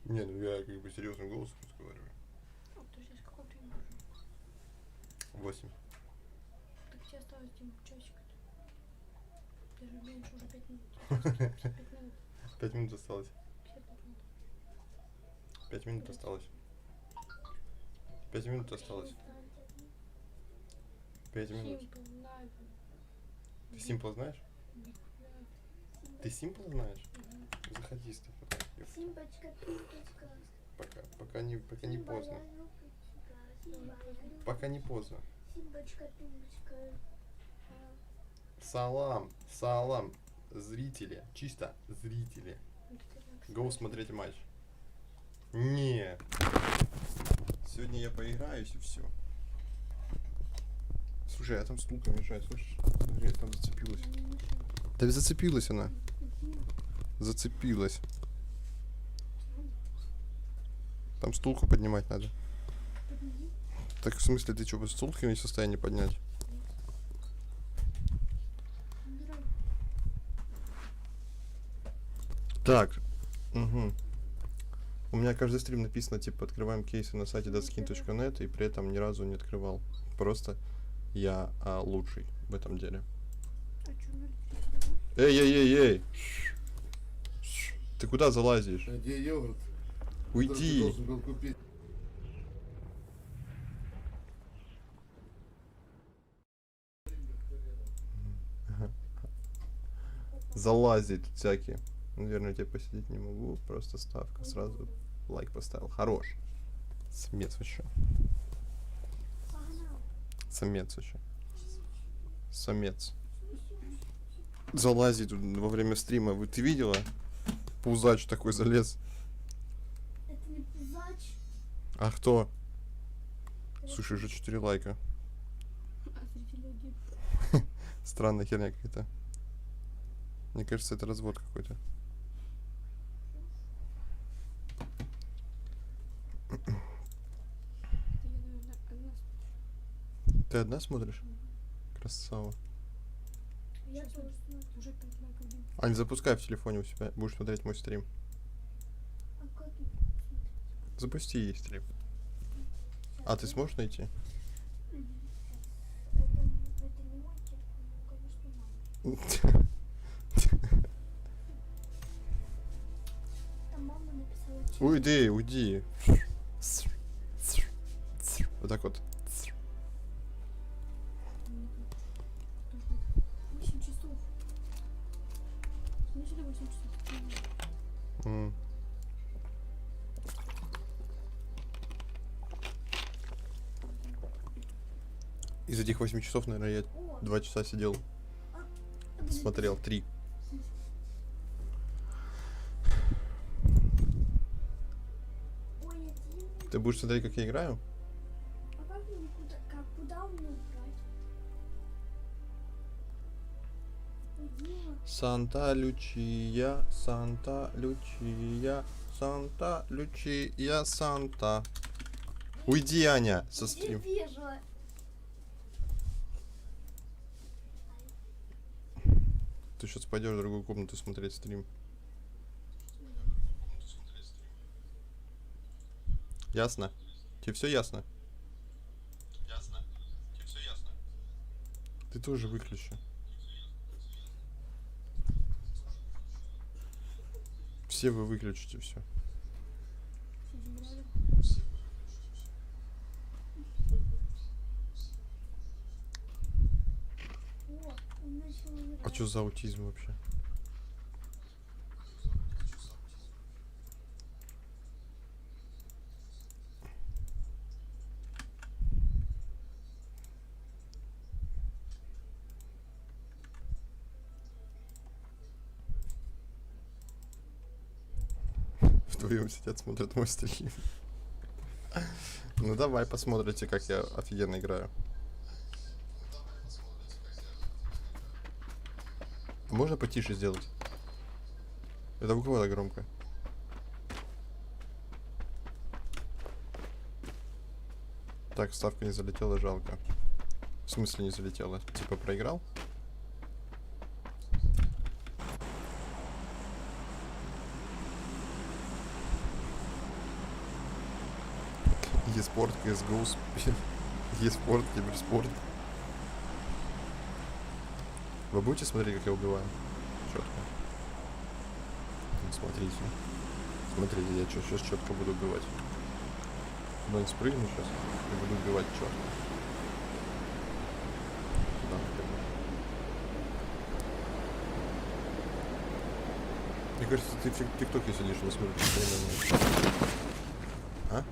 Не, ну я как бы серьезным голосом разговариваю. А то сейчас какое время уже? 8. Так тебе осталось, Дима, часик-то. Даже меньше, уже 5 минут. 5 минут. 5 минут осталось. 55 минут. 5 минут осталось. 5 минут осталось. 5 минут. Ты Simple знаешь? Ты Simple знаешь? Заходи, Стефан. Симпочка, пимпочка. Пока не поздно. Пока не поздно. Симпочка, пимпочка. Салам, зрители, чисто зрители. Go смотреть матч. Не. Сегодня я поиграюсь и все. Слушай, а там стулка мешает, слышишь? Смотри, там зацепилась. Да зацепилась она. Зацепилась. Там стулку поднимать надо. Так в смысле, ты что, стулки не в состоянии поднять? Так. Угу. У меня каждый стрим написано, типа, открываем кейсы на сайте DATSKIN.NET, и при этом ни разу не открывал. Просто я лучший в этом деле. Эй! Ты куда залазишь? Где йогурт? Уйди! Ты должен был купить. Залазить тут всякие. Наверное, я посидеть не могу. Просто ставка. Сразу лайк поставил. Хорош. Самец вообще. Самец вообще. Самец. Залазить тут во время стрима. Ты видела? Пузач такой залез. Это не пузач. А кто? Слушай, уже 4 лайка. Странная херня какая-то. Мне кажется, это развод какой-то. Ты одна смотришь? Красава. Я тоже смотрю. Ань, запускай в телефоне у себя. Будешь смотреть мой стрим. А как я буду смотреть? Запусти ей стрим. А ты сможешь найти? Это не мой телефон, ну, конечно, мама. Там мама написала телефон. Уйди. Вот так вот. 8 часов. Значит, 8 часов. Из этих 8 часов, наверное, я 2 часа сидел. Смотрел 3. Ой, Дима. Ты будешь смотреть, как я играю? А куда мне убрать? Ой, Дима. Санта Лючия, Санта Лючия, Санта Лючия, Санта. Уйди, Аня, со стрим. Вижу. Ты сейчас пойдешь в другую комнату смотреть стрим. Ясно? Тебе все ясно? Ясно. Тебе все ясно? Ты тоже выключи. Все вы выключите все. О, он начал играть. А что за аутизм вообще? Вдвоем сидят, смотрят мой стрим. Ну давай посмотрите, как я офигенно играю. Можно потише сделать? Это у кого-то громко. Так, ставка не залетела, жалко. В смысле не залетела? Типа проиграл? Еспорт, CSGO, Еспорт, киберспорт. Вы будете смотреть, как я убиваю? Четко. Смотрите. Смотрите, я сейчас четко буду убивать. Куда-нибудь спрыгну сейчас и буду убивать четко. Да, мне кажется, ты в ТикТоке сидишь, не смотришь. А?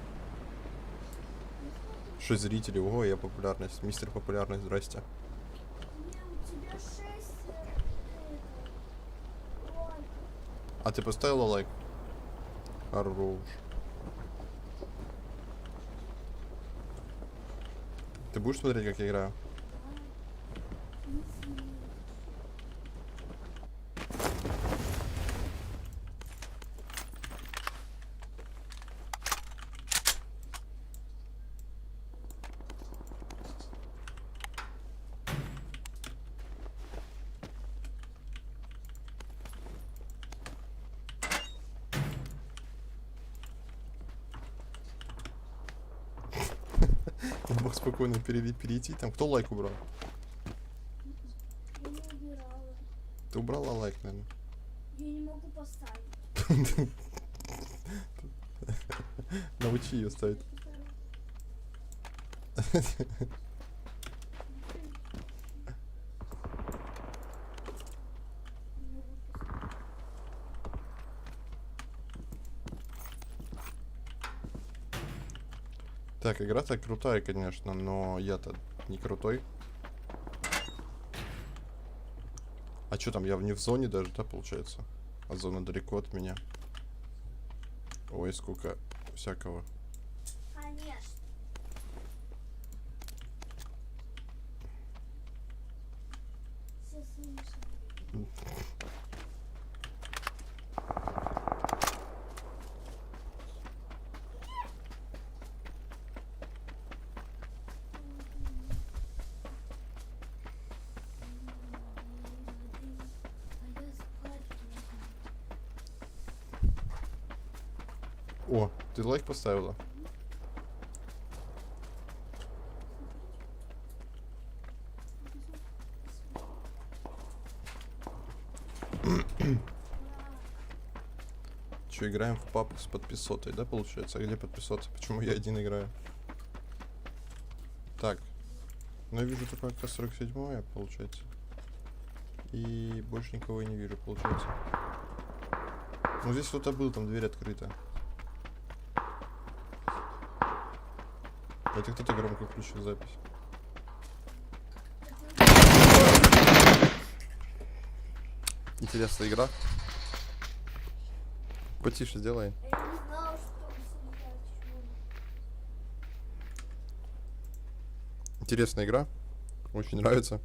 Что зрители? Ого, я популярность. Мистер популярность, здрасте. У тебя 6 лайков. А ты поставила лайк? Хорош. Ты будешь смотреть, как я играю? Я мог спокойно перейти. Там кто лайк убрал? Я не убирала. Ты убрала лайк, наверное. Я не могу поставить. Научи ее ставить. Так, игра-то крутая, конечно, но я-то не крутой. А что там, я не в зоне даже, да, получается? А зона далеко от меня. Ой, сколько всякого. Конечно. Все слышали. О, ты лайк поставила? Че, играем в пап с подписотой, да, получается? А где подписота? Почему я один играю? Так. Ну, я вижу только как 47-е, получается. И больше никого я не вижу, получается. Ну, здесь кто-то был, там дверь открыта. Это кто-то громко включил запись. Интересная игра. Потише сделай. Я не знала, что снимать чего. Интересная игра. Очень нравится.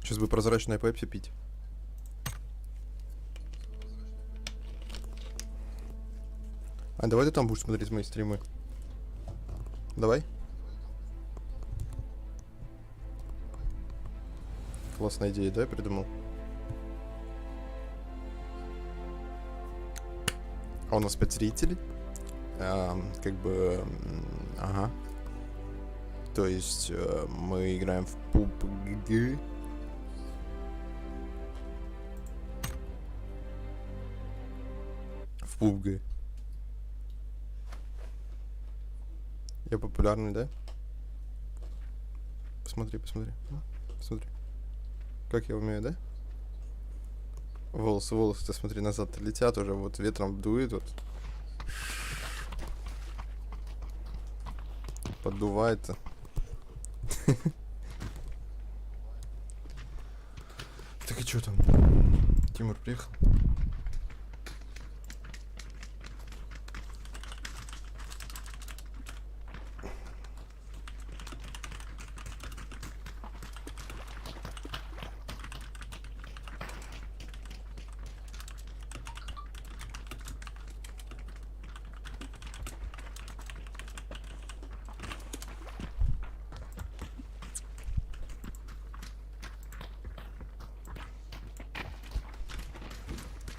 Сейчас бы прозрачная пепси пить. А давай ты там будешь смотреть мои стримы. Давай. Классная идея, да, я придумал? А у нас 5 зрителей. Как бы... Ага. То есть мы играем в PUBG. В PUBG. Я популярный, да? Посмотри, посмотри. Посмотри. Как я умею, да? Волосы, смотри, назад летят уже, вот ветром дует, вот. Поддувает. Так и что там? Тимур приехал?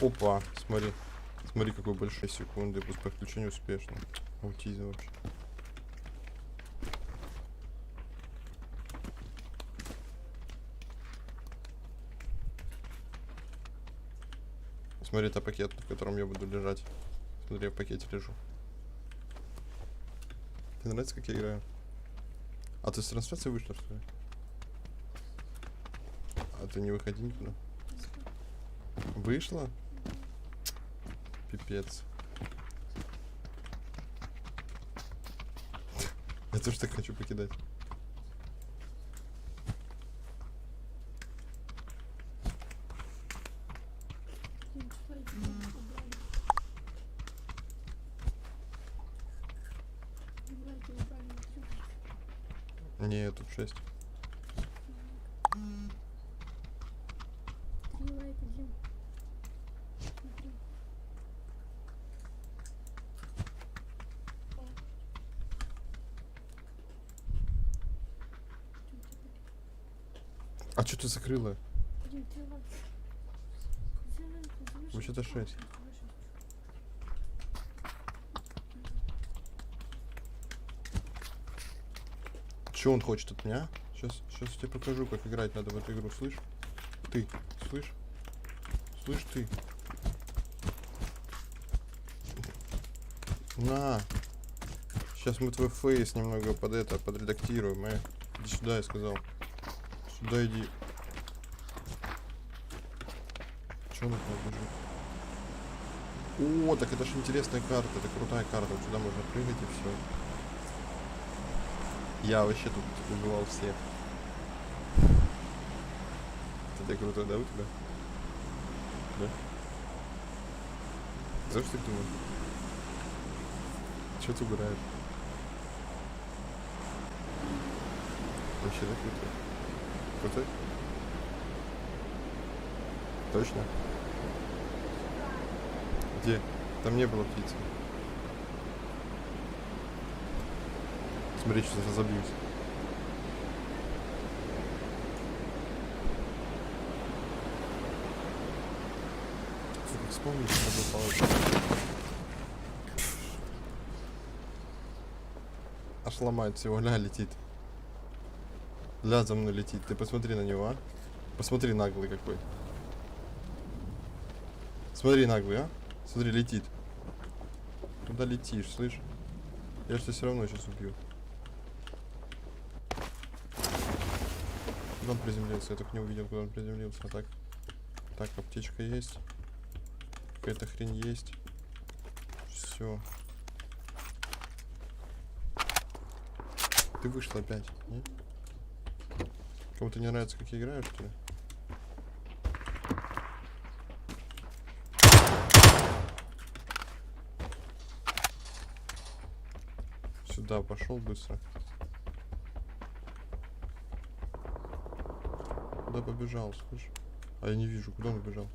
Опа, смотри. Смотри, какой большой секунды. Пусть подключение успешно. Аутизм вообще. Смотри, это пакет, в котором я буду лежать. Смотри, я в пакете лежу. Тебе нравится, как я играю? А ты с трансляции вышла, что ли? А ты не выходи никуда. Вышла? Пипец. Я тоже так хочу покидать. Не, тут 6. А что ты закрыла? Вообще-то 6. Что он хочет от меня? Сейчас я тебе покажу, как играть надо в эту игру. Слышь? Ты, слышь? Слышь ты? На! Сейчас мы твой фейс немного подредактируем, Иди сюда, я сказал. Сюда иди. Че он от меня бежит? О, так это же интересная карта, это крутая карта. Вот сюда можно прыгать и все. Я вообще тут убивал всех. Это круто, да, у тебя? Да? Знаешь, что ты думаешь? Че ты убираешь? Вообще, да, круто? Круто? Точно? Где? Там не было птицы. Смотри, что разобьюсь. Вспомни, что было палочка. Аж ломает всего, ля, летит. Ля за мной летит. Ты посмотри на него, а? Посмотри, наглый какой. Смотри, наглый, а? Смотри, летит. Куда летишь, слышь? Я же тебя все равно сейчас убью. Куда он приземлился? Я только не увидел, куда он приземлился. Так, аптечка есть. Какая-то хрень есть. Все. Ты вышла опять, нет? Кому-то не нравится, как я играю, что ли? Сюда пошел быстро. Куда побежал, слышь? А я не вижу, куда он убежал?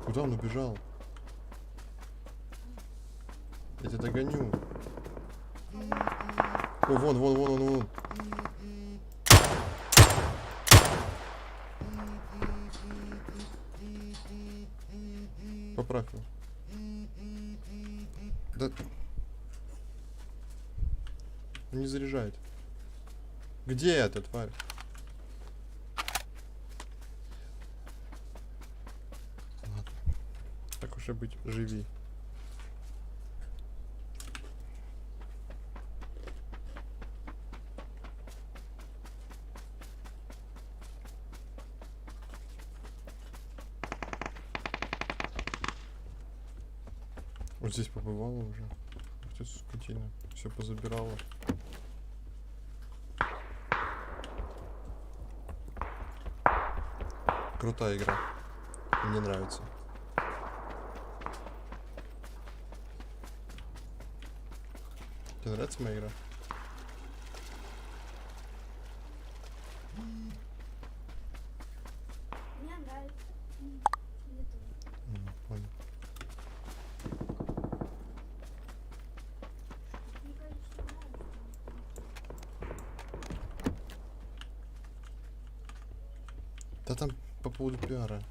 Куда он убежал? Я тебя догоню. О, вон. Поправь его. Да. Он не заряжает. Где эта тварь? Ладно. Так уж и быть, живи. Вот здесь побывала уже. Ух ты, скотина. Все позабирала. Крутая игра. Мне нравится. Тебе нравится моя игра? Мне нравится. Мне тоже. Понял. Мне кажется, нравится. Да там по поводу пиара.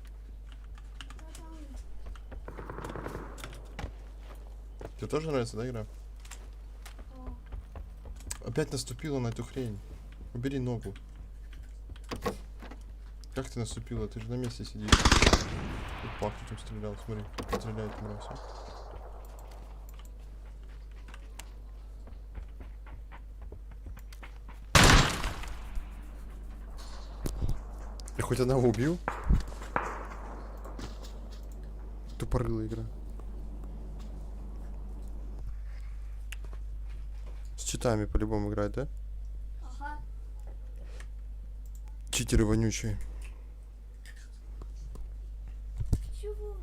Тебе тоже нравится, да, игра? Опять наступила на эту хрень. Убери ногу. Как ты наступила? Ты же на месте сидишь. Тут PACT там стрелял, смотри. Стреляет в нас. Я хоть одного убил? Тупорылая игра. С читами по-любому играть, да? Ага. Читеры вонючие. Чего?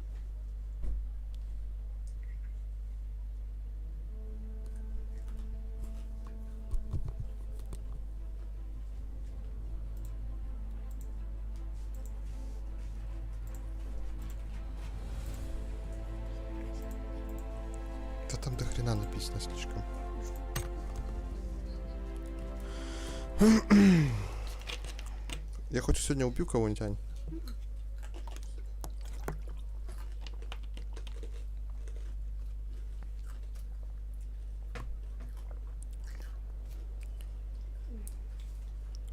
Да там до хрена написано слишком. Я хоть сегодня убью кого-нибудь, Ань.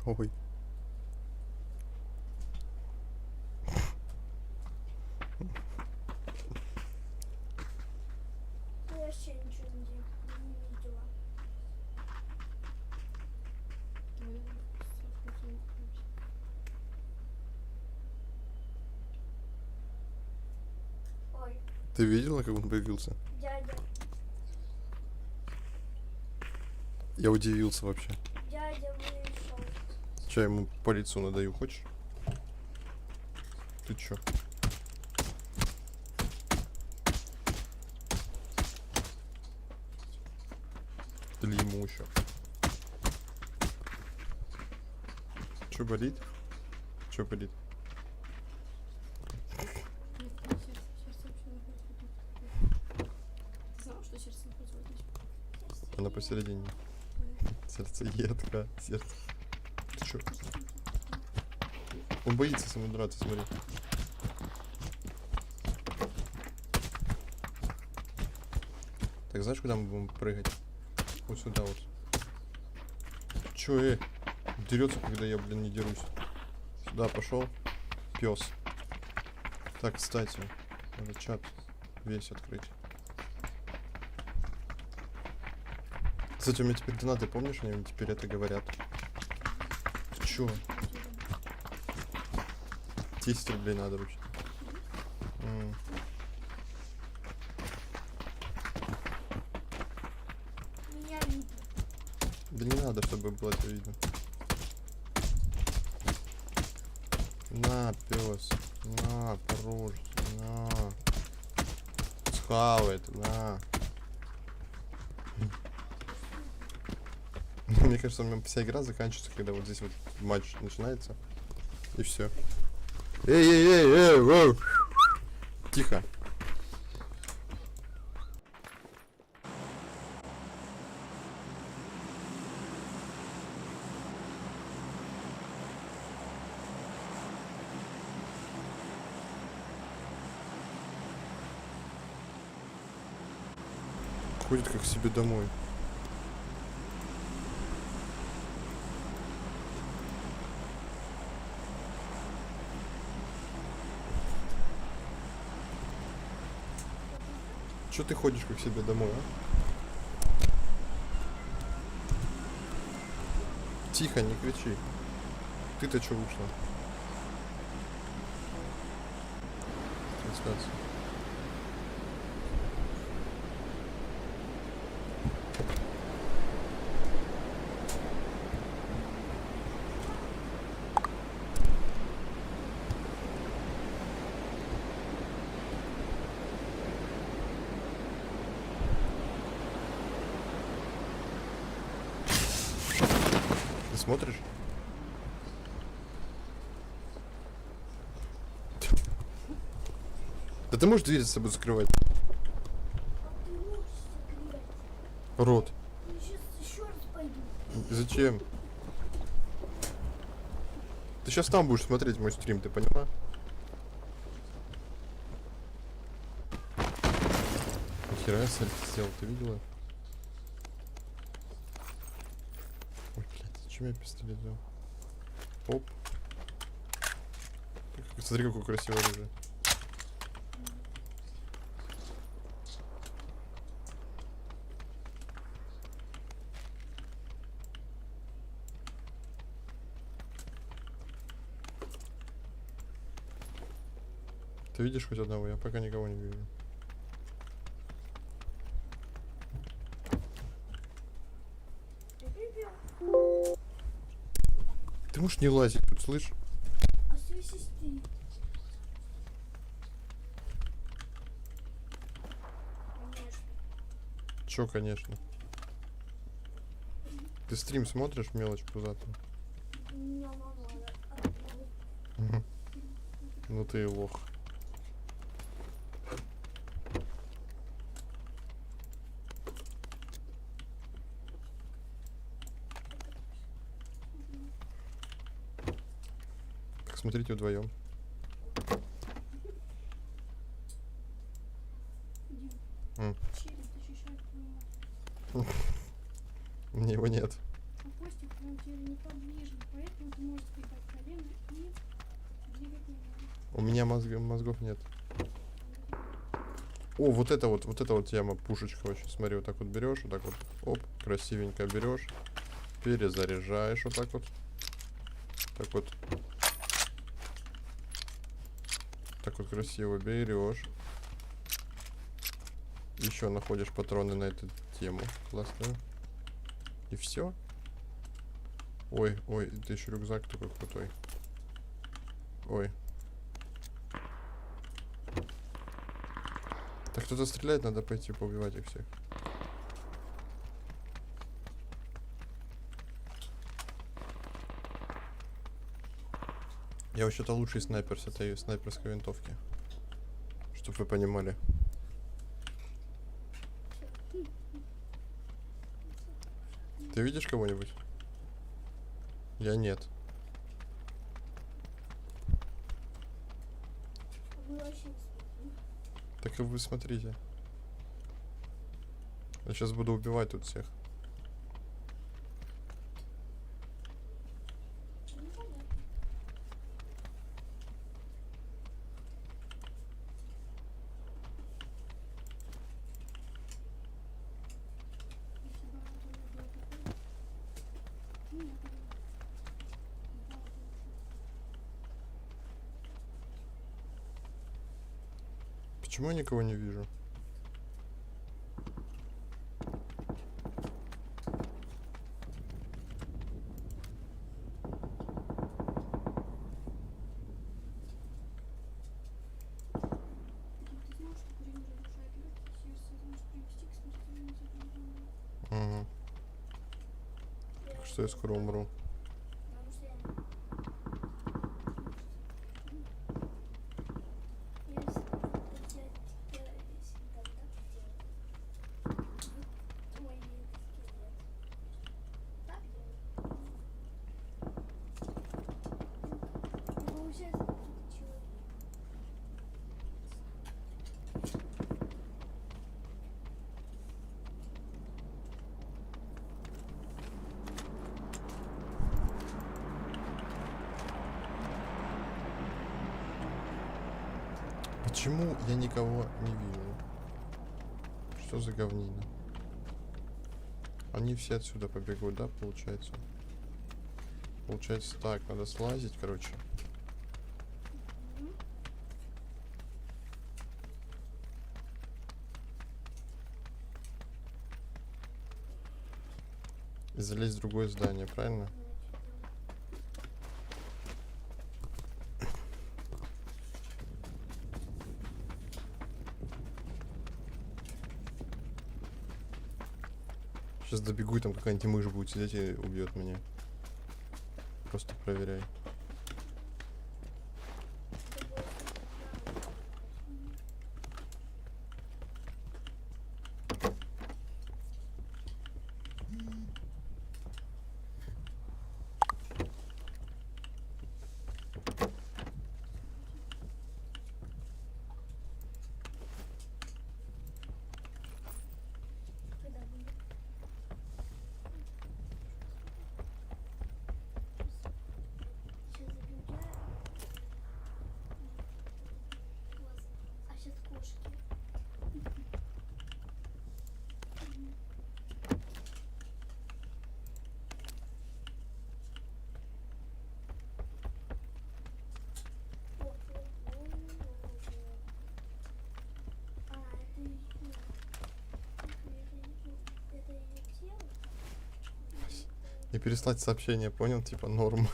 Ой. Я вообще ничего не видела. Ой, Ты видела, как он появился? дядя, Я удивился вообще. дядя вышел. Че, ему по лицу надаю, хочешь? Ты чё? Или ему еще? Чё болит? Чё болит? Ты знала, что сердце находится вот здесь? Она посередине. Сердцеедка, сердце. Ты чё? Он боится со мной драться, смотри. Так, знаешь, куда мы будем прыгать? Вот сюда вот. Чё, дерется, когда я, блин, не дерусь. Сюда пошел. Пес. Так, кстати, надо чат весь открыть. Кстати, у меня теперь донаты, помнишь, они мне теперь это говорят? Ты чё? 10 рублей надо вообще. Меня видно. Да не надо, чтобы было это видно. На, пес. На, порожь. На. Схавает, на. Мне кажется, у меня вся игра заканчивается, когда вот здесь вот матч начинается. И все. Эй, воу. Тихо. Ходит как к себе домой. Чё ты ходишь как к себе домой, а? Тихо, не кричи. Ты-то чё вышла? Трансляция. Ты смотришь? Да ты можешь дверь за собой закрывать? А ты можешь закрывать? Рот. Я сейчас еще раз пойду. Зачем? Ты сейчас там будешь смотреть мой стрим, ты поняла? Нихера я сельфи сделал, ты видела? Ой, блядь, зачем я пистолет взял? Оп. Смотри, какое красивое оружие. Ты видишь хоть одного? Я пока никого не вижу. Ты можешь не лазить тут, слышь? А своей сестры? Конечно. Чё, конечно. Ты стрим смотришь, мелочь пузатая? Не могу. Мгм. Ну ты и лох. Так, смотрите вдвоем. М. Через защищает твою Мне его нет. а Костик, он тебе неподвижен, поэтому ты можешь сгибать колено и двигать ногами. У меня мозгов нет. О, вот это вот яма, пушечка вообще. Смотри, вот так вот берешь, вот так вот, оп, красивенько берешь, перезаряжаешь вот так вот. Так вот. Так вот красиво берешь. Еще находишь патроны на эту тему. Классно. И все. Ой, ой, это еще рюкзак такой крутой. Ой. Так кто-то стреляет, надо пойти поубивать их всех. Я вообще-то лучший снайпер с этой снайперской винтовки. Чтоб вы понимали. Ты видишь кого-нибудь? Я нет. Вы вообще Так и вы смотрите. Я сейчас буду убивать тут всех. непонятно. Если бы Антон был такой, ну, я понимаю. Да, это лучше. Почему я никого не вижу? Ты знал, что курение разрушает легкие, сердце может привести к смертельному заболеванию. Угу. Так что я скоро умру. Потому что я если хотеть террористов, тогда делать. Ой, скелет. Так делать. Получается, кто-то человек. Почему я никого не вижу? Что за говнина? Они все отсюда побегут, да, получается? Получается так, надо слазить, короче. И залезть в другое здание, правильно? Сейчас добегу, и там какая-нибудь мышь будет сидеть и убьет меня. Просто проверяй. И переслать сообщение, понял? Типа норм.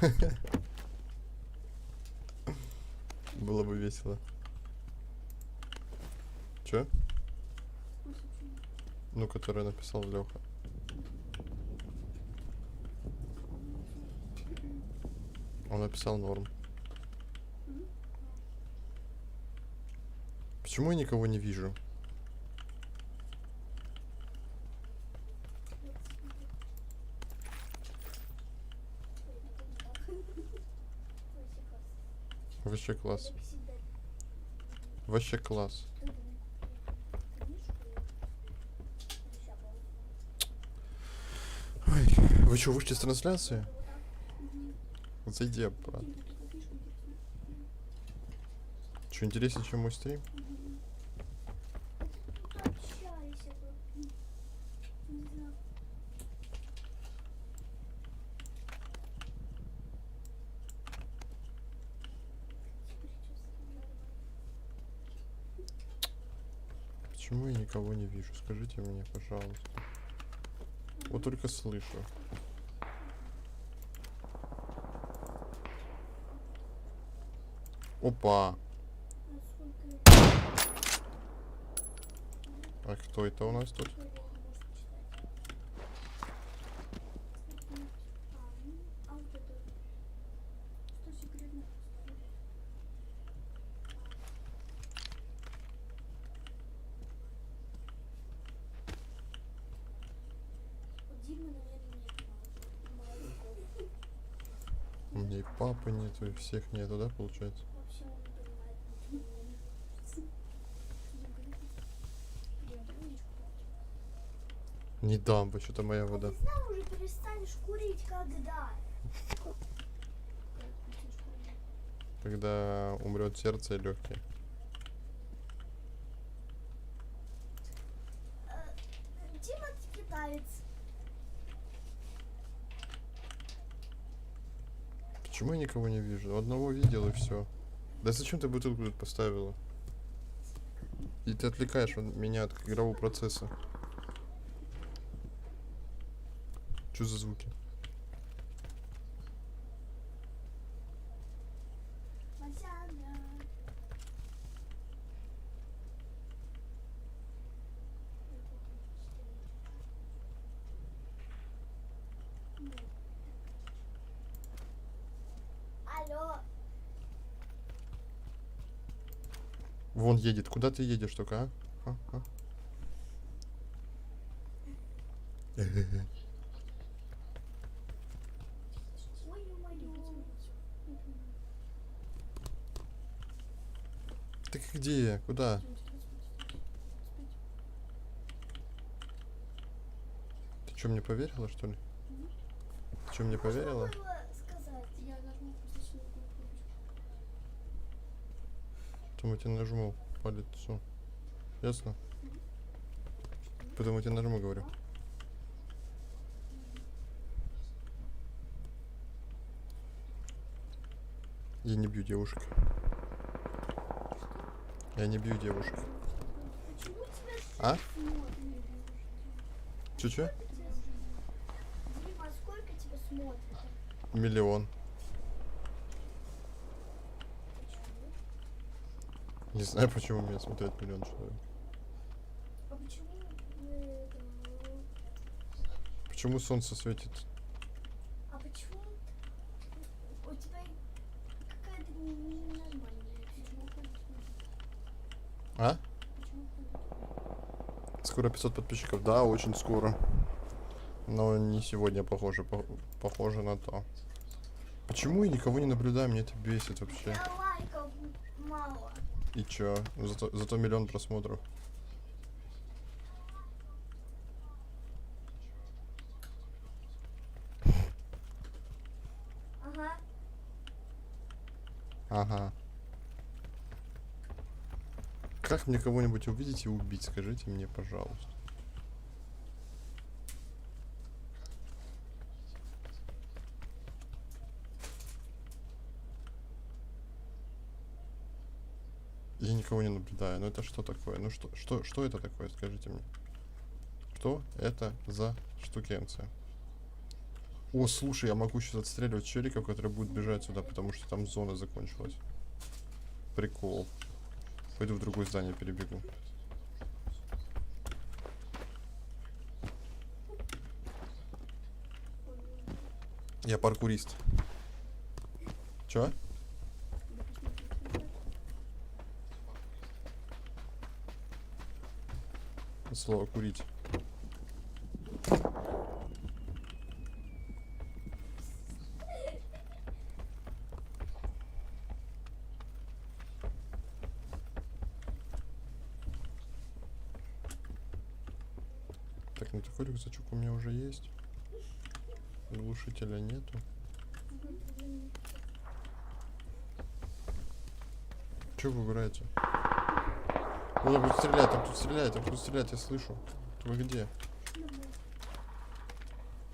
Было бы весело. Чё? Ну, который написал Лёха. Он написал норм. Почему я никого не вижу? Вообще класс. Вообще класс. Ой, вы что, вышли с трансляции? Зайди обратно. Что, интереснее, чем мой стрим? Почему я никого не вижу? Скажите мне, пожалуйста. Вот только слышу. Опа! А кто это у нас тут? У меня и папы нету, и всех нету, да, получается? Не дам, бы что-то моя вода. Ты знал, уже перестанешь курить когда? Когда умрет сердце и легкие. Дима китаец. Почему я никого не вижу? Одного видел и все. Да зачем ты бутылку тут поставила? И ты отвлекаешь меня от игрового процесса. Что за звуки? Алло. Вон едет. Куда ты едешь только, а? Ты где? Куда? Ты что, мне поверила, что ли? Ты что, мне поверила? Потом я тебе нажму по лицу. Ясно? Потом я тебе нажму, говорю. Я не бью девушек. Я не бью девушек. А? Чё? Дима, сколько тебя смотрит? 1 миллион. Не знаю, почему меня смотрит 1 миллион человек. А почему Почему солнце светит? А почему у тебя какая-то ненормальная? А? Скоро 500 подписчиков. Да, очень скоро. Но не сегодня, похоже. Похоже на то. Почему я никого не наблюдаю? Меня это бесит вообще. Я лайков мало. И чё? Зато 1 миллион просмотров. Ага. Ага. Как мне кого-нибудь увидеть и убить? Скажите мне, пожалуйста. Я никого не наблюдаю. Ну это что такое? Ну что это такое? Скажите мне. Что это за штукенция? О, слушай, я могу сейчас отстреливать челика, который будет бежать сюда, потому что там зона закончилась. Прикол. Пойду в другое здание перебегу. Я паркурист. Чё? Слово курить. Так, ну такой рюкзачок у меня уже есть. Глушителя нету. Чё вы играете? Ну, там тут стреляет, там тут стреляет, там тут стреляет, я слышу. Вы где?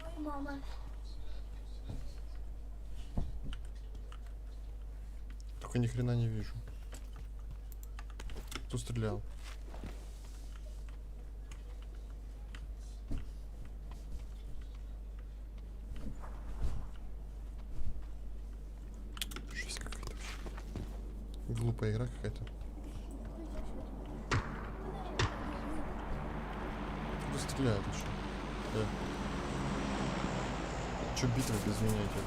Ой, мама. Только ни хрена не вижу. Кто стрелял? Жесть какая-то вообще. Глупая игра какая-то. Кто стреляет еще? Че битва без меня идет?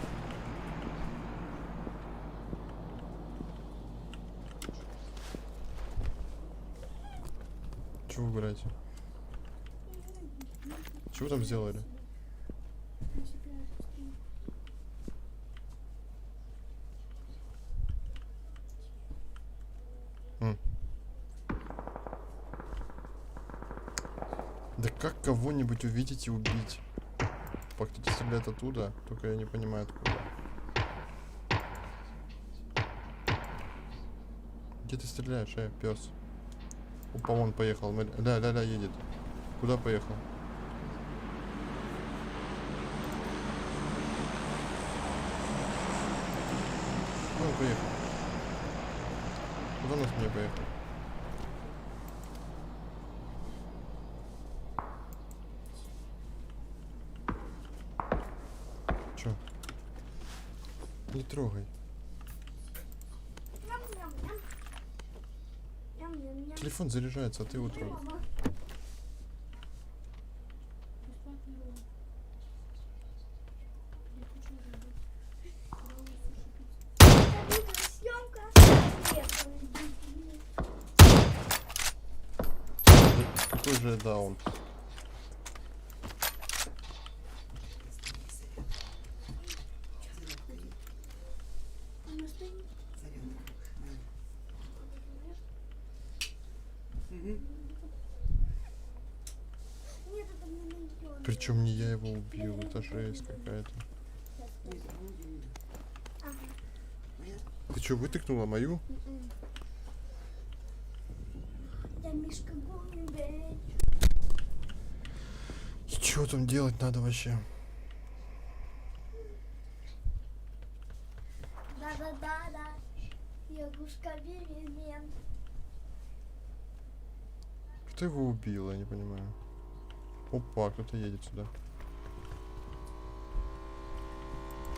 Че вы играете? Чего вы там сделали? Да как кого-нибудь увидеть и убить? Кто-то стреляет оттуда, только я не понимаю откуда. Где ты стреляешь, пес? Опа, он поехал. Да, едет. Куда поехал? Куда он поехал? Куда он от меня поехал? Чё? Не трогай. Ням-ням-ням. Ням-ням-ням. Телефон заряжается, а ты его трогаешь. Мама. Съемка. Какой же даун? Она стоит. Нет, это не найдёт. Причем не я его убил, это жесть какая-то. Ага. Ты что, вытыкнула мою? Я мишка Гумбей. И что там делать надо вообще? Да-да-да-да. Ягушка перемен. Кто его убил, я не понимаю. Опа, кто-то едет сюда.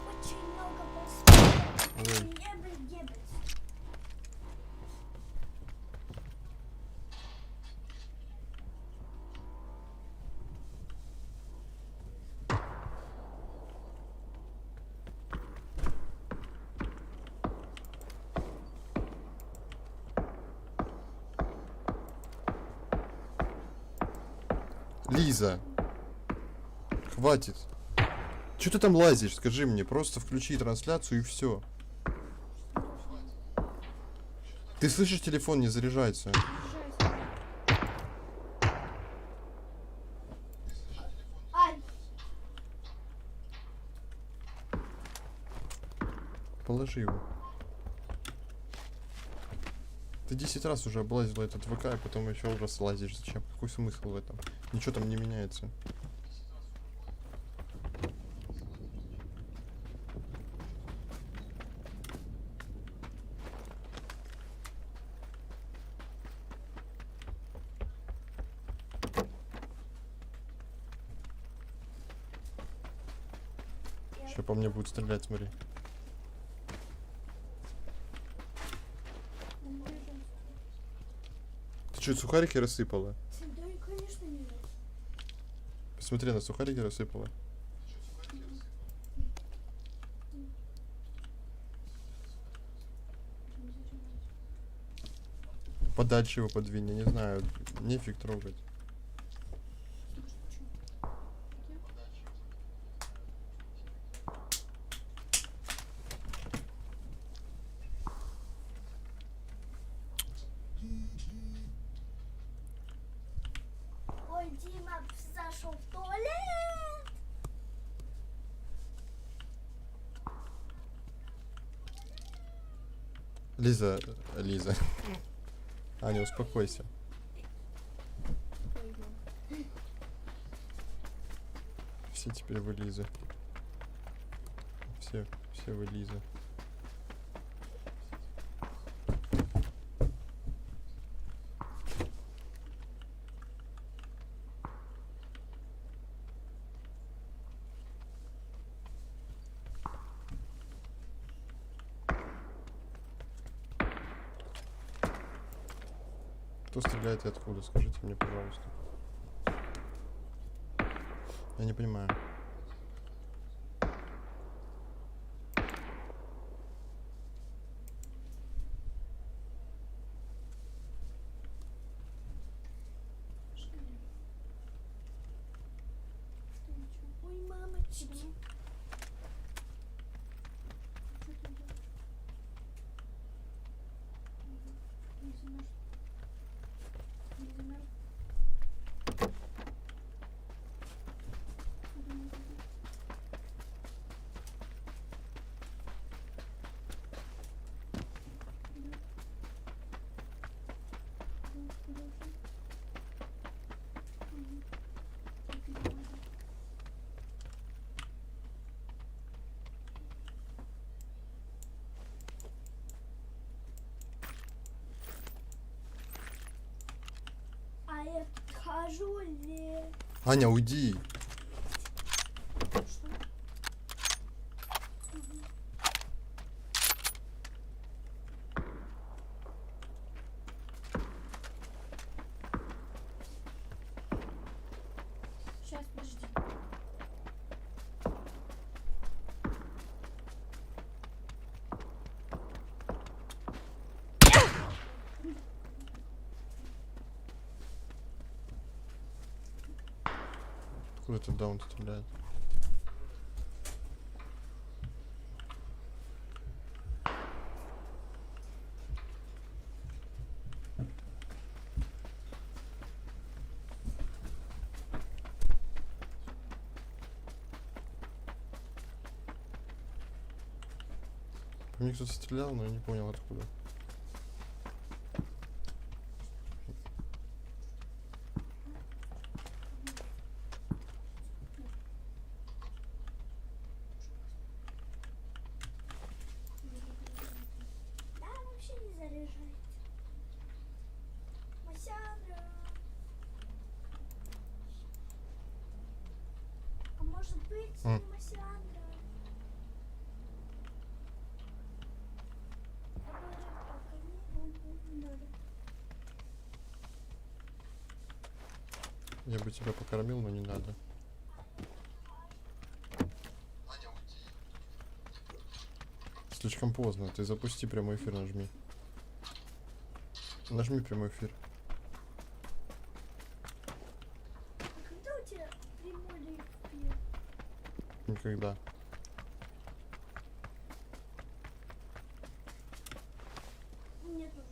Очень много постов. Ой. Ебать. Лиза, хватит. Че ты там лазишь? Скажи мне, просто включи трансляцию и все. Ты слышишь, телефон не заряжается. Ай, Положи его. Ты 10 раз уже облазила этот ВК, и потом еще раз лазишь. Зачем? Какой смысл в этом? Ничего там не меняется. Сейчас по мне будет стрелять, смотри. Он бежит. Ты что, сухарики рассыпала? Да, и, конечно, нет. Посмотри, на сухарики рассыпала. Подальше его подвинь, я не знаю. Нефиг трогать. Ой, Дима зашел в туалет. Лиза. Аня, успокойся. Пойдем. Все теперь вы Лизы. Все вы Лизы. Кто стреляет и откуда? Скажите мне, пожалуйста. Я не понимаю. Ой, мамочки. Что ты делаешь? Не замерз. Не замерз. А я хожу ли? Аня, уйди. Что? Сейчас, подожди. Откуда этот даун стреляет? По мне кто-то стрелял, но я не понял откуда. Да, вообще не заряжается. Масяндра. А может быть, М. Масяндра? Пока не надо. Я бы тебя покормил, но не надо. Слишком поздно. Ты запусти прямой эфир, нажми. Нажми прямой эфир. А когда у тебя прямой эфир? Никогда. Нет уже.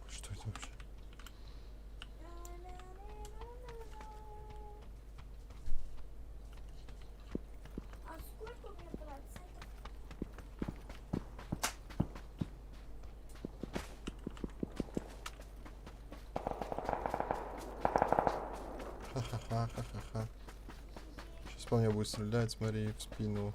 Что это вообще? А сколько у меня процентов? Ха-ха-ха, ха-ха-ха. Сейчас по мне будет стрелять, смотри, в спину.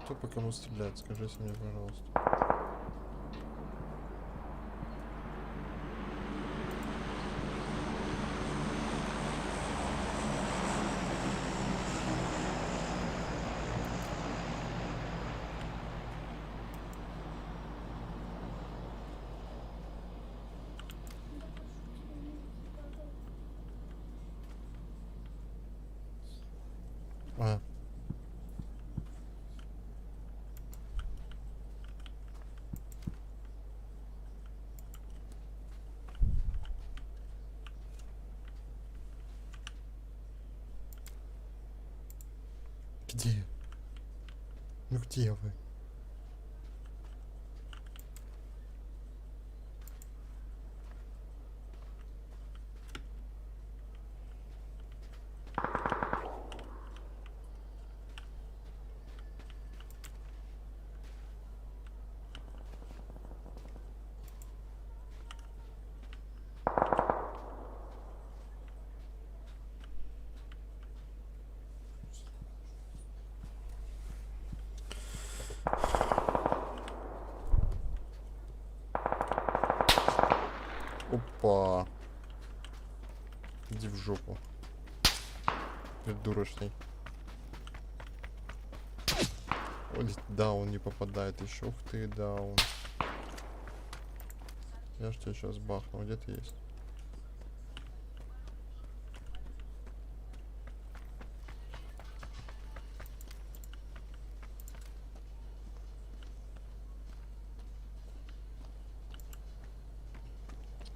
Кто по кому стреляет? Скажите мне, пожалуйста. А. Где? Ну где вы? Опа. Иди в жопу. Придурочный. Ой, даун не попадает еще. Ух ты, даун. Я ж тебя сейчас бахну. Где ты есть?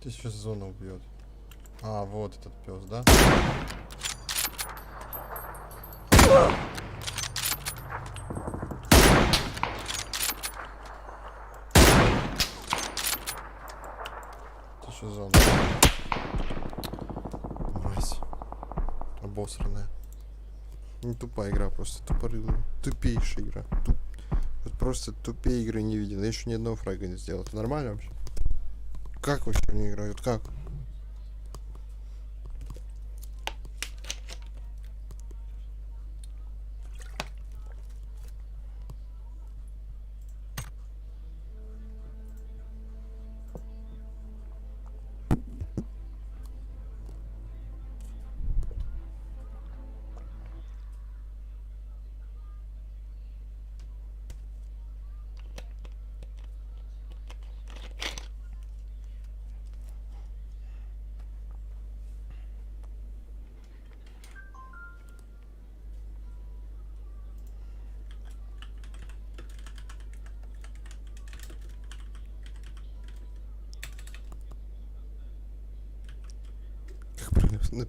Ты сейчас зону убьет. А, вот этот пес, да? Ты сейчас зону. Мразь. Обосранная. Не тупая игра, просто тупорылая. Тупейшая игра. Вот просто тупее игры не видел. Я еще ни одного фрага не сделал. Это нормально вообще? Как вообще они играют? Как?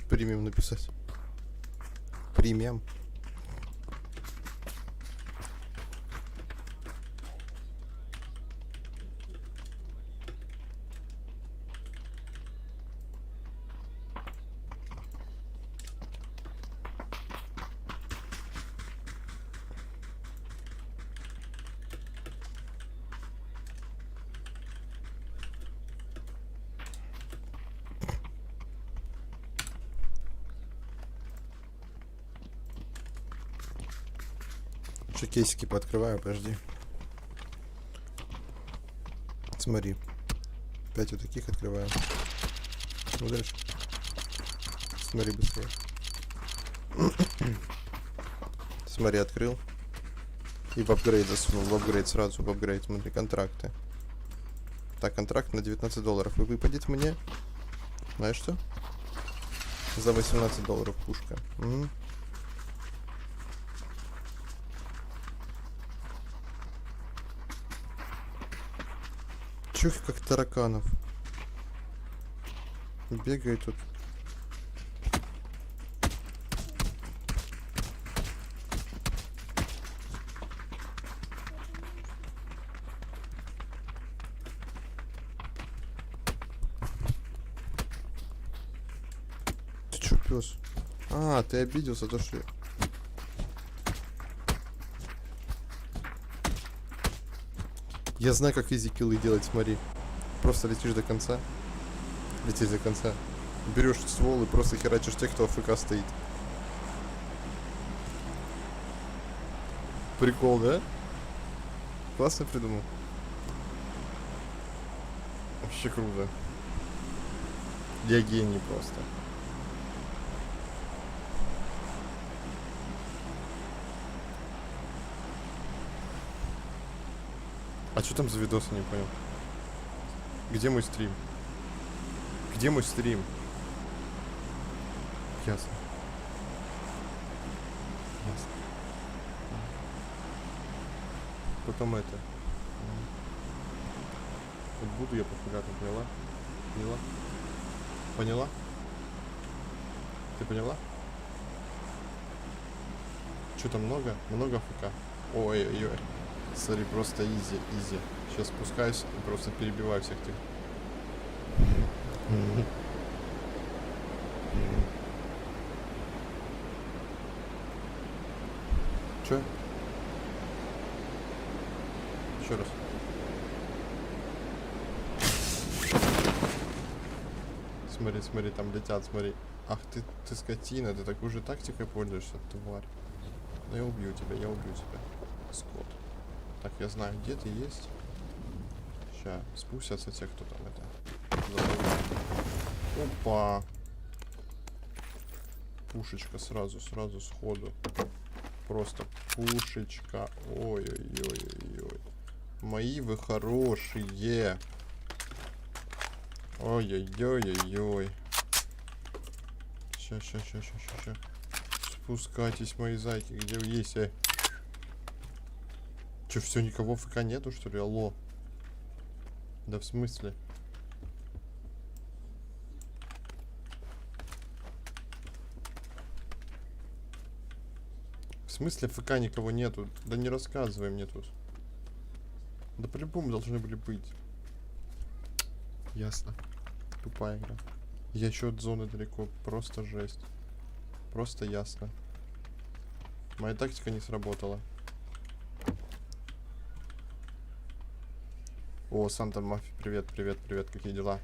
Премиум написать. Премиум. Еще кейсики пооткрываю, подожди. Смотри. 5 вот таких открываю. Смотришь? Смотри быстрее. Смотри, открыл. И в апгрейд засунул. В апгрейд сразу, в апгрейд. Смотри, контракты. Так, контракт на $19. И выпадет мне. Знаешь что? За $18 пушка. Угу. Чух, как тараканов. Бегает тут. Ты чё, пёс? А, ты обиделся, то что... Я знаю, как изи-киллы делать, смотри. Просто летишь до конца. Летишь до конца. Берешь ствол и просто херачишь тех, кто АФК стоит. Прикол, да? Классно придумал. Вообще круто. Я гений просто. А что там за видосы, не понял? Где мой стрим? Где мой стрим? Ясно. Ясно. Потом это. Вот буду я пофигатом, поняла? Поняла? Поняла? Ты поняла? Что там много? Много ФК. Ой-ой-ой. Смотри, просто изи, изи. Сейчас спускаюсь и просто перебиваю всех тех. Чё? Еще раз. Смотри, смотри, там летят, смотри. Ах ты скотина, ты такой же тактикой пользуешься, тварь. Ну я убью тебя, скот. Так, я знаю, где ты есть. Сейчас, спустятся те, кто там это. Опа. Пушечка сразу сходу. Просто пушечка. Ой-ой-ой-ой-ой. Мои вы хорошие. Ой-ой-ой-ой-ой. Ща. Спускайтесь, мои зайки. Где вы есть, Че, все, никого ФК нету, что ли? Алло. Да в смысле? В смысле ФК никого нету? Да не рассказывай мне тут. Да по-любому должны были быть. Ясно. Тупая игра. Я еще от зоны далеко. Просто жесть. Просто ясно. Моя тактика не сработала. О, Санта Мафи, привет. Какие дела?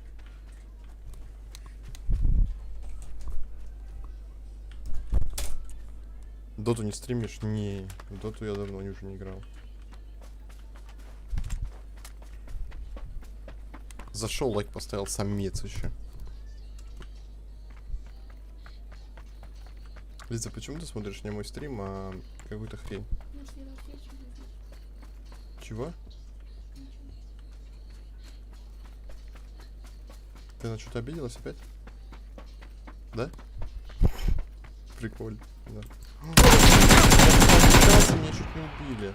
Доту не стримишь? Не, в доту я давно уже не играл. Зашел, лайк поставил, самец еще. Лиза, почему ты смотришь не мой стрим, а какую-то хрень? Чего? Ты на что-то обиделась опять? Да? Прикольно, да. Меня чуть не убили.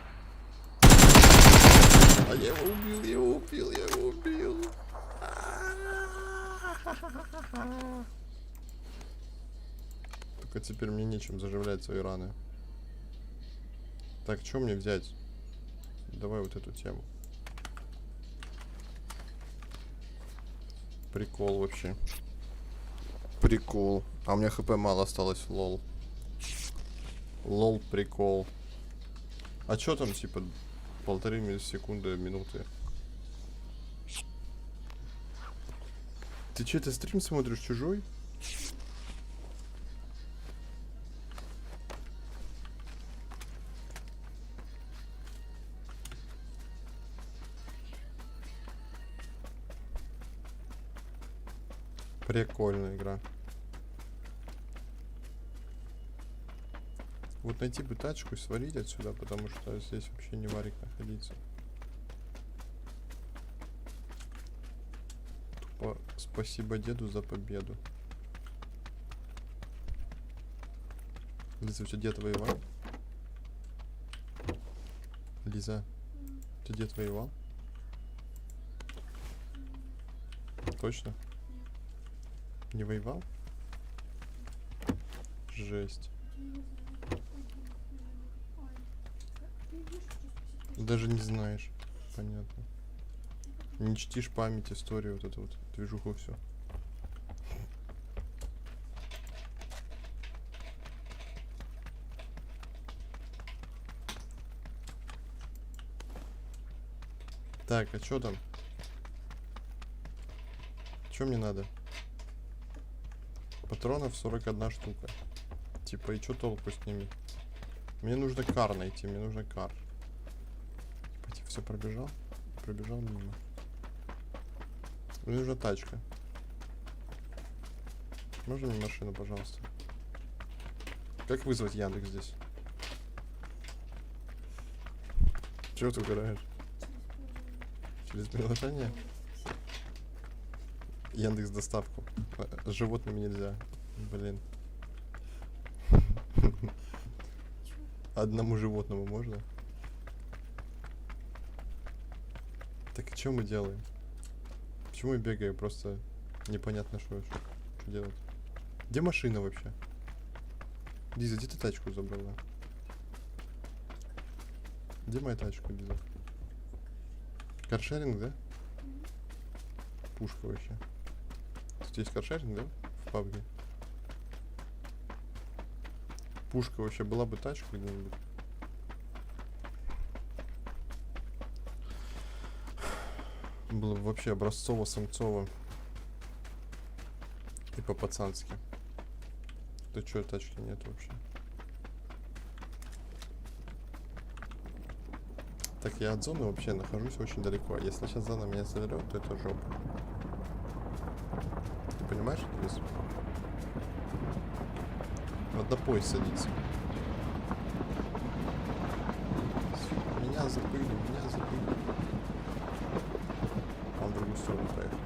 А я его убил. Только теперь мне нечем заживлять свои раны. Так, что мне взять? Давай вот эту тему. Прикол вообще. Прикол. А у меня хп мало осталось, лол. Лол, прикол. А чё там, типа, 1,5 секунды, минуты? Ты че, это стрим смотришь чужой? Прикольная игра. Вот найти бы тачку и свалить отсюда, потому что здесь вообще не варик находиться. Тупо спасибо деду за победу. Лиза, у тебя дед воевал? Лиза, у тебя дед воевал? Точно? Не воевал? Жесть. Даже не знаешь. Понятно. Не чтишь память, историю, вот эту вот движуху, все. Так, а чё там? Чё мне надо? Патронов 41 штука. Типа, и чё толку с ними? Мне нужно кар найти, мне нужно кар. Все пробежал. Пробежал мимо. Мне нужна тачка. Можно мне машину, пожалуйста? Как вызвать Яндекс здесь? Чего ты угораешь? Через приложение? Яндекс доставку. С животными нельзя. Блин. Одному животному можно? Так и что мы делаем? Почему я бегаю? Просто непонятно, что делать. Где машина вообще? Диза, где ты тачку забрала? Где моя тачка, Диза? Каршеринг, да? Пушка вообще. Тут есть каршеринг, да? В пабге. Пушка вообще, была бы тачка где-нибудь. Было бы вообще образцово-самцово. И по-пацански. Да чё, тачки нет вообще. Так, я от зоны вообще нахожусь очень далеко. Если сейчас зона меня заберет, то это жопа. Ты понимаешь, Крис? Надо поезд садиться. Меня запыли, меня запыли. Он в другую сторону поехал.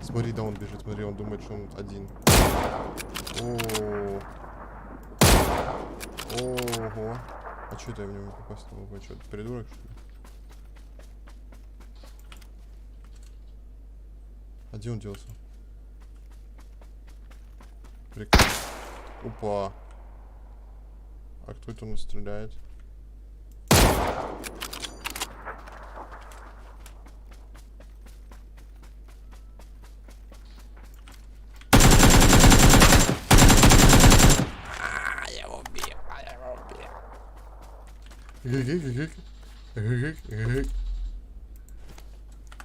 Смотри, да он бежит, смотри, он думает, что он один. Ого. А что это я в него не попасть не могу? Что, придурок, что ли? А где он делся? Прикольно. Опа. А кто это у нас стреляет?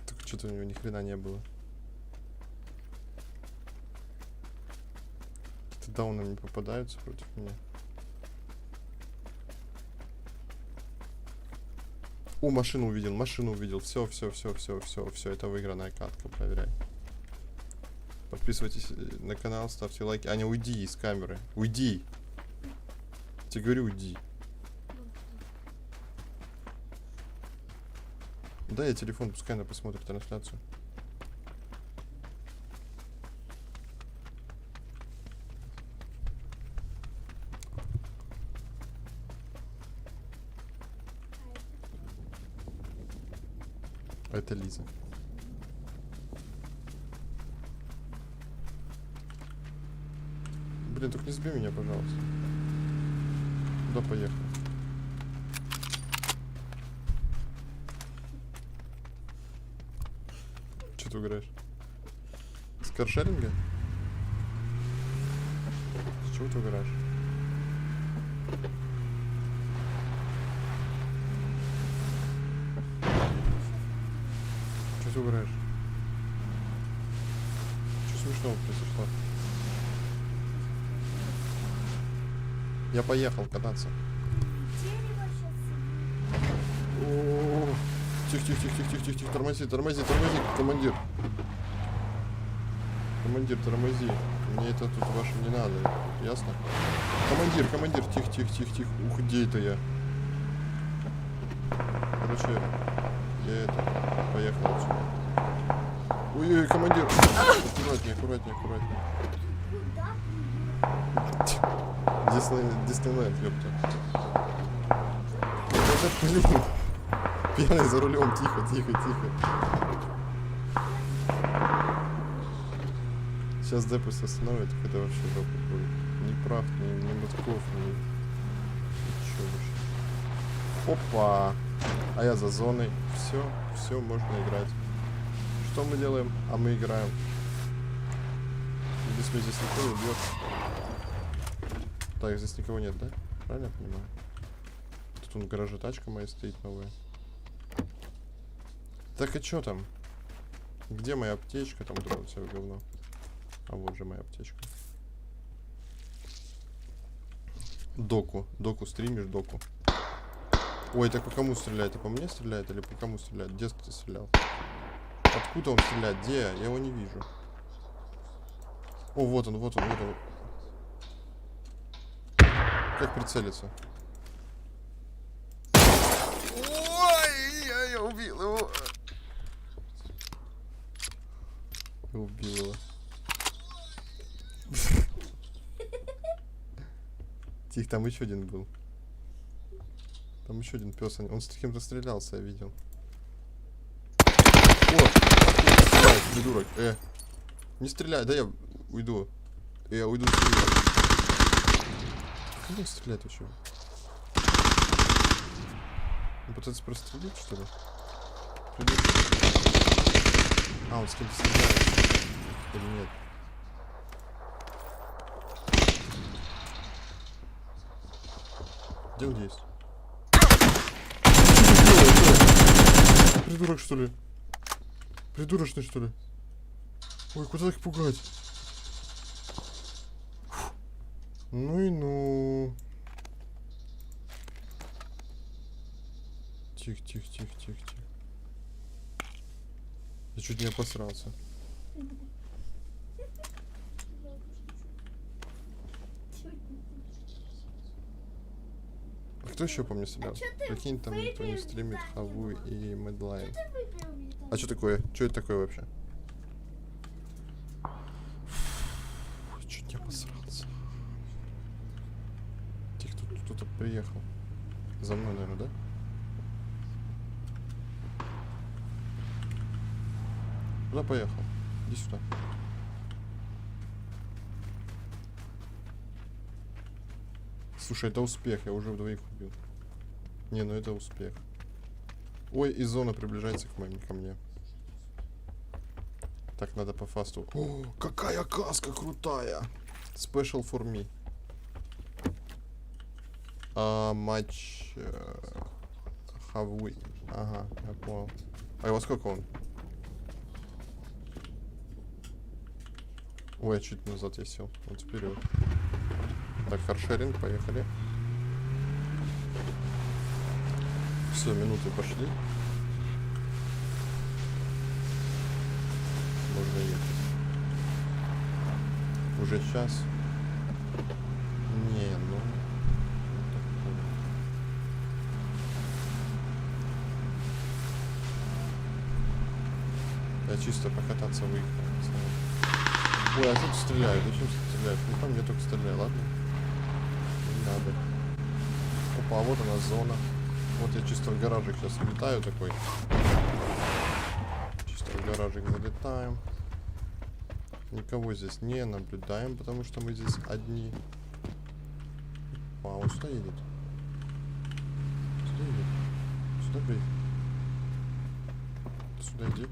Так что-то у него ни хрена не было. Какие-то дауны не попадаются против меня. О, машину увидел. Все, это выигранная катка, проверяй. Подписывайтесь на канал, ставьте лайки. Аня, уйди из камеры. Уйди. Я тебе говорю, уйди. Дай я телефон, пускай она посмотрит трансляцию. Это Лиза. Блин, только не сбей меня, пожалуйста. Куда поехал? Что ты играешь? С каршеринга? С чего ты играешь? Что ты играешь? Что смешного произошло? Я поехал кататься. Тихо, тормози, командир. Командир, тормози. Мне это тут ваше не надо, ясно? Командир, тихо. Ух, где это я? Короче, я это, поехал отсюда. Ой, командир. Аккуратнее. Диснейленд, ёпта. Блин. Пьяный за рулем, тихо. Сейчас Депус остановит, когда вообще жопа будет. Ни прав, ни мотков, ничего вообще. Опа! А я за зоной. Все, можно играть. Что мы делаем? А мы играем. Здесь никто не убьет. Так, здесь никого нет, да? Правильно я понимаю? Тут в гараже тачка моя стоит новая. Так, и чё там? Где моя аптечка? Там вот все говно. А вот же моя аптечка. Доку стримишь, доку. Ой, так по кому стреляет? Это по мне стреляет или по кому стреляет? Где ты стрелял? Откуда он стреляет? Где? Я его не вижу. О, вот он, вот он, вот он. Как прицелиться? Ой, я убил его. Я убил его. Тихо, там еще один был. Там еще один пес. Он с кем-то стрелялся, я видел. О! Стреляет, придурок. Не стреляй, да я уйду. Я уйду стрелять. Как он стреляет вообще? Он пытается прострелить, что ли? А, он с кем-то стреляет. Или нет? Где он есть? Придурок, что ли? Придурочный, что ли? Ой, куда их пугать? Фу. Ну и ну. Тихо, тихо, тихо, тихо, тихо. Я чуть не обосрался. А кто еще по мне стрелял? Прикинь, там никто не стримит HAVU и Медлайн. А что такое? Что это такое вообще? Фу, чуть не обосрался. Тихо, тут кто-то приехал. За мной, наверное, да? Куда поехал? Иди сюда. Слушай, это успех, я уже двоих убил. Не, ну это успех. Ой, и зона приближается ко мне. Так, надо по фасту. О, какая каска крутая! Special for me. Матч... HAVU. Ага, я понял. А его сколько он? Ой, я чуть назад я сел. Вот вперед. Так, харшеринг, поехали. Все, минуты пошли. Можно ехать. Уже час. Не, ну... Я чисто покататься выехал. Ой, а тут стреляют. Зачем стреляют? Ну там мне только стреляй, ладно? Не надо. Опа, а вот у нас зона. Вот я чисто в гаражик сейчас летаю такой. Чисто в гаражик залетаем. Никого здесь не наблюдаем, потому что мы здесь одни. Опа, он сюда едет. Сюда едет. Сюда бей. Сюда иди.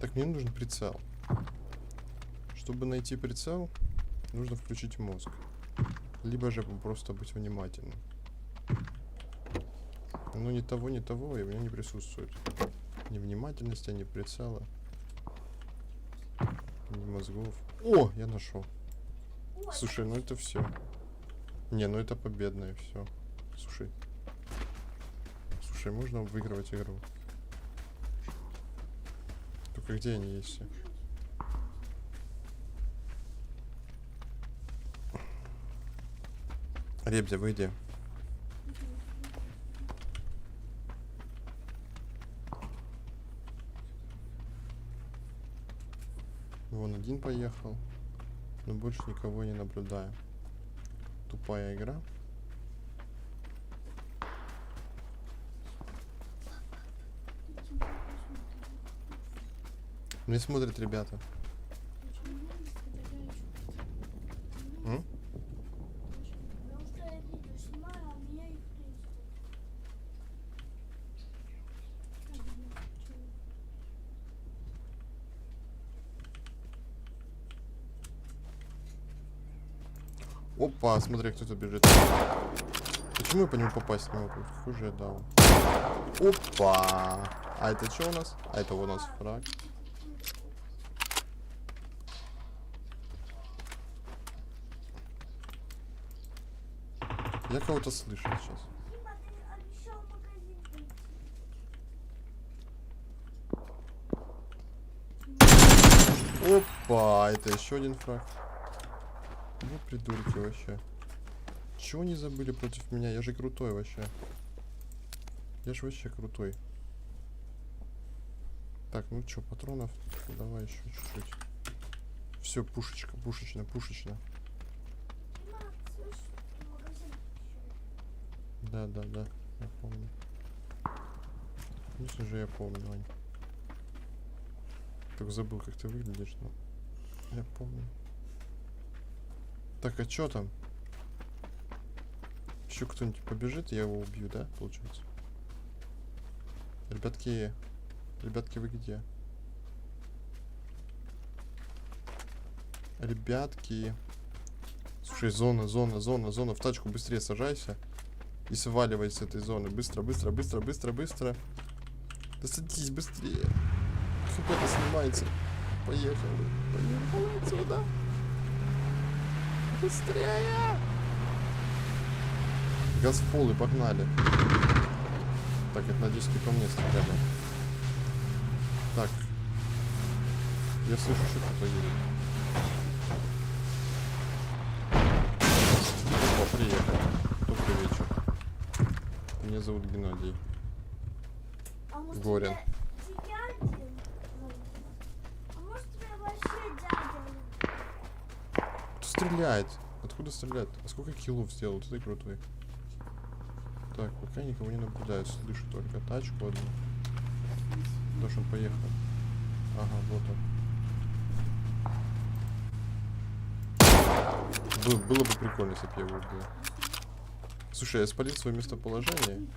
Так, мне нужен прицел. Чтобы найти прицел, нужно включить мозг. Либо же просто быть внимательным. Ну, ни того, и у меня не присутствует. Ни внимательности, ни прицела. Ни мозгов. О, я нашел. Слушай, ну это все. Не, ну это победное все. Слушай. Слушай, можно выигрывать игру. Только где они есть все? Ребзя, выйди. Вон один поехал. Но больше никого не наблюдаю. Тупая игра. Не смотрят ребята. М? Потому что я видео снимаю, а меня их Опа, смотри, кто-то бежит. Почему я по нему попасть не могу? Хуже я дал. Опа! А это что у нас? А это у нас фраг. Я кого-то слышу сейчас. Опа, это еще один фраг. Ну, придурки вообще. Чего они забыли против меня? Я же крутой вообще. Я же вообще крутой. Так, ну что, патронов? Давай еще чуть-чуть. Все, пушечка, пушечно, пушечно. Дима, слышь, магазин еще. Да, да, да, я помню. Конечно же, я помню, Вань. Только забыл, как ты выглядишь, но я помню. Так, а что там? Еще кто-нибудь побежит, я его убью, да, получается? Ребятки, ребятки, вы где? Ребятки. Слушай, зона, зона, зона, зона. В тачку быстрее сажайся. И сваливай с этой зоны. Быстро, быстро, быстро, быстро, быстро. Да садись быстрее. ХП-то снимается. Поехали. Поехали отсюда. Быстрее. Газ в пол и погнали. Так, это надеюсь, ты по мне стреляли. Так. Я слышу, что кто-то едет. О, приехали. Добрый вечер. Меня зовут Геннадий. А может, Горин. ты дядя? А может, ты вообще дядя? Кто стреляет? Откуда стреляет? А сколько киллов сделал? Ты крутой. Так, пока никого не наблюдаю. Слышу только тачку одну. Потому что он поехал. Ага, вот он. Было бы прикольно, если бы я его убил. Слушай, я спалил свое местоположение.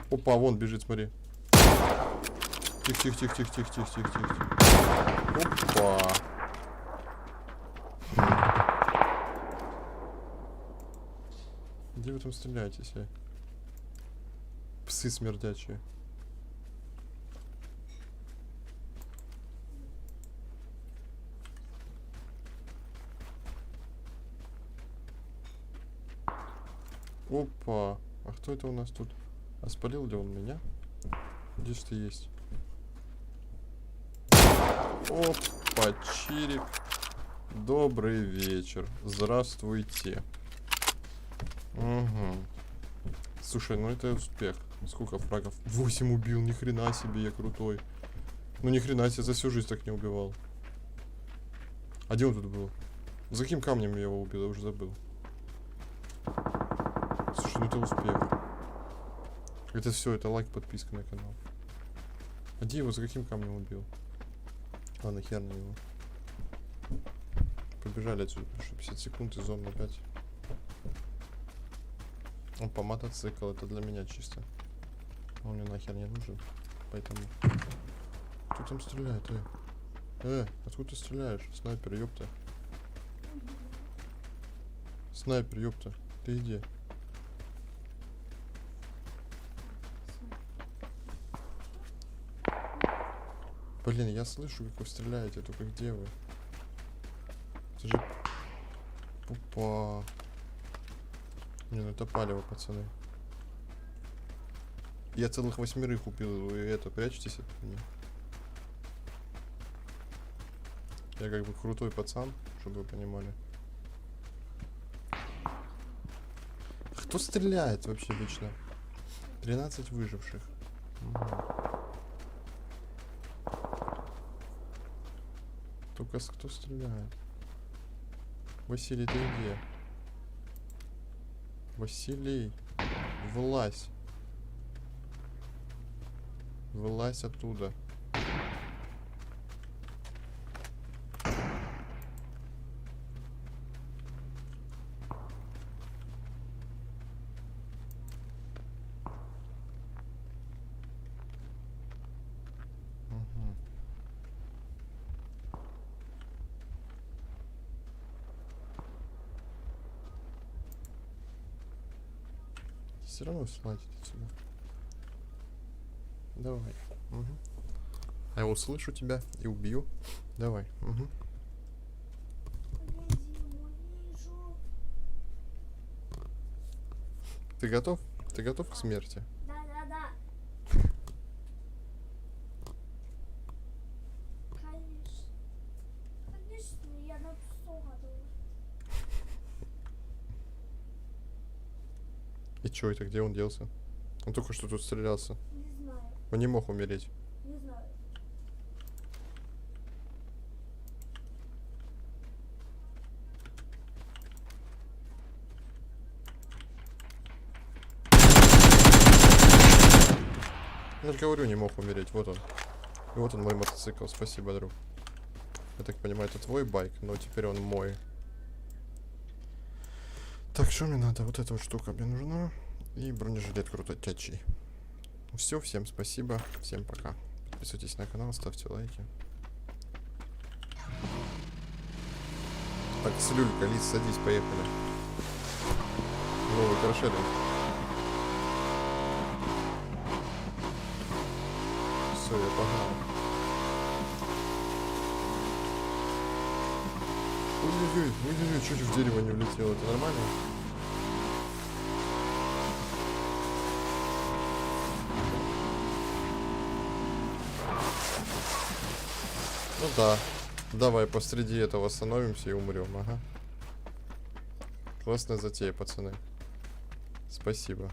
Опа, вон бежит, смотри. Тихо, тихо, тихо, тихо, тихо, тихо, тихо, тихо. Опа. Где вы там стреляетесь, а? Псы смердячие. Опа. А кто это у нас тут? А спалил ли он меня? Где ж ты есть? Опа, чирик. Добрый вечер. Здравствуйте. Угу. Слушай, ну это успех. Сколько фрагов? 8 убил, ни хрена себе, я крутой. Ну ни хрена себе, за всю жизнь так не убивал. А где он тут был? За каким камнем я его убил? Я уже забыл. Слушай, ну это успех. Это все, это лайк, подписка на канал. А где его, за каким камнем убил? Ладно, хер на него. Побежали отсюда, 50 секунд и зона опять. Он по мотоцикл, это для меня чисто. Он мне нахер не нужен, поэтому... Кто там стреляет, откуда ты стреляешь? Снайпер, ёпта. Снайпер, ёпта. Ты где? Блин, я слышу, как вы стреляете, только где вы? Это же... Опа. Не, ну это палево, пацаны. Я целых 8 убил, вы это, прячетесь от меня. Я как бы крутой пацан, чтобы вы понимали. Кто стреляет вообще вечно? 13 выживших. Угу. Только кто стреляет? Василий, ты где? Василий, вылазь. Вылазь оттуда. Угу. Все равно слазить отсюда. Давай. Угу. А я услышу тебя и убью. Давай. Угу. Вижу. Ты готов? Ты готов к смерти? Да. Конечно. чё это? Где он делся? Он только что тут стрелялся. Не знаю, Он не мог умереть. не знаю. Я же говорю, не мог умереть. Вот он. И вот он, мой мотоцикл. Спасибо, друг. Я так понимаю, это твой байк, но теперь он мой. Так, что мне надо? Вот эта вот штука мне нужна. И бронежилет крутотячий. Все, всем спасибо. Всем пока. Подписывайтесь на канал, ставьте лайки. Так, Слюлька, Лиз, садись, поехали. Новый каршеринг. Все, я погнал. Ой-ой-ой, чуть в дерево не влетело. Это нормально? Ну да. Давай посреди этого остановимся и умрем, ага. Классная затея, пацаны. Спасибо.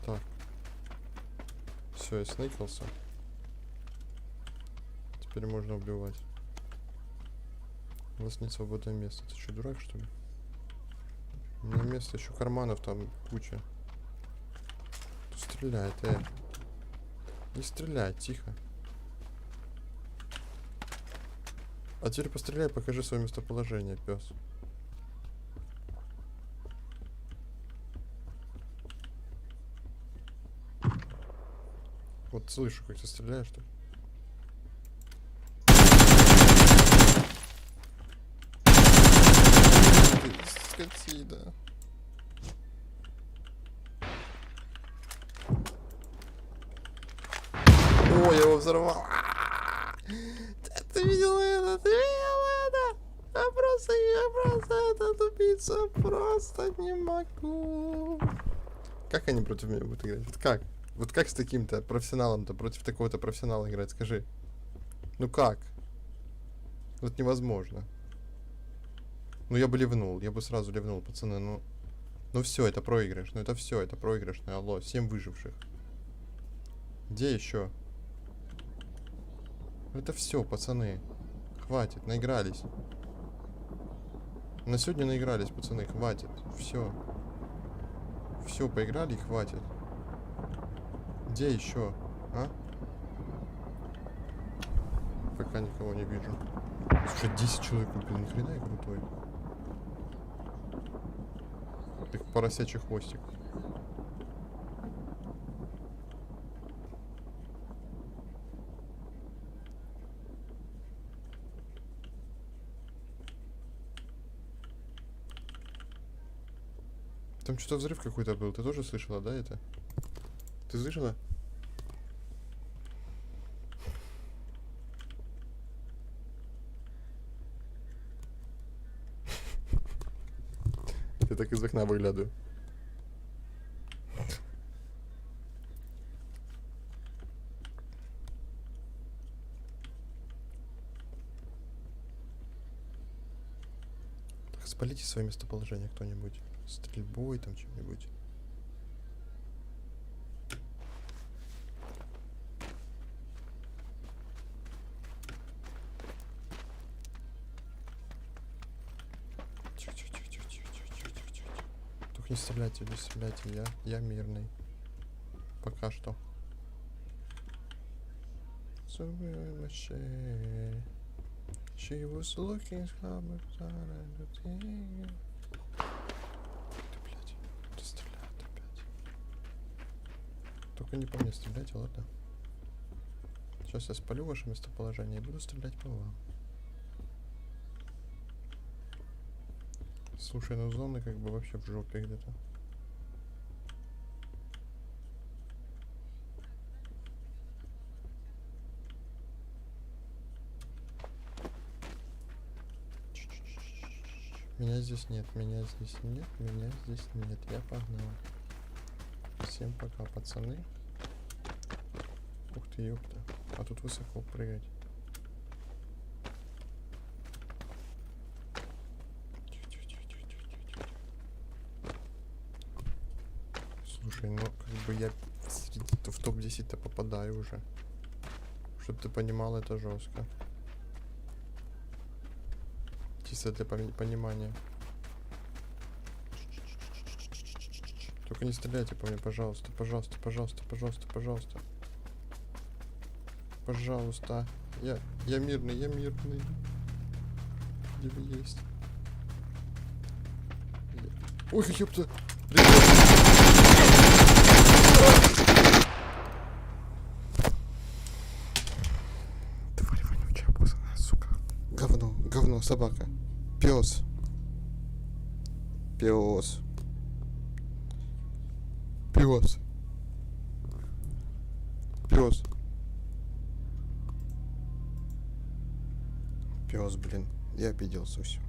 Так. Все, я сныкался. Теперь можно убивать. У вас нет свободного места. Ты что, дурак, что ли? У меня место, еще карманов там куча. Кто стреляет, Не стреляй, тихо. А теперь постреляй, покажи свое местоположение, пес. Вот слышу, как ты стреляешь, что ли? Скотина. О, я его взорвал. Ты видел это? Ты видел это? Я просто это тупица. Просто не могу. Как они против меня будут играть? Вот как? Вот как с таким-то профессионалом-то против такого-то профессионала играть? Скажи. Ну как? Вот невозможно. Ну я бы ливнул, я бы сразу ливнул, пацаны, ну все, это проигрыш, ну это все, это проигрыш, ну алло, 7 выживших. Где еще? Это все, пацаны. Хватит, наигрались. На сегодня наигрались, пацаны, хватит. Все. Все, поиграли и хватит. Где еще? А? Пока никого не вижу. Слушай, 10 человек убил, ни хрена я крутой. Их поросячий хвостик. Там что-то взрыв какой-то был. Ты тоже слышала, да, это? Ты слышала? Я так из окна выглядываю. Так, спалите свое местоположение кто-нибудь. Стрельбой там чем-нибудь. Только не стреляйте, я мирный. Пока что. She was looking стреляют опять. Только не по мне стреляйте, ладно? Сейчас я спалю ваше местоположение и буду стрелять по вам. Слушай, ну зоны как бы вообще в жопе где-то. Меня здесь нет, меня здесь нет, меня здесь нет. Я погнал. Всем пока, пацаны. Ух ты, ёпта. А тут высоко прыгать. Слушай, ну как бы я в топ-10-то попадаю уже. Чтоб ты понимал, это жестко. Чисто для понимания. Только не стреляйте по мне, пожалуйста, пожалуйста, пожалуйста, пожалуйста, пожалуйста. Пожалуйста. Я мирный, я мирный. Где вы есть? Ой, ёпта. Тварь вонючая, обоссанная, сука. Говно, говно, собака. Пёс. Пёс. Пёс. Пёс. Пёс, блин. Я обиделся, все.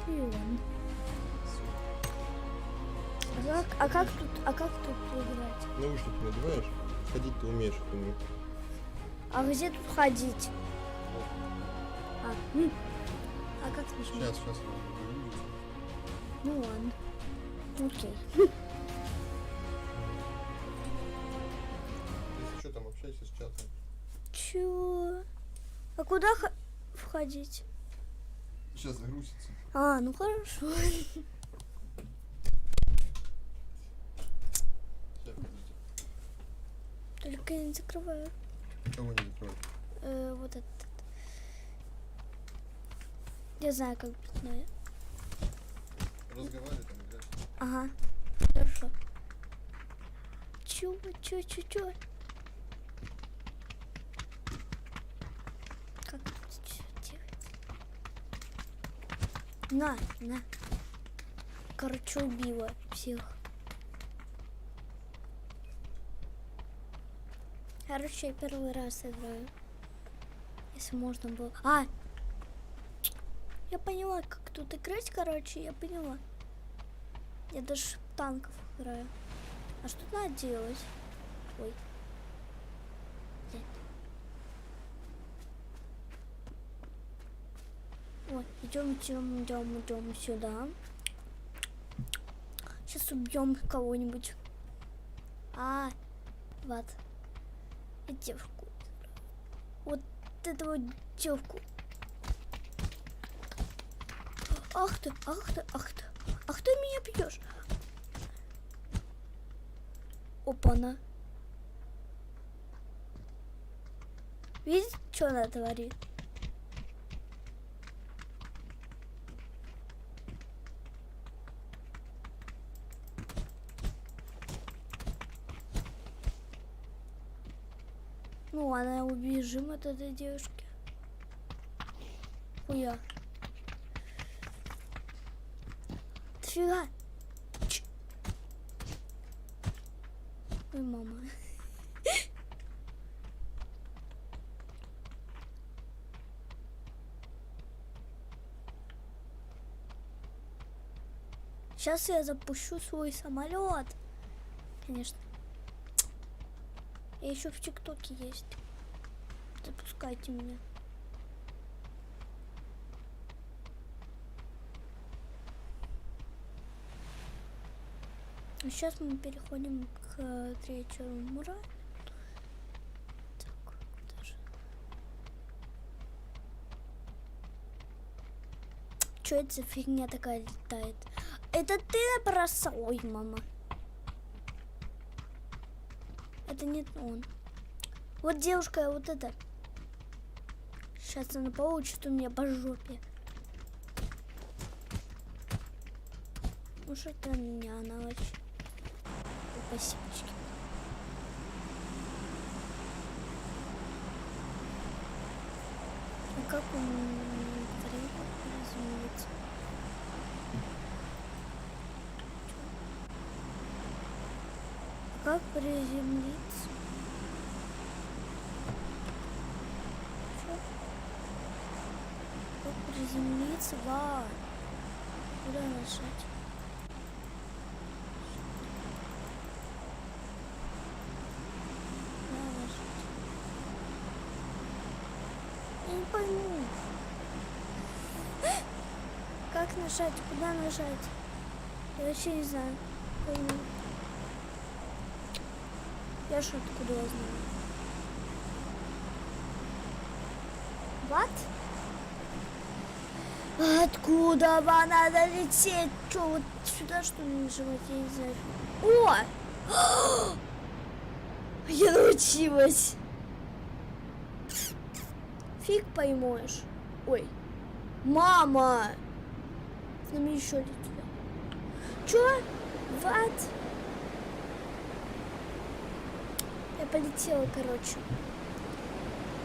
И он. А как тут играть? Наушники надеваешь? Ходить ты умеешь по ним. А где тут ходить? А как нажимать? Сейчас. Ну ладно. Окей. Если что, там общайся с чатом. Чё? А куда входить? Сейчас загрузится. А, ну хорошо. Сейчас, подожди. Только я не закрываю. Кого не закроешь? Вот этот. Я знаю, как знаю. Разговаривай там, играть. Ага. Хорошо. Чё? Как тут чё делать? На. Короче, убила всех. Короче, я первый раз играю. Если можно было. Я поняла, как тут играть, короче, я поняла. Я даже в танков играю. А что надо делать? Ой. Нет. Вот, идем сюда. Сейчас убьем кого-нибудь. Вот. И девушку. Вот эту вот девку. Ах ты меня бьешь. Опа-на. Видите, что она творит? Ну ладно, убежим от этой девушки. Хуя. Фига. Ой, мама. Сейчас я запущу свой самолет. Конечно. Я еще в ТикТоке есть. Запускайте меня. Сейчас мы переходим к третьему раунду. Так, даже. Что это за фигня такая летает? Это ты набросал? Ой, мама. Это не он. Вот девушка, вот это. Сейчас она получит у меня по жопе. Может, это не она вообще. Спасибочки. А как он разумеется? Как приземлиться? Что? Как приземлиться? Вау. Куда нажать? Я не пойму. Как нажать? Куда нажать? Я вообще не знаю. Пойму. Я ж откуда я знаю? Вот? Откуда вам надо лететь? Что, вот сюда что ли нажимать? Я не знаю. О! Я научилась. Фиг поймешь. Ой. Мама! С нами еще летит. Чё? Вот. Я полетела, короче.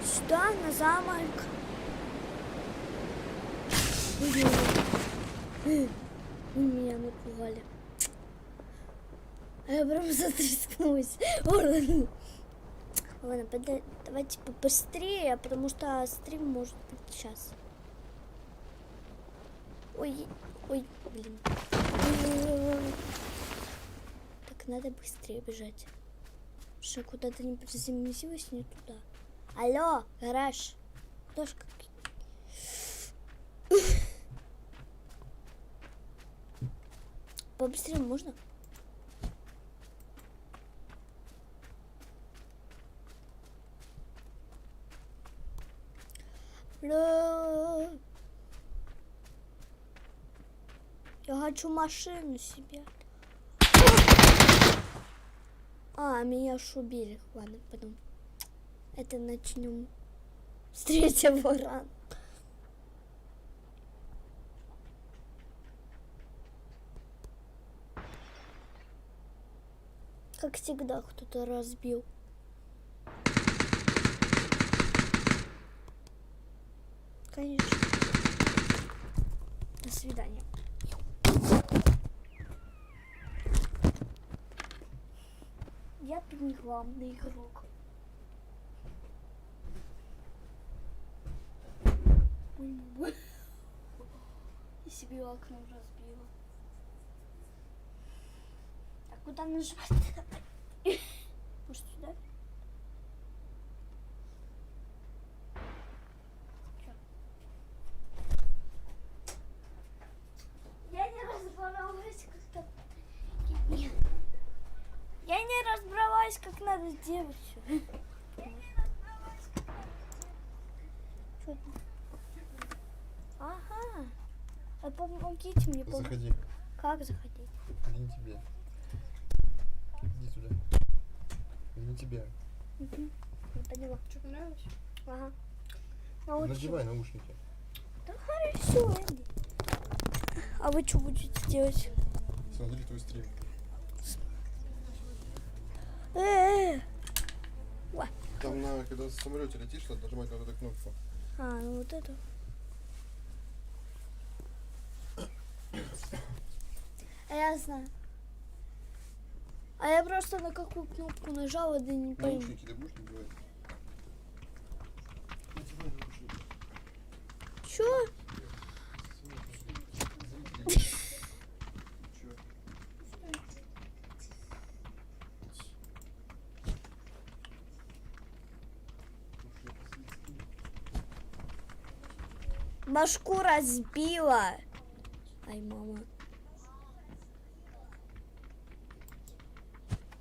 Сюда, на замок. Меня напугали. А я прям затряснулась. Ладно, давайте побыстрее, потому что стрим может быть сейчас. Ой, блин. Так, надо быстрее бежать. Что куда-то не приземлилась, не туда. Алло, гараж. Кто ж как? Побыстрее можно? Я хочу машину себе. Меня ж убили. Ладно, потом. Это начнем с третьего раунда. Как всегда, кто-то разбил. Конечно. До свидания. Я тут не главный игрок. И себе окно разбила. Так, куда нажать? Может, сюда? Чё? Я не разбиралась, как там. Я не разбиралась, как надо сделать все. Что это? Ага. А помогите мне. Заходи. Как заходить? Не тебе. Иди сюда. Не тебя. Угу. Не поняла. Что, понравилось? Ага. Надевай наушники. Да хорошо, Энди. А вы что будете делать? Смотри твой стрим. Ва. Там когда в самолете летишь, надо нажимать на вот эту кнопку. А, ну вот это. А я знаю. А я просто на какую кнопку нажала, да не пойму. Наушники ты будешь надевать? Надевай наушники. Чё? Башку разбила. Ай, мама.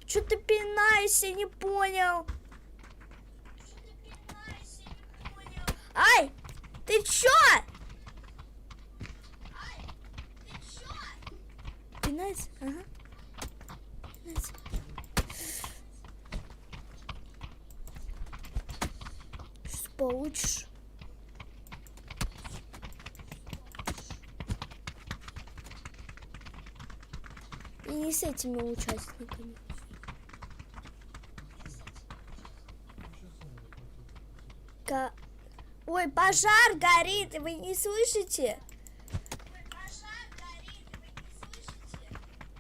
Чё ты пинаешься, не понял? Ай, ты чё? Пинайся, ага. Пинайся. Что получишь? И не с этими участниками. Ой, пожар горит, вы не слышите?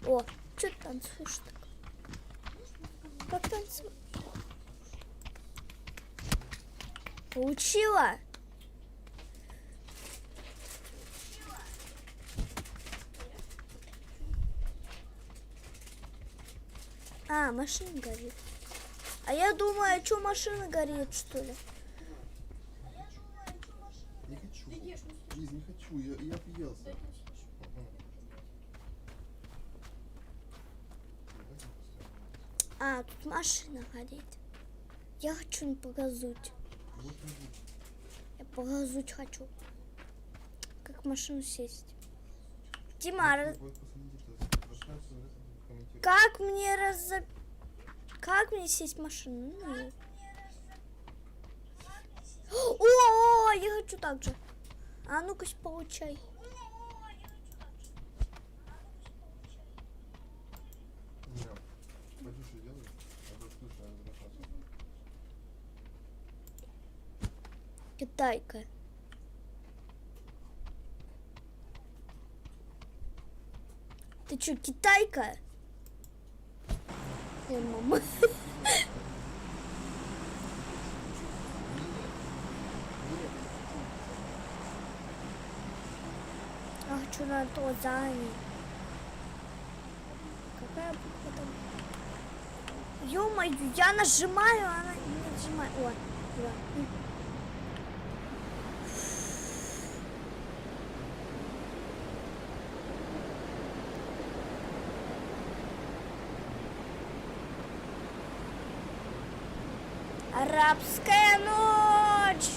О, что ты танцуешь так? Как танцуешь? Получила? А, машина горит. А я думаю, что машина горит, что ли? Не хочу. Лиз, не хочу, я объелся. А, тут машина горит. Я хочу погазуть. Я погазуть хочу. Как в машину сесть? Дима, как мне Как мне сесть в машину? Ну, о, я хочу так же. А ну-ка, получай. Китайка. Ты чё, китайка? Мама. А что на то зани? Какая буква там? Ё-моё, я нажимаю, она не нажимает. О, да. Арабская ночь!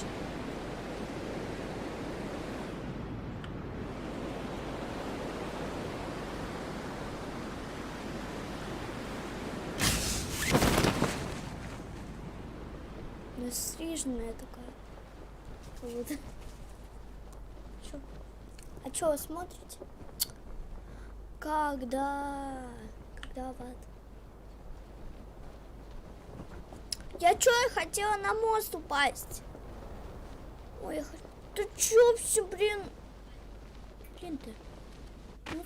Стриженная такая. Вот. Чё? А что вы смотрите? Когда в ад? Я хотела на мост упасть. Ой, ты чё все, блин? Блин ты. Ну,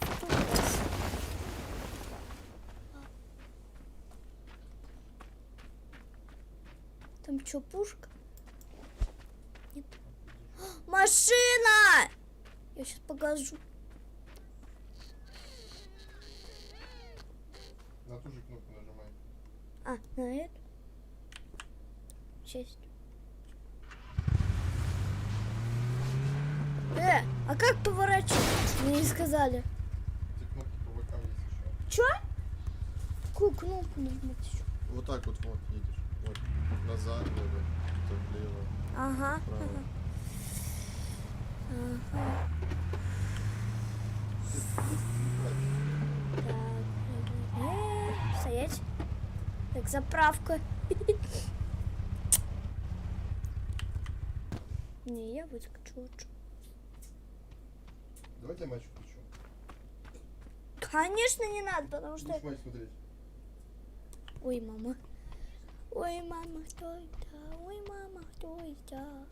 там чё, пушка? Нет. Машина! Я сейчас погажу. На ту же кнопку нажимай. А, на эту? Честь. А как поворачивать? Мне не сказали. Эти кнопки по бокам есть еще. Чё? Какую кнопку нажимать еще? Вот так вот едешь. Вот. Назад, то влево. Ага. Вправо. Ага. Так. Стоять. Так, заправка. Не, я выскочу лучше. Давайте я матч включу. Конечно, не надо, потому что... Будешь матч смотреть? Ой, мама. Ой, мама, кто это? Ой, мама, кто это?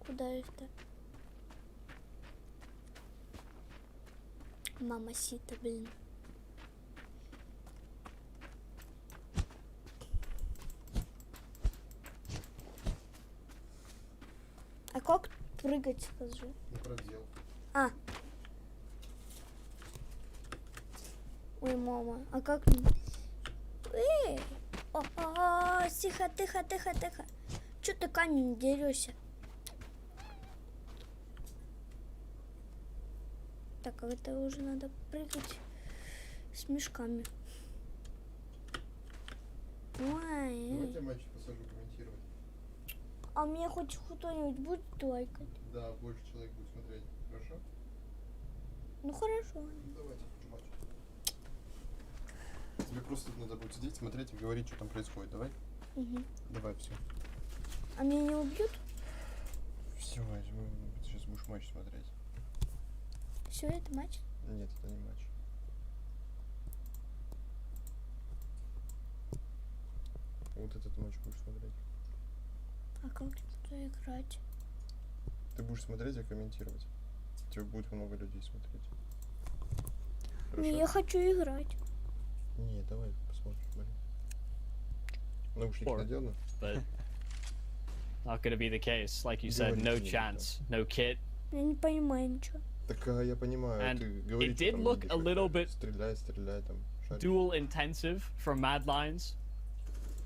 Куда это? Мама сита, блин. А как прыгать, скажи? Не продел. А. Ой, мама, а как... Эй! О, тихо, тихо, тихо, тихо. Чё ты камень дерешься? Так, а это уже надо прыгать с мешками. Ой. Давайте матч посажу комментировать. А мне хоть кто-нибудь будет лайкать? Да, больше человек будет смотреть. Хорошо? Ну хорошо. Давайте матч. Тебе просто надо будет сидеть, смотреть и говорить, что там происходит. Давай? Угу. Давай, все. А меня не убьют? Все, сейчас будешь матч смотреть. Все, это матч? Нет, это не матч. Вот этот матч будешь смотреть. А как туда играть? Ты будешь смотреть и комментировать. Тебе будет много людей смотреть. Хорошо? Не, я хочу играть. Не, давай посмотрим. Блин. Наушники надел? But not gonna be the case. Like you said, no chance, no kit. Я не понимаю ничего. Так я понимаю, And ты говоришь, it did look a little bit стреляй там. Шарик. dual intensive from Mad Lions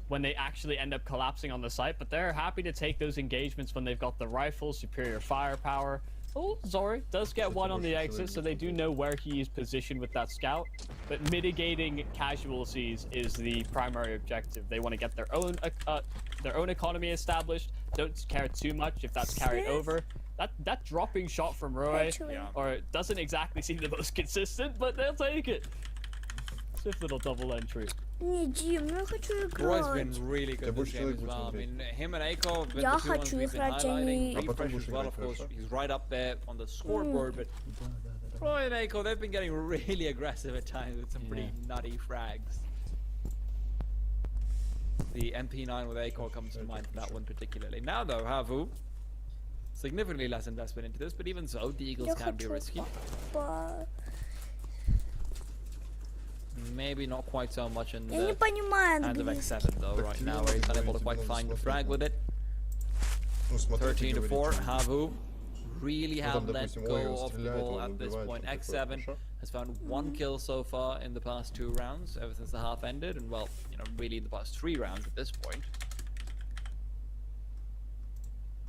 when they actually end up collapsing on the site, but they're happy to take those engagements when they've got the rifle, superior firepower. Oh, Zori does get one on the exit, so they do know where he is positioned with that scout. But mitigating casualties is the primary objective. They want to get their own economy established. Don't care too much if that's carried over. That dropping shot from Roy, or it doesn't exactly seem the most consistent, but they'll take it. Swift little double entry. Не, Дим, я хочу Roy's играть. been really good this game as well. I mean, him and Aiko have been Я the two ones хочу we've been играть, highlighting. они- Refresh as well, of course, he's right up there on the scoreboard, but Roy and Aiko, they've been getting really aggressive at times with some pretty nutty frags. The MP9 with Aiko comes to mind for that one particularly. Now though, HAVU, significantly less investment into this, but even so, the Eagles Я can be хочу risky. по- Maybe not quite so much in Я не the понимаю hands of английский. X7 though, right now, where he's unable to quite find the frag with it. Ну, смотри, 13 to 4, говорите. HAVU really Ну, have там, let допустим, go ой, он of the стреляет, ball он at this убивает, point. что-то такое, X7 хорошо? has found one kill so far in the past 2 rounds, ever since the half ended, and well, you know, really the past 3 rounds at this point.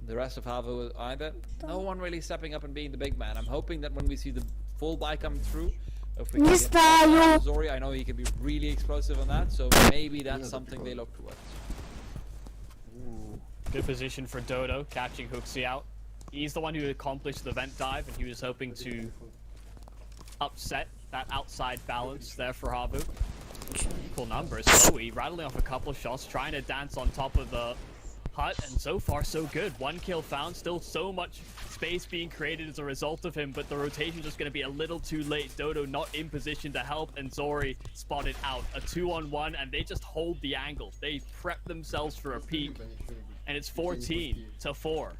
The rest of HAVU either, no one really stepping up and being the big man. I'm hoping that when we see the full buy come through, if we Не can get знаю. Zori, I know he can be really explosive on that, so maybe that's something they look towards. Good position for Dodo, catching Hooksy out. He's the one who accomplished the vent dive, and he was hoping to upset that outside balance there for HAVU. Equal numbers. Zoe rattling off a couple shots, trying to dance on top of the hut, and so far so good. 1 kill found, still so much space being created as a result of him, but the rotation just going to be a little too late. Dodo not in position to help, and Zori spotted out. A 2-on-1, and they just hold the angle. They prep themselves for a peek, and it's 14-4.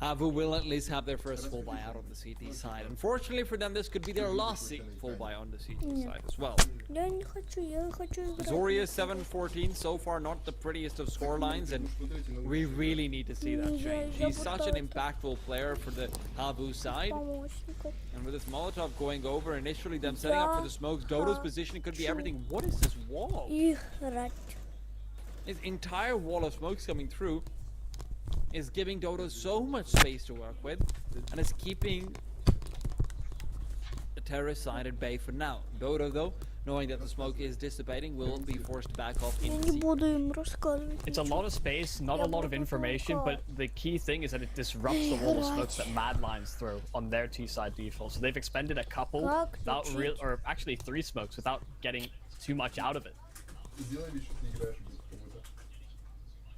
HAVU will at least have their first full buy out on the CT side. Unfortunately for them, this could be their last full buy on the CT side as well. Я не хочу играть. Zoria 7-14, so far not the prettiest of scorelines, and we really need to see that change. He's such an impactful player for the HAVU side, Помощников. and with this Molotov going over, initially them setting up for the smokes, Dodo's position could be everything. What is this wall? Играть. His entire wall of smokes coming through is giving Dodo so much space to work with, and is keeping the terrorist side at bay for now. Dodo, though, knowing that the smoke is dissipating, will be forced back off Я into не CT. буду им рассказывать. It's a lot of space, not a lot of information, but the key thing is that it disrupts the wall of smokes that Mad Lions throw on their T-side default. So they've expended a couple Как without лечить? real, or actually 3 smokes without getting too much out of it.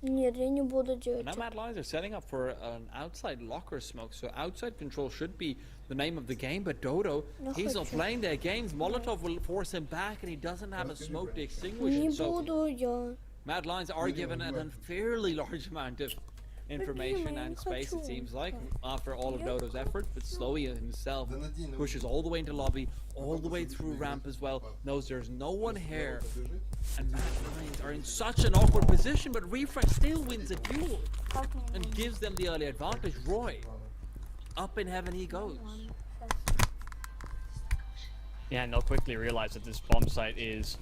Нет, я не буду делать. Now Mad Lions are setting up for an outside locker smoke, so outside control should be the name of the game, but Dodo, he's not playing their games. Molotov will force him back, and he doesn't have a smoke to extinguish Не it, so буду я. Mad Lions are given an unfairly large amount of information and space, it seems like, after all of Dodo's efforts, but Slowy himself pushes all the way into lobby, all the way through ramp as well, knows there's no one here, and Mad Lions are in such an awkward position, but Refresh still wins a duel and gives them the early advantage. Roy, up in heaven he goes. Yeah, and they'll quickly realize that this bomb site is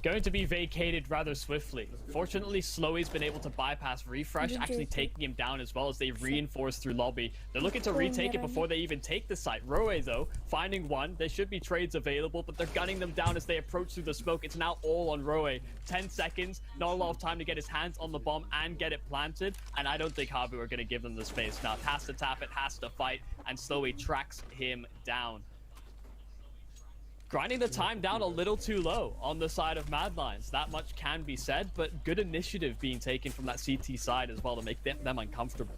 going to be vacated rather swiftly. Fortunately, Slowy's been able to bypass Refresh, actually taking him down as well as they reinforce through lobby. They're looking to retake it before they even take the site. Roe, though, finding one. There should be trades available, but they're gunning them down as they approach through the smoke. It's now all on Roe. 10 seconds, not a lot of time to get his hands on the bomb and get it planted, and I don't think HAVU are going to give them the space. Now, it has to tap it, has to fight, and Slowy tracks him down. Grinding the time down a little too low on the side of Mad Lions. That much can be said, but good initiative being taken from that CT side as well to make them uncomfortable.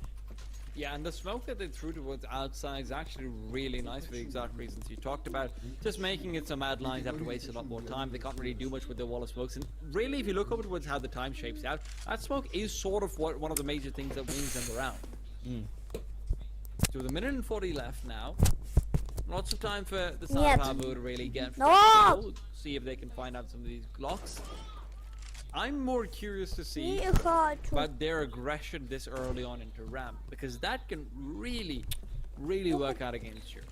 Yeah, and the smoke that they threw towards outside is actually really nice for the exact reasons you talked about. Just making it so Mad Lions have to waste a lot more time. They can't really do much with their wall of smokes. And really, if you look over towards how the time shapes out, that smoke is sort of one of the major things that wins them the round. So with 1:40 left now. Lots of time for the side of HAVU to really get No! see if they can find out some of these Glocks. I'm more curious to see Не хочу. about their aggression this early on into ramp, because that can really work out against you.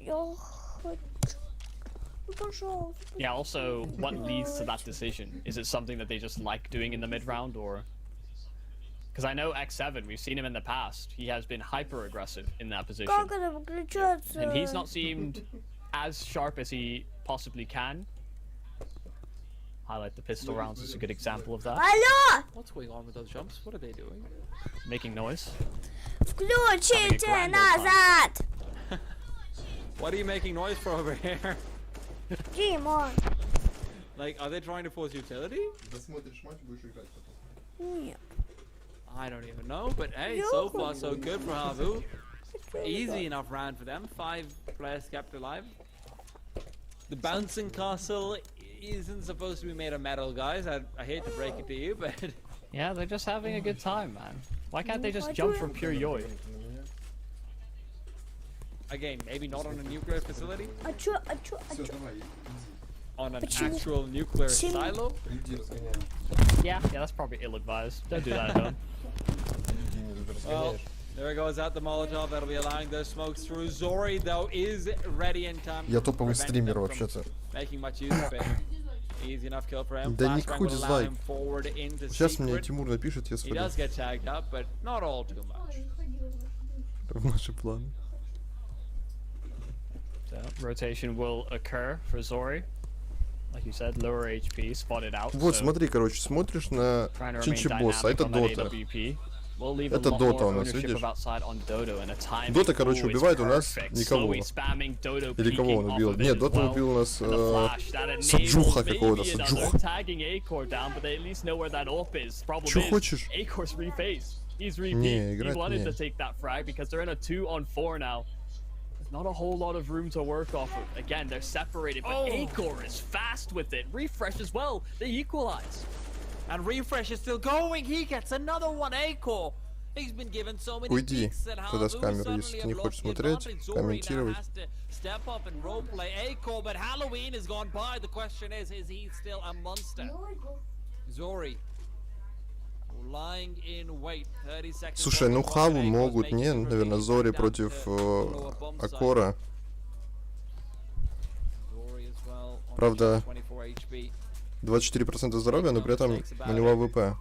Я хочу. Ну, пожалуйста. Yeah, also, what leads to that decision? Is it something that they just like doing in the mid-round, or... Because I know X7, we've seen him in the past. He has been hyper-aggressive in that position. Как это выключается? And he's not seemed as sharp as he possibly can. Highlight the pistol rounds is a good example of that. Алло! What's going on with those jumps? What are they doing? Making noise. Включите grand old назад! What are you making noise for over here? Димон. Like, are they trying to force utility? Нет. I don't even know, but hey, so far so good for HAVU. Easy enough round for them. 5 players kept alive. The bouncing castle isn't supposed to be made of metal, guys. I hate to break it to you, but Yeah, they're just having a good time, man. Why can't they just jump from pure joy? again, maybe not on a nuclear facility, А чё? on an Почему? actual nuclear Почему? silo. Yeah, that's probably ill-advised. Don't do that at home. Well, there goes out the Molotov. That'll be allowing those smokes through. Zori, though, is ready in time. Я топовый prevent стример them from вообще-то. Making much use of it. Easy enough kill for him. Да не Flashbang какой will allow дизлайк. him forward into Сейчас мне secret. Тимур напишет, я He свалю does get tagged up, but not all too much. в наши планы. So, rotation will occur for Zori. Like you said, lower HP, spotted out. Вот, so смотри, короче, смотришь на trying to remain Чинчебосса, dynamic это on that Дота. AWP. We'll leave a Это lot Дота more у нас, ownership видишь? of outside on Dodo and a time. Дота, короче, Ooh, it's убивает у нас perfect. никого. Slowly spamming Dodo, Или кого он peeking убил? off of it Нет, as Дота well. убил у нас And the flash that enables Саджуха maybe какого-то, another Саджуха. tagging Acor down, but they at least know where that op is. Problem Чё is, хочешь? Acor's rephased. He's repeat. Не, He играть wanted не. to take that frag because they're in a 2-on-4 now. There's not a whole lot of room to work off of. Again, they're separated, but Acor is fast with it. Refresh as well. They equalize. And Refresh is still going. He gets another one. Acor. He's been given so many Уйди peeks that тогда с HAVU камеры, suddenly если ты не have хочешь lost the смотреть, advantage. Zori now комментировать. has to step up and roleplay Acor, but Halloween has gone by. The question is he still a monster? Ну, иду. Zori lying in wait. 30 seconds. Слушай, ну left. Хаву Acor's могут, making не, his наверное, reveal Зори back down против to the lower bomb site. Акора. Zori as well on Правда, 24 HP. 24% здоровья, но при этом у него АВП.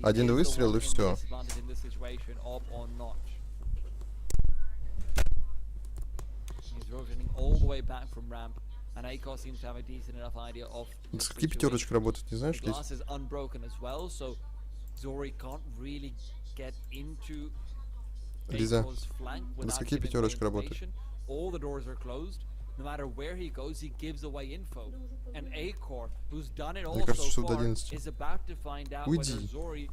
Один выстрел и все. С какие пятерочки работать, не знаешь, Кейс? Лиза, с какие пятерочки работать? No matter where he goes, he gives away info. And Acor, who's done it all Мне кажется, so что до far, 11. is about to find out Уйди. whether Zori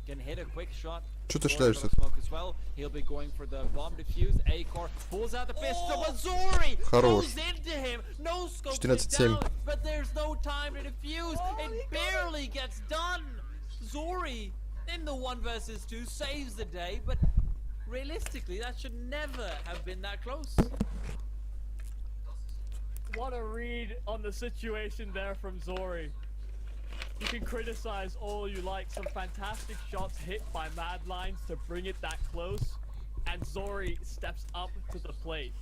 can hit a quick shot. Чё ты Zori's шляешься? gonna smoke as well. He'll be going for the bomb defuse. Acor pulls out the pistol, but Zori Хорош. goes into him. No scope 14-7. down, but there's no time to defuse. It barely gets done. Zori in the 1 versus 2 saves the day, but realistically, that should never have been that close. What a read on the situation there from Zori. You can criticize all you like. Some fantastic shots hit by Mad Lines to bring it that close. And Zori steps up to the plate,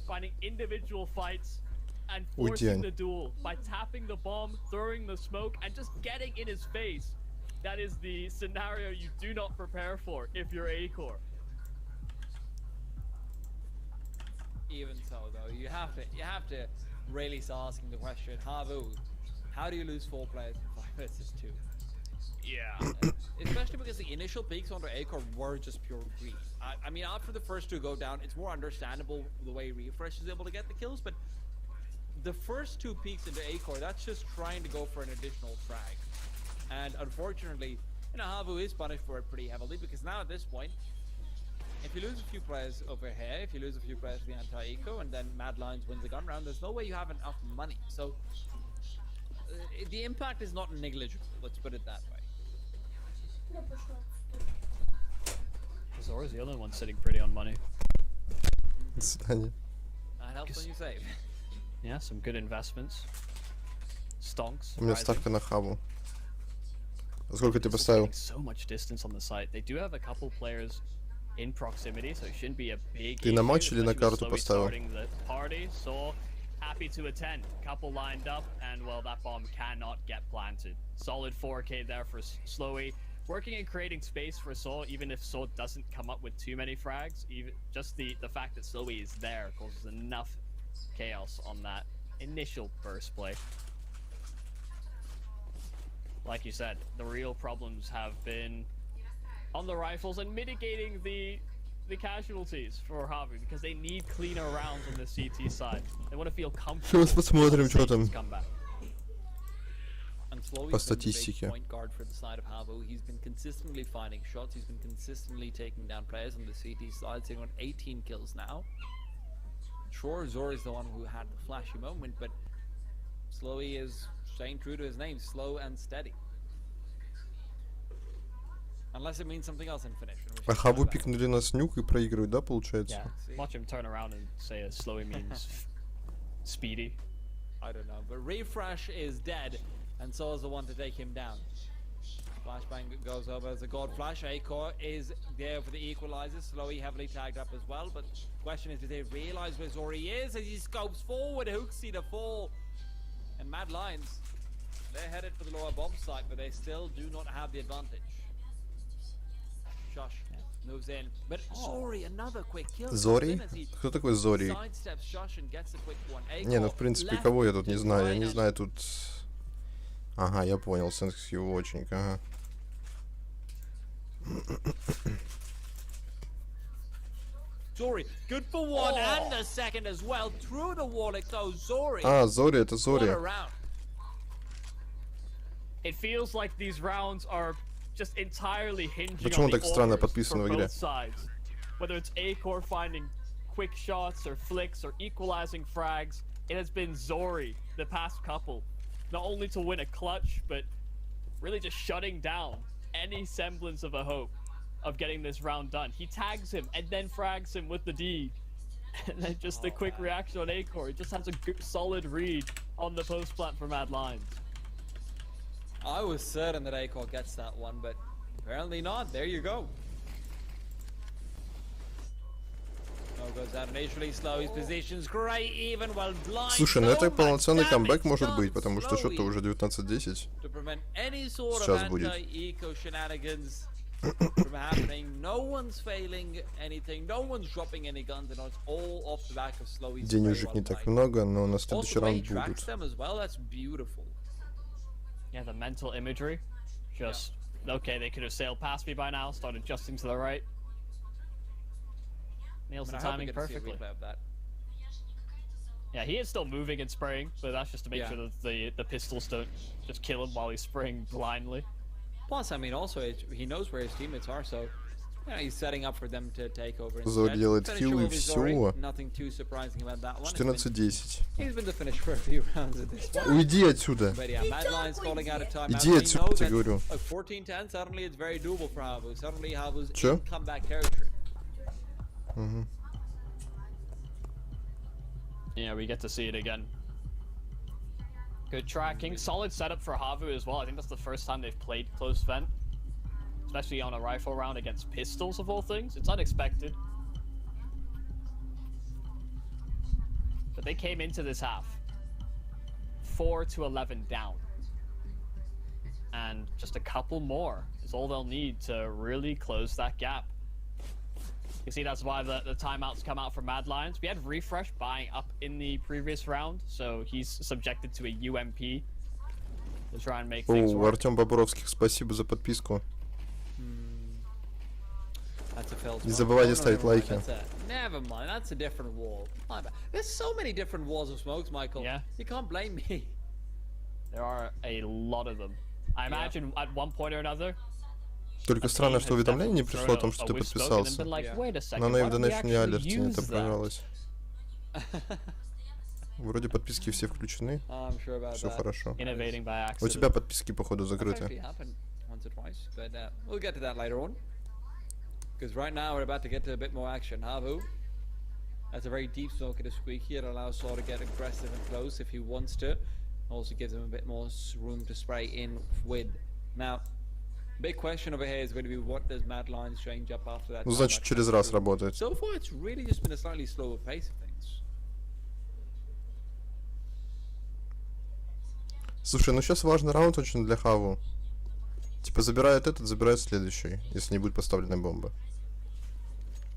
finding individual fights and forcing the duel by tapping the bomb, throwing the smoke, and just getting in his face. That is the scenario you do not prepare for if you're Acor. Even so, though, you have to really start asking the question, HAVU, how do you lose 4 players in 5 versus 2? Yeah. Especially because the initial peaks under Acor were just pure greed. I mean, after the first 2 go down, it's more understandable the way Refresh is able to get the kills, but the first 2 peaks into Acor, that's just trying to go for an additional frag. And unfortunately, you know, HAVU is punished for it pretty heavily, because now at this point, if you lose a few players over here, if you lose a few players to the anti-eco, and then Mad Lions wins the gun round, there's no way you have enough money. So the impact is not negligible, let's put it that way. Я пошла. Zori's the only one sitting pretty on money. До свидания. That helps when you save. Yeah, some good investments. Stonks. У меня rising. ставка на Хаву. Сколько ты This is поставил? getting so much distance on the site. They do have a couple players in proximity, so it shouldn't be a big Ты на issue, матч или на especially with карту Slowey поставил? starting the party, so happy to attend. Couple lined up, and well, that bomb cannot get planted. Solid 4K there for Slowey. Working and creating space for Saw, even if Saw doesn't come up with too many frags, even just the fact that Slowey is there causes enough chaos on that initial burst play. Like you said, the real problems have been on the rifles and mitigating the casualties for HAVU, because they need cleaner rounds on the CT side. They want to feel comfortable. Сейчас посмотрим, что там. And Slowey's По been the big статистике. point guard for the side of HAVU. He's been consistently finding shots. He's been consistently taking down players on the CT side, sitting on 18 kills now. Sure, Zori's the one who had the flashy moment, but Slowey is staying true to his name, slow and steady. Unless it means something else in finish. in which А case Хаву my bad. пикнули на снюк и проигрывают, да, Yeah, получается? watch him turn around and say a Slowey means speedy. I don't know, but Refresh is dead, and so is the one to take him down. Flashbang goes over as a gold flash. Acor is there for the equalizer. Slowey heavily tagged up as well, but the question is, do they realize where Zori is as he scopes forward? Hooksy to fall. And Mad Lions, they're headed for the lower bomb site, but they still do not have the advantage. Josh moves in, but Zori, another quick kill. Зори? Кто такой Зори? Sidesteps Josh and gets a quick one. Не, ну в Acor принципе, left кого я тут не to знаю? Я right не and знаю тут... Ага, я понял, Сенс очень, ага. Zori, good for one and a second as well. Through the wall it goes. Zori. А, Зори, это What Зори. a round. It feels like these rounds are just entirely hinging Почему on the так странно orders подписано for в игре? both sides. Whether it's A-Core finding quick shots or flicks or equalizing frags, it has been Zori the past couple. Not only to win a clutch, but really just shutting down any semblance of a hope of getting this round done. He tags him and then frags him with the D. And then just a quick reaction on A-Core. He just has a good, solid read on the post plant for Mad Lions. I was certain that A-Core gets that one, but apparently not. There you go. Oh, goes out initially slow. His position's great, even while blind. Слушай, ну это No, полноценный damn камбэк it, может done быть, потому что счет-то slowly уже 19-10. to prevent any sort Сейчас of будет. anti-eco shenanigans from happening. No one's failing anything. No one's dropping any guns, and it's all off the back of Slowy's Денежек не так много, но на Also, следующий the way he раунд tracks будут. them as well. That's beautiful. Yeah, the mental imagery. Just, okay, they could have sailed past me by now, started adjusting to the right. Nails the I hope we timing get to see a perfectly. replay of that. Yeah, he is still moving and spraying, but that's just to make Yeah. sure that the pistols don't just kill him while he's spraying blindly. Plus, I mean, also he knows where his teammates are, so you know, he's setting up for them to take over. Зори instead. делает Finish хил и with Zori, всё. Nothing too surprising about that one. It's been- 14-10. He's been the finish for a few rounds at this point. Уйди отсюда. But yeah, Mad Lions calling out a timeout. Иди We отсюда, know тебе that, говорю. 14-10, suddenly it's very doable for HAVU. Suddenly HAVU's Чё? in comeback territory. Yeah, we get to see it again. Good tracking, solid setup for HAVU as well. I think that's the first time they've played close vent, especially on a rifle round against pistols of all things. It's unexpected. But they came into this half 4-11 down. And just a couple more is all they'll need to really close that gap. You see, that's why the timeouts come out for Mad Lions. We had Refresh buying up in the previous round, so he's subjected to a UMP to try and make things О, work. Артем Бобровских, спасибо за подписку. That's a failed Не spot. забывайте No, ставить never mind, лайки. that's never mind, that's a different wall. My bad. There's so many different walls of smokes, Michael. Yeah. You can't blame me. There are a lot of them. I imagine at one point or another. Только странно, что уведомление не пришло о том, что ты And подписался. been like, Yeah. wait a second, Но оно и в why don't we Donation actually Alert не use that? отображалось. Вроде подписки все включены. I'm sure about Все that. хорошо. Innovating by У accident. тебя подписки, походу, That's закрыты. actually happened once or twice, but we'll get to that later on. Because right now we're about to get to a bit more action. HAVU, that's a very deep smoke at a squeaky. It allows Saw to get aggressive and close if he wants to. Also gives him a bit more room to spray in with. Now, big question over here is going to be what does Mad Lions change up after that? Ну, значит, timeout через comes раз through? работает. So far, it's really just been a slightly slower pace of things. Слушай, ну сейчас важный раунд очень для Хаву. Типа забирает этот, забирает следующий, если не будет поставленной бомбы.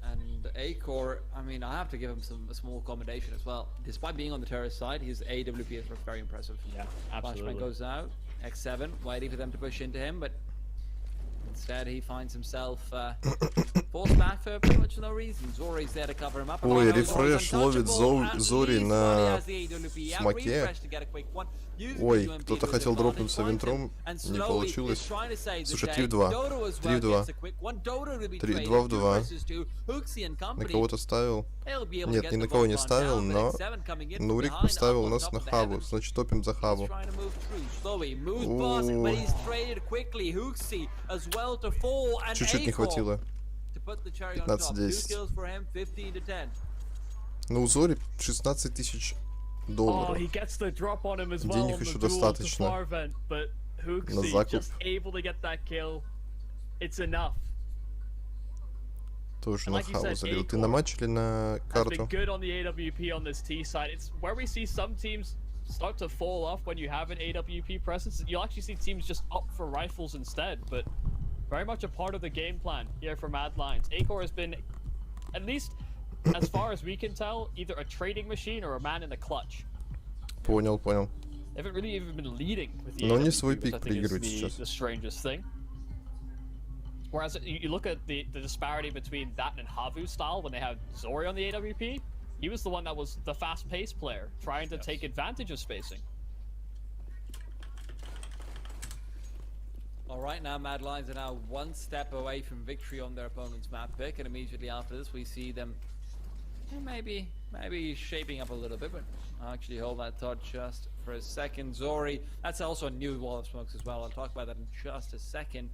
And A-Core, I mean, I have to give him a small commendation as well. Despite being on the terrorist side, his AWP is very impressive. Yeah, Flashbang absolutely. goes out, X7, waiting for them to push into him, but instead he finds himself forced back for pretty much no reason. Zori's there to cover him up. Ой, Oh, no, рефреш Zori's ловит untouchable. At Зори least на while he has the AWP out, смоке. Refresh to get a quick one. Using Ой, the UMP кто-то to his хотел advantage, дропнуться finds him, винтром, and не slowly получилось. is trying to save the Слушай, day. 3 в 2. Dodo as 3 well в 2. gets a quick one. Dodo to be 3 traded. 2 в 2 2. versus 2. Hooksy and На company. кого-то ставил. They'll be able to Нет, get ни the на кого не box ставил, down, но but X7 coming in from Нурик behind, поставил up on нас top на of the Хаву, heavens. значит топим за Хаву. He's trying to move through. Slowly moves past it, but he's traded quickly. Hooksy as well to fall, and Чуть-чуть не A-Core хватило. to put the cherry on top. 2 15-10. kills for him, 15 to 10. Ну, у Зори 16 тысяч Oh, долларов. he gets the drop on him as well Денег on the еще duel to достаточно. far vent, but На Hooksy закуп. just able to get that kill. It's enough. Тоже And на like you Хаву said, залил. Ты A-Core на матч или на Has been карту? good on the AWP on this T side. It's where we see some teams start to fall off when you have an AWP presence. You'll actually see teams just opt for rifles instead, but very much a part of the game plan here for Mad Lions. A-Core has been, at least as far as we can tell, either a trading machine or a man in the clutch. Понял, понял. They haven't really even been leading with the Но не AWP, свой which пик I think is проигрывать сейчас. the strangest thing. Whereas you look at the disparity between that and HAVU style when they have Zori on the AWP, he was the one that was the fast-paced player, trying to take advantage of spacing. Alright, now Mad Lions are now one step away from victory on their opponent's map pick, and immediately after this we see them maybe shaping up a little bit, but I'll actually hold that thought just for a second. Zori, that's also a new wall of smokes as well. I'll talk about that in just a second.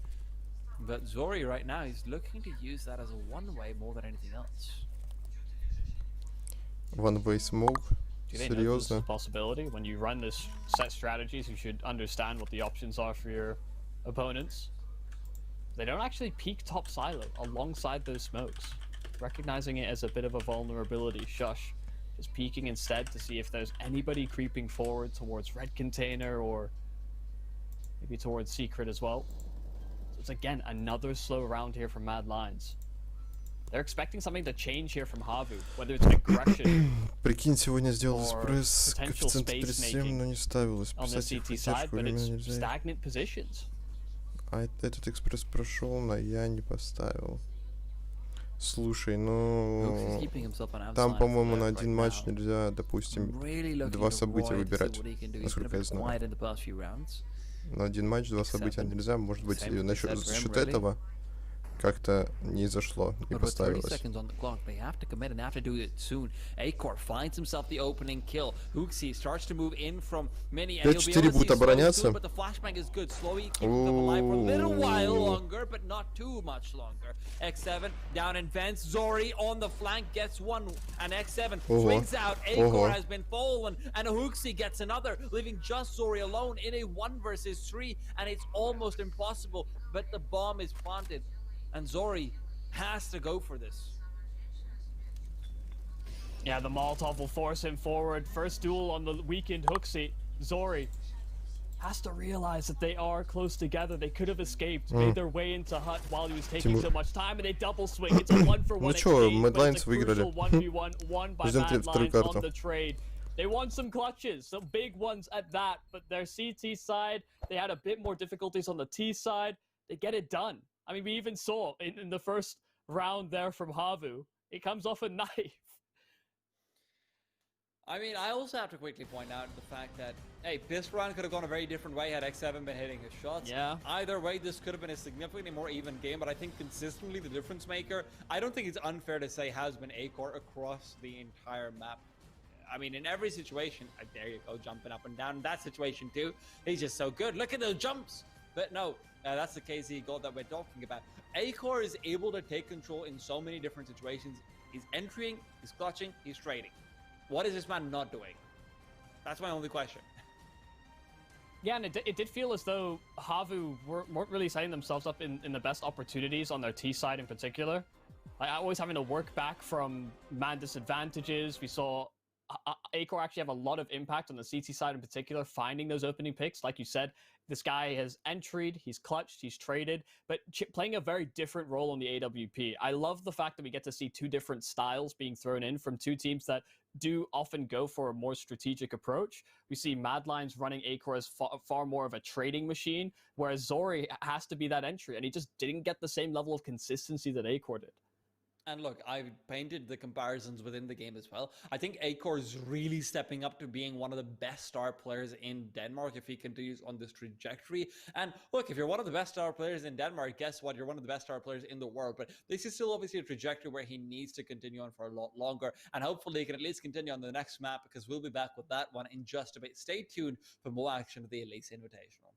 But Zori right now, he's looking to use that as a one-way more than anything else. One-way smoke? Do they know this is a possibility? When you run this set strategies, you should understand what the options are for your opponents. They don't actually peek top silo alongside those smokes, recognizing it as a bit of a vulnerability. Shush, just peeking instead to see if there's anybody creeping forward towards red container or maybe towards secret as well. So it's again another slow round here from Mad Lions. They're expecting something to change here from HAVU, whether it's aggression. Прикинь, сегодня сделал экспресс, коэффициент 37, но не ставилось. On the Писать CT side, but it's stagnant positions. А этот экспресс прошел, но я не поставил. Слушай, ну... Там, по-моему, на один матч нельзя, допустим, два события выбирать, насколько я знаю. На один матч два события нельзя, может быть, за счет этого как-то не зашло, не поставилось. Т4 будет обороняться. X7 down in vents. Zori on the flank gets one, and X7 swings out. Acor has been fallen, and HooXi gets another, leaving just Zori alone in a 1 versus 3, and it's almost impossible. But the bomb is planted, and Zori has to go for this. Yeah, the Molotov will force him forward. First duel on the weekend. HooXi, Zori has to realize that they are close together. They could have escaped, made their way into hut while he was taking so much time, and they double swing. It's a 1-for-1 exchange, but it's a crucial 1v1 won by Mad Lions on the trade. They won some clutches, some big ones at that, but their CT side, they had a bit more difficulties on the T side. They get it done. I mean, we even saw in the first round there from HAVU, it comes off a knife. I mean, I also have to quickly point out the fact that, hey, this round could have gone a very different way had X7 been hitting his shots. Yeah. Either way, this could have been a significantly more even game, but I think consistently the difference maker, I don't think it's unfair to say, has been Acor across the entire map. I mean, in every situation, there you go, jumping up and down. In that situation too, he's just so good. Look at those jumps. But no, that's the KZ goal that we're talking about. Acor is able to take control in so many different situations. He's entering, he's clutching, he's trading. What is this man not doing? That's my only question. Yeah, and it did feel as though HAVU weren't really setting themselves up in the best opportunities on their T side in particular. Like, always having to work back from man disadvantages. We saw Acor actually have a lot of impact on the CT side in particular, finding those opening picks. Like you said, this guy has entried, he's clutched, he's traded, but playing a very different role on the AWP. I love the fact that we get to see two different styles being thrown in from two teams that do often go for a more strategic approach. We see Mad Lions running Acor as far more of a trading machine, whereas Zori has to be that entry, and he just didn't get the same level of consistency that Acor did. And look, I've painted the comparisons within the game as well. I think Acor is really stepping up to being one of the best star players in Denmark if he continues on this trajectory. And look, if you're one of the best star players in Denmark, guess what? You're one of the best star players in the world. But this is still obviously a trajectory where he needs to continue on for a lot longer. And hopefully he can at least continue on the next map, because we'll be back with that one in just a bit. Stay tuned for more action at the Elise Invitational.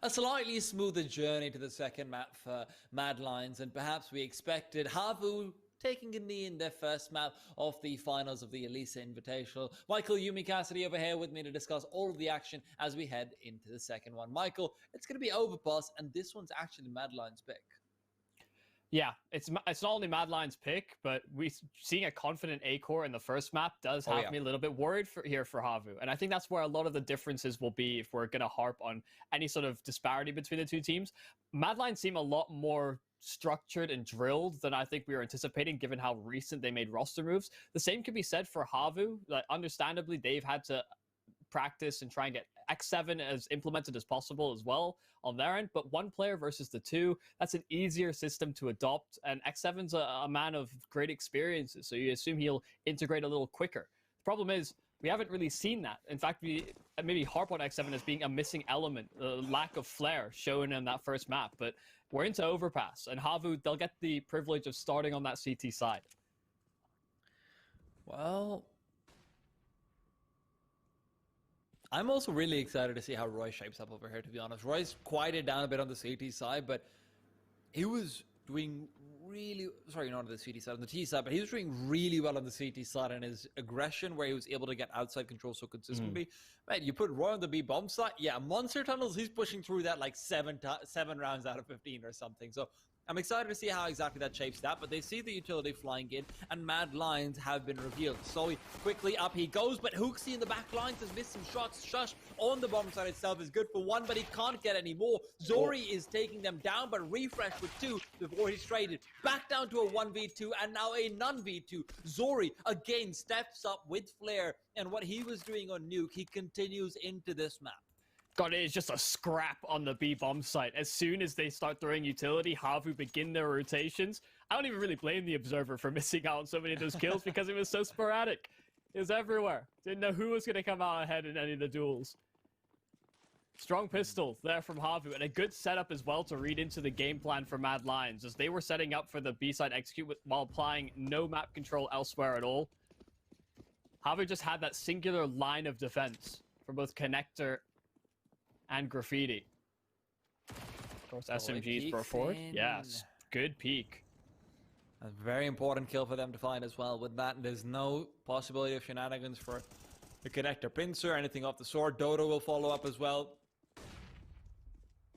a slightly smoother journey to the second map for Mad Lions, and perhaps we expected HAVU taking a knee in their first map of the finals of the Elisa Invitational. Michael, Yumi Cassidy over here with me to discuss all of the action as we head into the second one. Michael, it's going to be Overpass, and this one's actually Mad Lions' pick. Yeah, it's not only Mad Lions' pick, but seeing a confident A-core in the first map does have me a little bit worried for HAVU. And I think that's where a lot of the differences will be if we're going to harp on any sort of disparity between the two teams. Mad Lions seem a lot more structured and drilled than I think we were anticipating, given how recent they made roster moves. The same can be said for HAVU. Like, understandably, they've had to practice and try and get X7 as implemented as possible as well on their end, but one player versus the two, that's an easier system to adopt, and X7's a man of great experiences, so you assume he'll integrate a little quicker. The problem is, we haven't really seen that. In fact, we maybe harp on X7 as being a missing element, a lack of flair shown in that first map, but we're into Overpass, and HAVU, they'll get the privilege of starting on that CT side. Well, I'm also really excited to see how Roy shapes up over here, to be honest. Roy's quieted down a bit on the CT side, but he was doing really, sorry, not on the CT side, on the T side, but he was doing really well on the CT side, and his aggression, where he was able to get outside control so consistently. Man, you put Roy on the B bomb side, yeah, Monster Tunnels, he's pushing through that like 7 rounds out of 15 or something. So I'm excited to see how exactly that shapes that, but they see the utility flying in, and Mad Lions have been revealed. So quickly up he goes, but Hooksy in the back lines has missed some shots. Shush on the bomb side itself is good for one, but he can't get any more. Zori is taking them down, but Refresh with 2 before he's traded. Back down to a 1v2, and now a non-v2. Zori again steps up with Flare, and what he was doing on Nuke, he continues into this map. God, it is just a scrap on the B-bomb site. As soon as they start throwing utility, HAVU begin their rotations. I don't even really blame the Observer for missing out on so many of those kills because it was so sporadic. It was everywhere. Didn't know who was going to come out ahead in any of the duels. Strong pistol there from HAVU, and a good setup as well to read into the game plan for Mad Lions, as they were setting up for the B-side execute while applying no map control elsewhere at all. HAVU just had that singular line of defense for both Connector and Graffiti. Of course, SMGs per forward. Yes, good peek. A very important kill for them to find as well. With that, there's no possibility of shenanigans for the Connector pincer, anything off the sword. Dodo will follow up as well.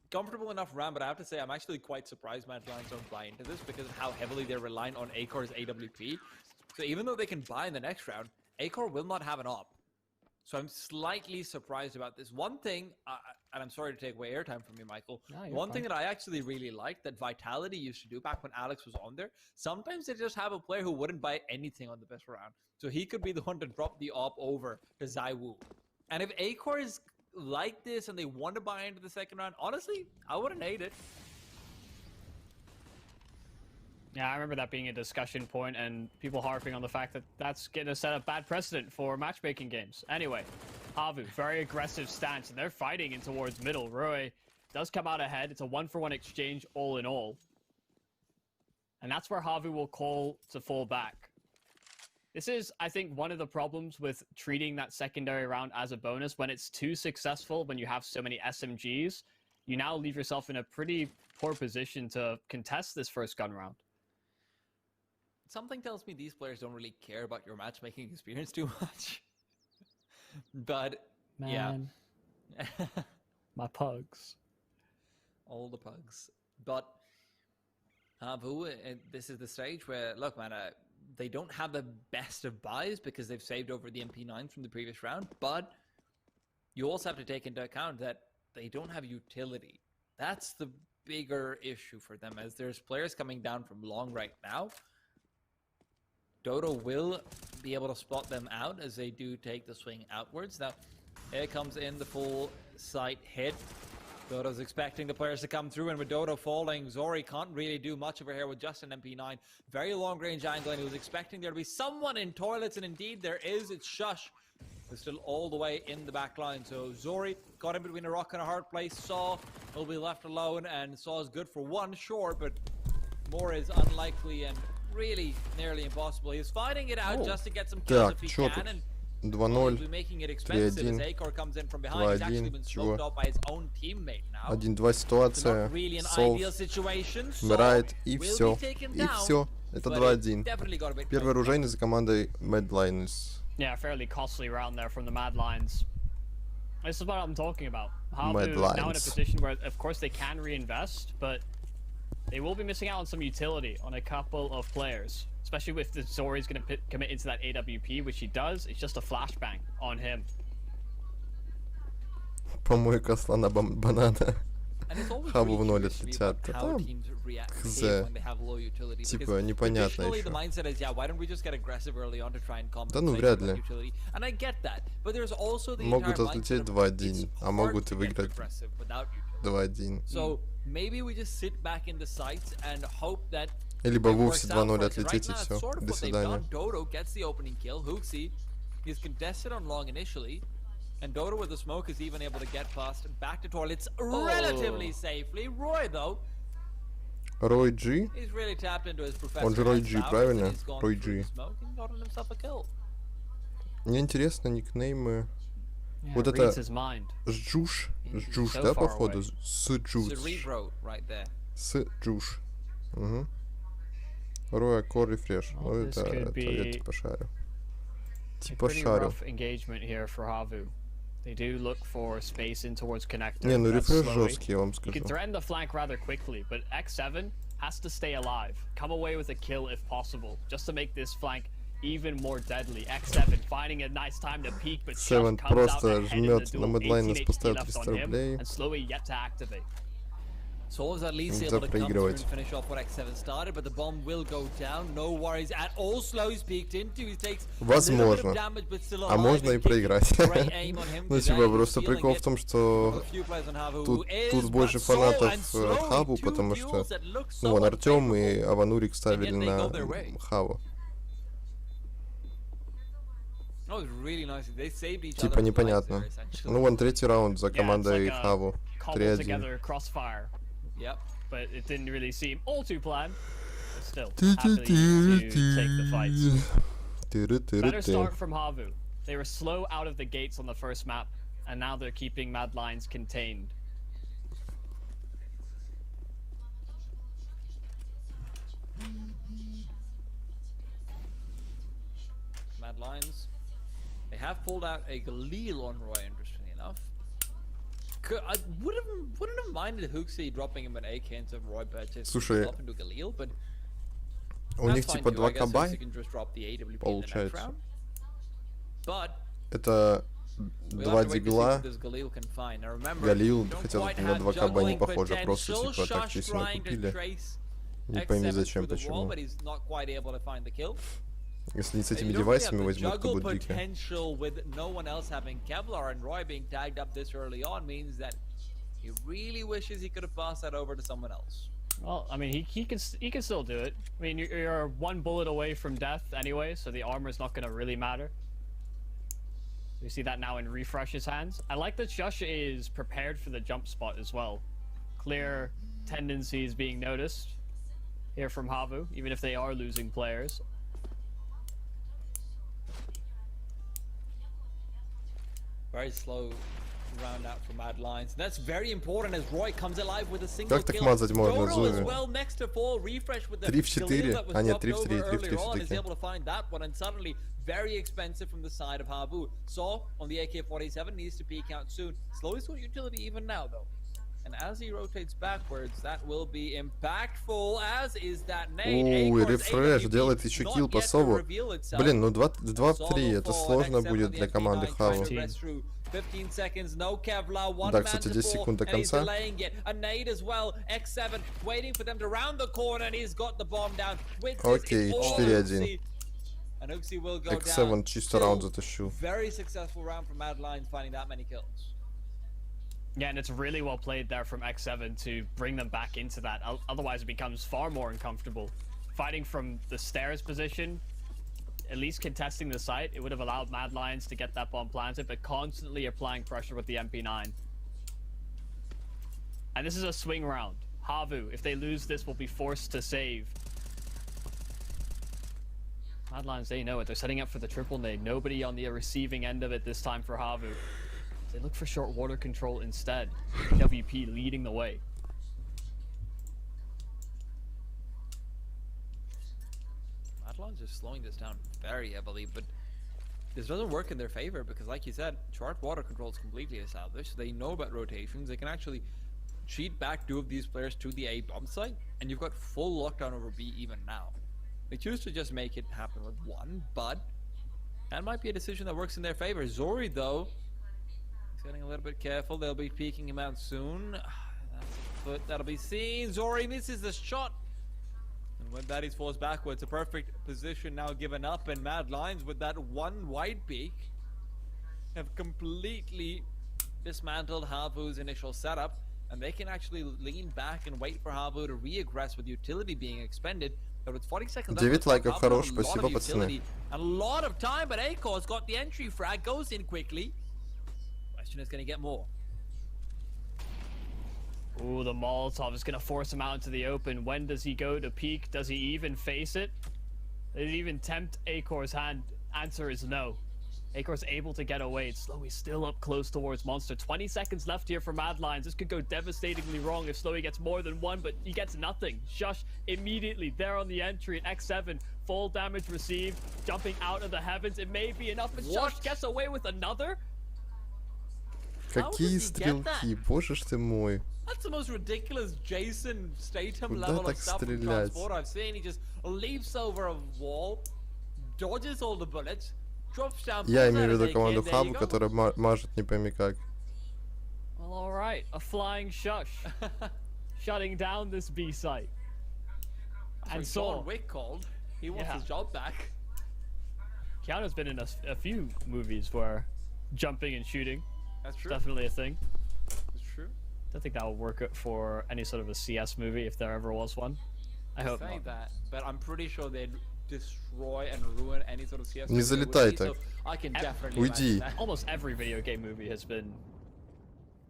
Comfortable enough round, but I have to say I'm actually quite surprised Mad Lions don't buy into this because of how heavily they're relying on A-Core's AWP. So even though they can buy in the next round, A-Core will not have an op. So I'm slightly surprised about this. One thing, and I'm sorry to take away airtime from you, Michael. No, one thing that I actually really liked that Vitality used to do back when Alex was on there, sometimes they just have a player who wouldn't buy anything on the best round. So he could be the one to drop the op over to ZywOo. And if A-Core is like this and they want to buy into the second round, honestly, I wouldn't hate it. Yeah, I remember that being a discussion point and people harping on the fact that that's going to set a bad precedent for matchmaking games. Anyway, HAVU, very aggressive stance, and they're fighting in towards middle. Roy does come out ahead. It's a 1-for-1 exchange all in all. And that's where HAVU will call to fall back. This is, I think, one of the problems with treating that secondary round as a bonus. When it's too successful, when you have so many SMGs, you now leave yourself in a pretty poor position to contest this first gun round. Something tells me these players don't really care about your matchmaking experience too much. But, man, yeah. My pugs. All the pugs. But, HAVU, this is the stage where, look, man, they don't have the best of buys because they've saved over the MP9 from the previous round. But you also have to take into account that they don't have utility. That's the bigger issue for them, as there's players coming down from long right now. Dodo will be able to spot them out as they do take the swing outwards. Now, here comes in the full sight hit. Dodo's expecting the players to come through, and with Dodo falling, Zori can't really do much over here with just an MP9. Very long range angle, and he was expecting there to be someone in toilets, and indeed there is. It's Shush. They're still all the way in the back line. So Zori got in between a rock and a hard place. Saw will be left alone, and Saw is good for one, sure, but more is unlikely and really nearly impossible. He's fighting it out just to get some kills if he can, and 2-0. 2-1. Чего? 1-2 ситуация. Солв. Умирает. И все. И все. Это 2-1. Первый оружейный за командой Mad Lions. Yeah, fairly costly round there from the Mad Lions. This is what I'm talking about. Mad HAVU now in a Lions. position where, of course, they can reinvest, but they will be missing out on some utility on a couple of players. Especially if the Zori's going to commit into that AWP, which he does. It's just a flashbang on him. Помойка слона банана. And it's always HAVU в really ноль curious to me отлетят. about Да how там teams react хз. when they have low utility, Типа because непонятно traditionally еще. the mindset is, yeah, why don't we just get aggressive early on to try and Да ну compensate вряд for ли. that utility? And I get that, but there's also the Могут entire отлететь mindset of 2-1, it's а hard могут to и get выиграть aggressive without utility. 2-1. So maybe we just sit back in the sites and hope that Либо it вовсе works out 2-0 for us. And отлететь и right now, все. it's sort of До what they've свидания. done. Dodo gets the opening kill. HooXi is contested on long initially. And Dodo with the smoke is even able to get past back to toilets relatively safely. Roy, though, Рой G? he's really tapped into his professional Он же Рой G, powers, правильно? and he's gone Рой through G. the smoke and gotten himself a kill. Мне интересно никнеймы. Yeah, Вот it это reads his mind. Жуш. Жуш, So да, far походу? away. Сджуш. Cerebro right there. Сджуш. Угу. Роя, Кор, Рефреш. Well, Ну this это could я be типа шарю. A Типа pretty шарю. rough engagement here for HAVU. They do look for space in towards connector. Не, ну That's рефреш slowly. жесткий, я вам You скажу. can threaten the flank rather quickly, but X7 has to stay alive. Come away with a kill if possible, just to make this flank even more deadly. X7 finding a nice time to peek, but just Seven comes out просто ahead in the жмет duel. на Медлайн, 18 поставил HP left 300 on him, рублей. and slowly yet to activate. So is at least За able to come through and проигрывать. finish off what X7 started, but the bomb will go down. No worries at all. Slow's peeked into. He takes a little bit Возможно. of damage, but still А alive можно and и kicking. проиграть. Great aim on him Ну today. типа He's просто feeling прикол в it. том, A что few players on HAVU тут is, больше but so фанатов and slowly Хаву, two потому kills что that look ну вон somewhat Артем и favorable. Аванурик ставили And yet they на go their way. Хаву. Oh, it was really nice. They saved each Типа other's lives непонятно. there, essentially. Ну вон третий раунд за Yeah, it's командой like a Хаву. cobbled 3-1. together crossfire, Yep. but it didn't really seem all too planned. But still, happily to take the fight. Better start from HAVU. They were slow out of the gates on the first map, and now they're keeping Mad Lions contained. Mad Lions. They have pulled out a Galil on Roy, interestingly enough. I wouldn't have minded HooXi dropping him an AK instead of Roy, but just Слушай, drop into Galil, but у них that's fine типа too. I 2 guess кабай. HooXi can just drop the AWP in the next получается. round. But Это we'll два have to wait to see дигла. what this Galil can find. Now remember, Галил, we don't хотя quite тут на have 2 каба не juggling похоже, просто potential. типа так Shush честно trying to купили. trace Не пойми X7 зачем, through the wall, почему. but he's not quite able to find the kill. Если не с You этими don't really девайсами have the возьмут, то juggle будет дико. potential with no one else having Kevlar, and Roy being tagged up this early on means that he really wishes he could have passed that over to someone else. Well, I mean, he can still do it. I mean, you're one bullet away from death anyway, so the armor is not going to really matter. You see that now in Refresh's hands. I like that Shush is prepared for the jump spot as well. Clear tendencies being noticed here from HAVU, even if they are losing players. Very slow round out for Mad Lions. That's very important as Roy comes alive with a single Как так kill. мазать можно, Dodo as Зуви? well next to fall. Refresh with the 3 в 4. Galil that was А нет, dropped 3 в 3, over 3 в 3 earlier on, is все-таки. able to find that one, and suddenly very expensive from the side of HAVU. Saw on the AK-47 needs to peek out soon. Slowest for utility even now though. And as he rotates backwards, that will be impactful, as is that nade. Ой, Acorn's Рефреш AWP делает еще not килл по yet to Сову. reveal itself. Блин, ну 2 в 3, это Solo сложно for будет X7 для on the команды MP9 Хаву. trying to rest through 15 seconds, no Kevlar, one Да, man кстати, to 10 fall, секунд до and he's конца. delaying it. A nade as well. X7 waiting for them to round the corner, and he's got the bomb down. With this, Окей, it's all 4-1. HooXi. And HooXi will go X7 down. чисто раунд Still, затащил. very successful round from Mad Lions finding that many kills. Yeah, and it's really well played there from X7 to bring them back into that. Otherwise, it becomes far more uncomfortable. Fighting from the stairs position, at least contesting the site, it would have allowed Mad Lions to get that bomb planted, but constantly applying pressure with the MP9. And this is a swing round. HAVU, if they lose this, will be forced to save. Mad Lions, they know it. They're setting up for the triple nade. Nobody on the receiving end of it this time for HAVU. They look for short water control instead. WP leading the way. Mad Lions are slowing this down very heavily, but this doesn't work in their favor because, like you said, short water control is completely established. They know about rotations. They can actually cheat back 2 of these players to the A bomb site, and you've got full lockdown over B even now. They choose to just make it happen with 1, but that might be a decision that works in their favor. Zori, though, is getting a little bit careful. They'll be peeking him out soon. But that'll be seen. Zori misses the shot. And with that, he's forced backwards. A perfect position now given up. And Mad Lions, with that 1 wide peek, have completely dismantled HAVU's initial setup. And they can actually lean back and wait for HAVU to re-aggress with utility being expended. But with 40 seconds 9 лайков, хорош, спасибо, пацаны. A lot of time, but Acor's got the entry frag, goes in quickly. Question is, going to get more. Ooh, the Molotov is going to force him out into the open. When does he go to peek? Does he even face it? Does he even tempt Acor's hand? Answer is no. Acor's able to get away. It's Slowy still up close towards Monster. 20 seconds left here for Mad Lions. This could go devastatingly wrong if Slowy gets more than 1, but he gets nothing. Shush immediately there on the entry at X7. Full damage received. Jumping out of the heavens. It may be enough, but Shush gets away with another. Какие стрелки, боже ж ты мой. That's the most ridiculous Jason Statham Куда level так of stuff from стрелять? transport I've seen. He just leaps over a wall, dodges all the bullets. Я имею в виду команду HAVU, которая мажет не пойми как. Well, alright. A flying Shush. Shutting down this B site. And so John Wick called. He wants his job back. Keanu's been in a few movies where jumping and shooting. That's true. Definitely a thing. It's true. Don't think that will work for any sort of a CS movie if there ever was one. I hope Say not. that, but I'm pretty sure they'd destroy and ruin any sort of CS Не movie they would залетай see, так. so I can definitely Уйди. imagine that. Almost every video game movie has been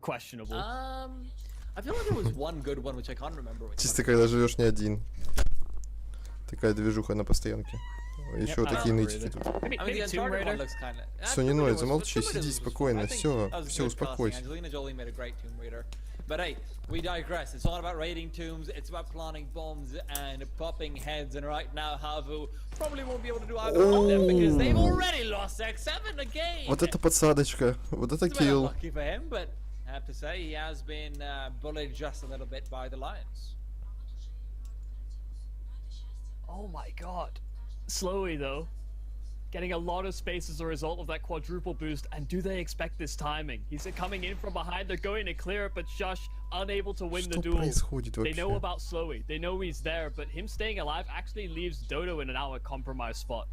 questionable. I feel like there was one good one which I can't remember which Чисто one. когда живешь не один. Такая движуха на постоянке. Еще такие нытики тут. Maybe, I mean, the maybe Tomb Uncharted one Raider. looks kind of. Всё, не ной, замолчи, сиди спокойно, всё, that was всё, good успокойся. casting. Angelina Jolie made a great Tomb Raider. But hey, we digress. It's all about raiding tombs, it's about planting bombs and popping heads, and right now HAVU probably won't be able to do either of them because they've already lost X7 again. Вот это подсадочка, вот это It's been килл. unlucky for him, but I have to say he has been bullied just a little bit by the Lions. Oh my god. Slowy though. Getting a lot of space as a result of that quadruple boost, and do they expect this timing? He's coming in from behind, they're going to clear it, but Shush unable to win the Что duel. происходит They know вообще? about Slowy, they know he's there, but him staying alive actually leaves Dodo in an now a compromised spot.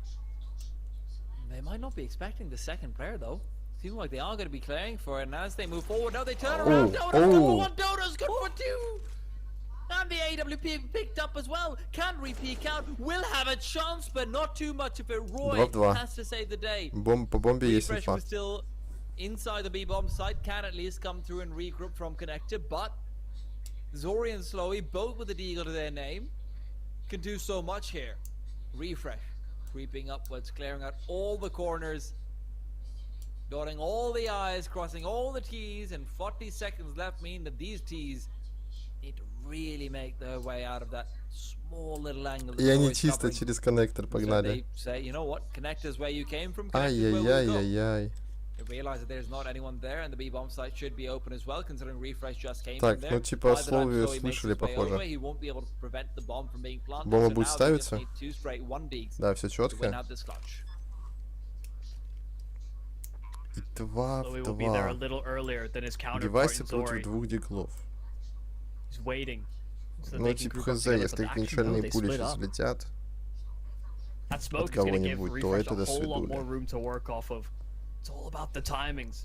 They might not be expecting the second player though. Seems like they are going to be clearing for it, and as they move forward, now they turn around. Dodo's good for 1, Dodo's good for 2. And the AWP picked up as well. Can re-peek out. Will have a chance, but not too much of it. Roy 2-2. has to save the day. По бомбе есть Refresh инфа. was still inside the B-bomb site. Can at least come through and regroup from connector, but Zori and Slowy, both with a deagle to their name, can do so much here. Refresh, creeping upwards, clearing out all the corners, dotting all the I's, crossing all the T's, and 40 seconds left mean that these T's need to really make their way out of that small little angle. И они чисто через коннектор So погнали. they say, you know what, connector's where you came from, connector's where we'll go. Ай-яй-яй-яй-яй. They realize that there's not anyone there, and the B-bomb site should be open as well, considering Refresh just came Так, from there. ну типа By the time Словию Zoe makes слышали, his way похоже. over, he won't be able to prevent the bomb from being planted, Бомба so будет now they just ставиться? need 2 straight 1Ds Да, все to win четко. out this clutch. И 2 Slowy в will be there a 2. little earlier than his counterpart Девайсы in против Zori. 2 диглов. He's waiting. So that Ну they can типа group up хз, together, если but actually, no, кончальные they пули split сейчас up. летят. That smoke is от going to give кого-нибудь, то Refresh это a до whole lot свидули. more room to work off of. It's all about the timings.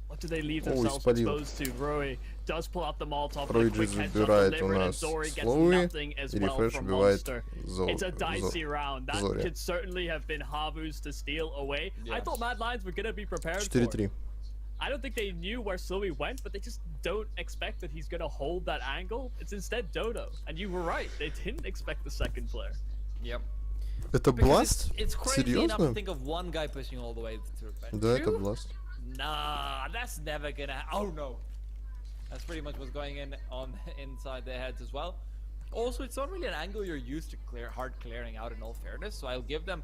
What do they leave Ой, themselves спалил. exposed to? Roy does pull out the Molotov, but a Пройджи quick headshot забирает у delivered, and нас Zori gets Слови, nothing as и well Refresh from убивает Monster. It's a dicey round. That Зори. could certainly have been HAVU's to steal away. I Yeah. thought Mad Lions were going to be prepared for it. 4-3. I don't think they knew where Slowy went, but they just don't expect that he's going to hold that angle. It's instead Dodo. And you were right. They didn't expect the second player. Yep. Это Because Blast? it's crazy enough to Серьезно? think of one guy pushing all the way through. But Да, это two? Blast. Nah, that's never gonna. Oh no, that's pretty much what's going in on inside their heads as well. Also, it's not really an angle you're used to hard clearing out. In all fairness, so I'll give them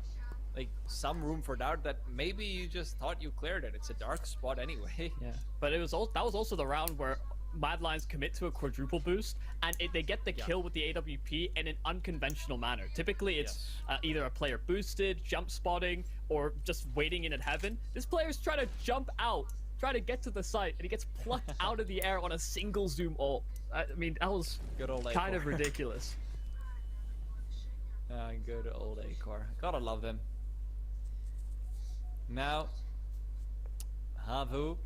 like some room for doubt that maybe you just thought you cleared it. It's a dark spot anyway. Yeah, but it was that was also the round where Mad Lions commit to a quadruple boost and they get the kill with the AWP in an unconventional manner. Typically, it's either a player boosted, jump spotting, or just waiting in at heaven. This player's trying to jump out, trying to get to the site, and he gets plucked out of the air on a single zoom ult. I mean, that was Good old kind of Acor. ridiculous. Good old Acor. Gotta love them. Now, HAVU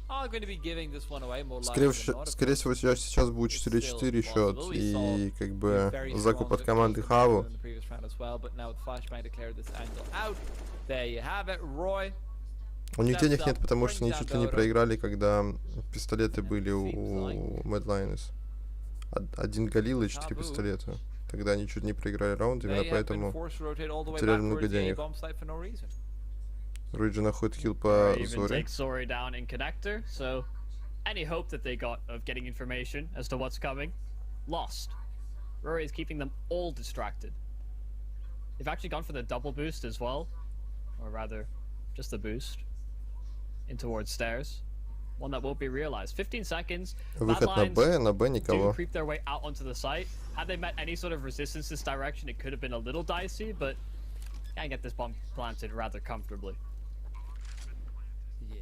are going to be giving this one away more likely than not. Скорее всего, сейчас будет 4-4 счет, и как бы закуп от команды HAVU. У них денег нет, потому что они чуть ли не проиграли, когда пистолеты были у Mad Lions. 1 Галил и 4 пистолета. Тогда они чуть не проиграли раунд, именно поэтому теряли много денег. Руиджи находит хил по Зоре. Zori down in connector, so any hope that they got of getting information as to what's coming, lost. Rory is keeping them all distracted. They've actually gone for the double boost as well, or rather, just the boost in towards stairs. One that won't be realized. 15 seconds. Выход на Б, Do никого. creep their way out onto the site. Had they met any sort of resistance this direction, it could have been a little dicey, but can get this bomb planted rather comfortably. Yeah.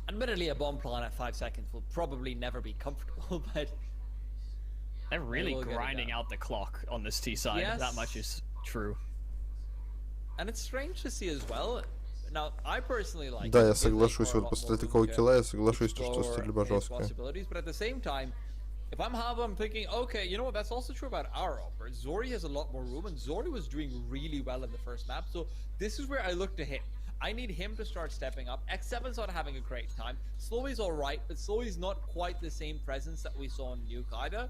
Admittedly, a bomb plant at 5 seconds will probably never be comfortable, but They're really will get it grinding done. out the clock on this T side. Yes. That much is true. and it's strange to see as well. Now, I personally like. Да, я it. соглашусь, They вот are после a lot такого more килла я соглашусь, что explore стрельба his жесткая. possibilities, but at the same time, if I'm HAVU, I'm thinking, okay, you know what? That's also true about our offer. Zori has a lot more room, and Zori was doing really well in the first map. So this is where I look to him. I need him to start stepping up. X7's not having a great time. Slowy's all right, but Slowy's not quite the same presence that we saw in Nuke either.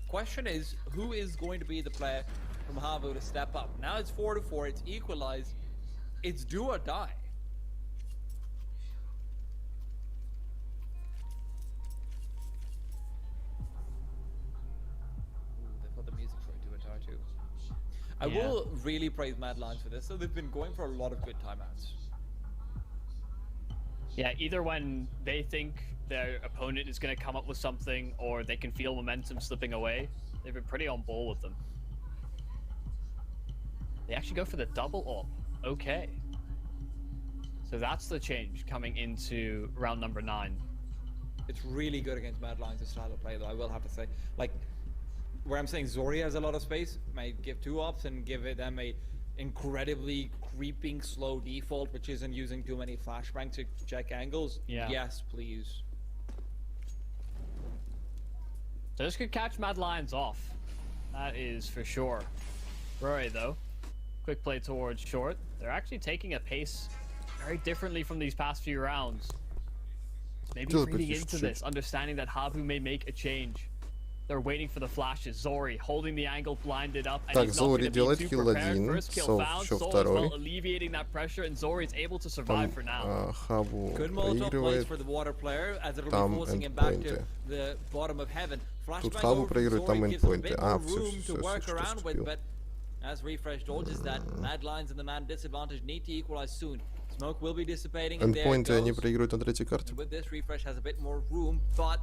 Question is, who is going to be the player from HAVU to step up? Now it's 4-4. It's equalized. It's do or die. They put the music for do or die too. I Yeah. will really praise Mad Lions for this. So they've been going for a lot of good timeouts. Yeah, either when they think their opponent is going to come up with something or they can feel momentum slipping away, they've been pretty on ball with them. They actually go for the double ult. Okay. So that's the change coming into round number 9. It's really good against Mad Lions' style of play, though, I will have to say. Like, where I'm saying Zori has a lot of space, might give 2 ops and give them a incredibly creeping slow default, which isn't using too many flashbang to check angles. Yeah. Yes, please. So this could catch Mad Lions off. That is for sure. Rory, though, quick play towards short. They're actually taking a pace very differently from these past few rounds. Maybe Still reading pretty into strict. this, understanding that HAVU may make a change. They're waiting for the flashes. Zori holding the angle, blinded up, and Так, he's not Зори going to be делает too kill prepared. 1, First kill Сол found, еще Sol as второй. well alleviating that pressure, and Zori is able to Там survive for now. HAVU Good Molotov plays проигрывает. for the water player, as it'll Там be forcing him back to endpoinты. the bottom of heaven. Тут Flashbang HAVU over from проигрывает, там Zori gives him a endpoinты. bit А, more все, room to work что around with, вступил. but as Refresh dodges that, Mad Lions and the man disadvantage need to equalize soon. Smoke will be dissipating, and there it Endpoinты они goes. проигрывают на третьей карте. And with this, Refresh has a bit more room, but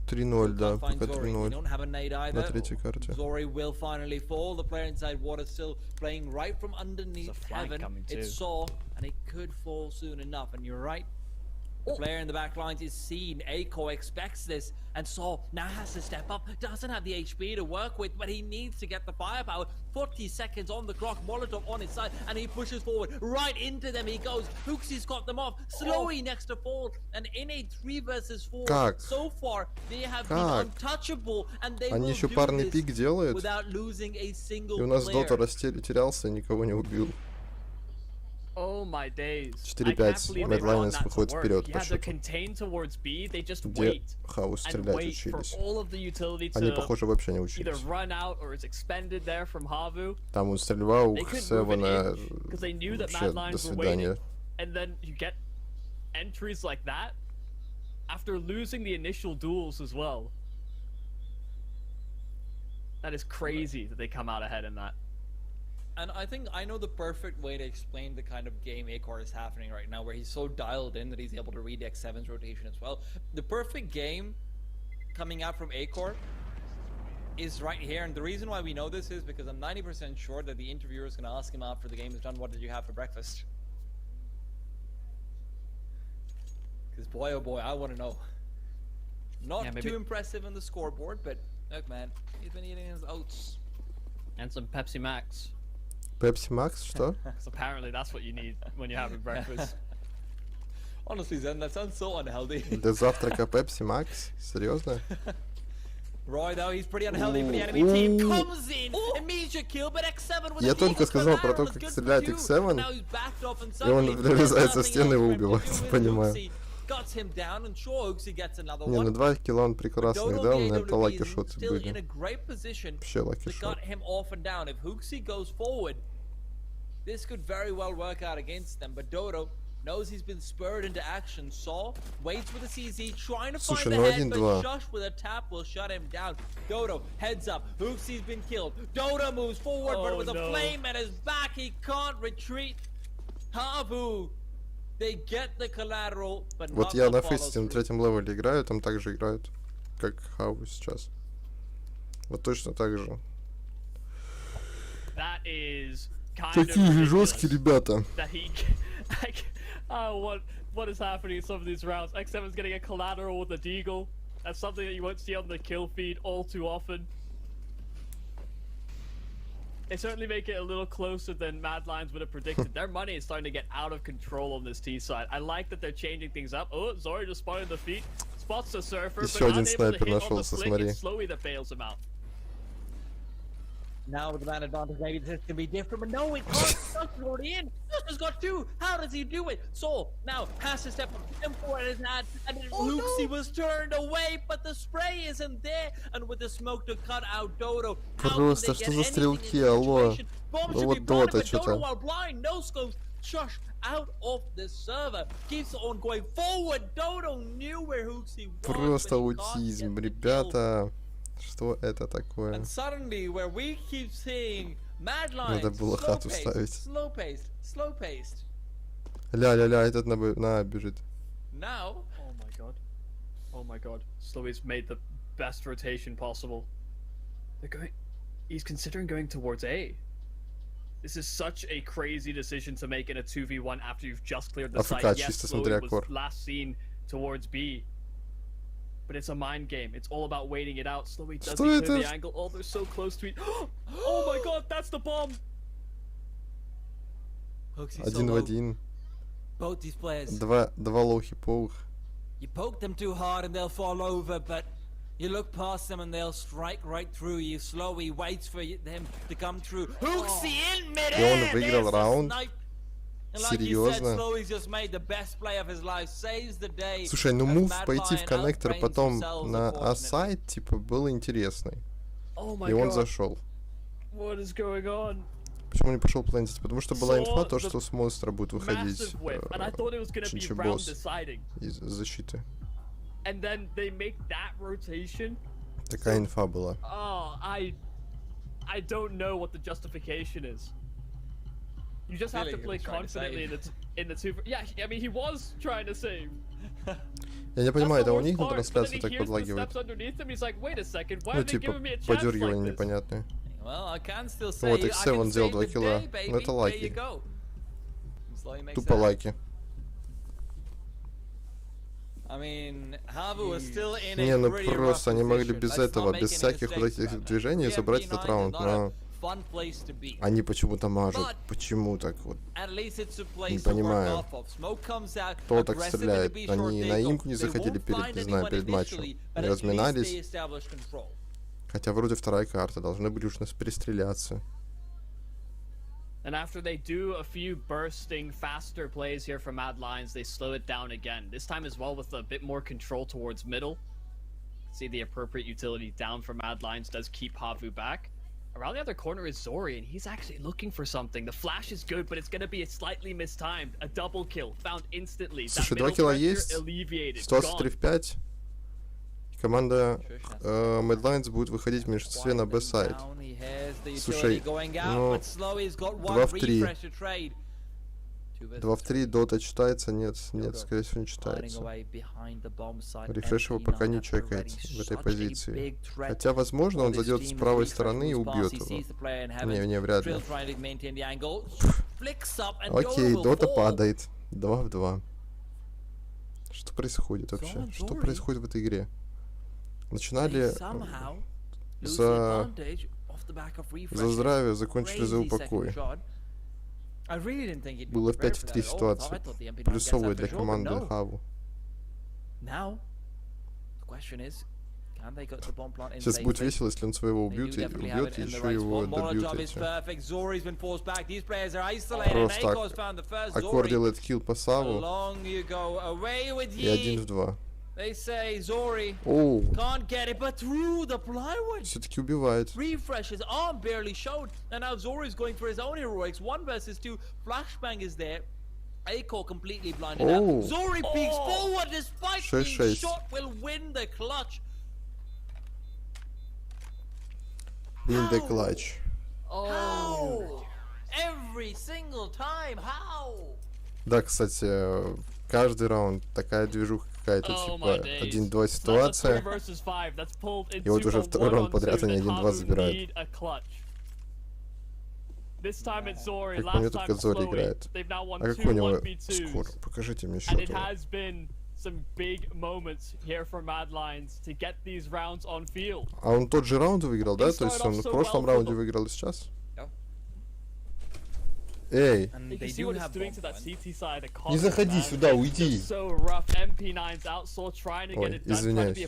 3-0, да, can't find пока Zori. They 3-0. don't have a nade either. На третьей карте. Zori will finally fall. The player inside water still playing right from underneath There's a flank heaven. coming too. It saw, and it could fall soon enough. And you're right. The player in the back lines is seen. Aiko expects this, and Saw now has to step up. Doesn't have the HP to work with, but he needs to get the firepower. 40 seconds on the clock. Molotov on his side, and he pushes forward. Right into them he goes. Hooksy's got them off. Slowy next to fall, and in a 3 versus 4. Как? So far, they have been Как? untouchable, and they Они will еще do парный this пик делают. without losing a single И у нас player. Дота терялся, никого не убил. Oh my days. 4-5. Mad Lions выходит вперед по счету. Где HAVU стрелять учились. Они, похоже, вообще не учились. Там он стрелял у Севена. Вообще, до свидания. And then you get entries like that after losing the initial duels as well. That is crazy that they come out ahead in that. And I think I know the perfect way to explain the kind of game Acor is happening right now, where he's so dialed in that he's able to read X7's rotation as well. The perfect game coming out from Acor is right here, and the reason why we know this is because I'm 90% sure that the interviewer is going to ask him after the game is done, what did you have for breakfast? Because boy, oh boy, I want to know. Not too impressive on the scoreboard, but look, man, he's been eating his oats. And some Pepsi Max. Pepsi Max, что? Because apparently that's what you need when you're having breakfast. Honestly, Zen, that sounds so unhealthy. Для завтрака Pepsi Max? Серьезно? Roy, though, he's pretty unhealthy for the enemy team. Comes in, immediate kill, but X7 with Я только сказал про то, как стреляет X7, и он врезается в стену и его убивает, понимаю. Не, ну 2 килла он прекрасных дал, но это лаки-шоты были. Вообще лаки-шот. This could very well work out against them, but Dodo knows he's been spurred into action. Saw waits with a CZ, trying to find the head, but Shush with a tap will shut him down. Dodo heads up. Hooksy's been killed. Dodo moves forward, but with a flame at his back, he can't retreat. HAVU, they get the collateral, but not the follow-through. Вот я на фейсе на 3-м левеле играю, там также играют, как HAVU сейчас. Вот точно так же. Такие же жесткие ребята. What is happening in some of these rounds? X7's getting a collateral with a deagle. That's something that you won't see on the kill feed all too often. They certainly make it a little closer than Mad Lions would have predicted. Their money is starting to get out of control on this T side. I like that they're changing things up. Oh, Zori just spotted the feet. Spots the surfer, but Еще один unable to снайпер hit on the нашелся, flick. смотри. It's Slowey that bails him out. Now with the man advantage, maybe this can be different, but no, it can't. Josh is already in. Josh has got 2. How does he do it? Saul now has to step up. M4 in his hand, and Luxy was turned away, but the spray isn't there. And with the smoke to cut out Dodo, Просто что за стрелки, алло. Ну вот Дота что-то. No scopes. Josh out of the server keeps on going forward. Dodo knew where Luxy was. Просто аутизм, ребята. Что это такое? Надо было хату ставить. Ля-ля-ля, этот на бежит. Now, oh my god, Slowey's made the best rotation possible. He's considering going towards A. This is such a crazy decision to make in a 2v1 after you've just cleared the site. Yes, Slowey was last seen towards B. But it's a mind game. It's all about waiting it out. Slowly does he clear the angle. Oh, they're so close to it. Oh my god, that's the bomb! 1 в 1. Both these players. Два лоу-хиповых. You poke them too hard and they'll fall over, but you look past them and they'll strike right through you. Slowly waits for them to come through. Hooksy in mid-air! И он выиграл раунд. Серьезно? Слушай, ну мув пойти в коннектор, потом на А-сайт, типа, был интересный. И он зашел. Почему не пошел плентить? Потому что была инфа, то, что с монстра будет выходить Чинчебосс из защиты. Такая инфа была. You just have to play confidently in the 2. Yeah, I mean he was trying to save. Я не понимаю, это у них на трансляции так подлагивает? Ну типа подергивание непонятное. Вот X7 сделал 2 килла. Ну это лаки. Тупо лаки. Не, ну просто они могли без этого, без всяких вот этих движений забрать этот раунд, но... Они почему-то мажут. Почему так вот? Не понимаю. Кто так стреляет? Они на имку не заходили перед, не знаю, перед матчем. Не разминались. Хотя вроде вторая карта. Должны были уж нас перестреляться. And after they do a few bursting, faster plays here from Mad Lions, they slow it down again. This time as well with a bit more control towards middle. See the appropriate utility down from Mad Lions does keep HAVU back. Around the other corner is Zori, and he's actually looking for something. The flash is good, but it's going to be a slightly mistimed. A double kill found instantly. Слушай, 2 килла есть. Ситуация 3 в 5. Команда Mad Lions будет выходить в меньшинстве на Б-сайд. Слушай, ну, 2 в 3. 2 в 3, дота читается? Нет, скорее всего не читается. Рефреш его пока не чекает в этой позиции. Хотя, возможно, он зайдет с правой стороны и убьет его. Не, вряд ли. Окей, дота падает. 2 в 2. Что происходит вообще? Что происходит в этой игре? Начинали за здравие, закончили за упокой. Было 5 в 3 ситуации. Плюсовые для команды HAVU. Сейчас будет весело, если он своего убьет, и еще его добьют эти. Просто так. Аккор делает килл по Саву. И 1 в 2. Оу. Все-таки убивает. Refreshes arm barely showed, and now Zori's going for his own heroics. 1 versus 2. Flashbang is there. Echo completely blinded out. Zori peeks forward despite being shot, will win the clutch. Win the clutch. How? Every single time. How? Да, кстати, каждый раунд такая движуха какая-то, типа 1-2 ситуация. И вот уже второй раунд подряд они 1-2 забирают. Как по мне, только Зори играет. А какой у него скор? Покажите мне счет. А он тот же раунд выиграл, да? То есть он в прошлом раунде выиграл и сейчас? Эй! Не заходи сюда, уйди! Ой, извиняюсь.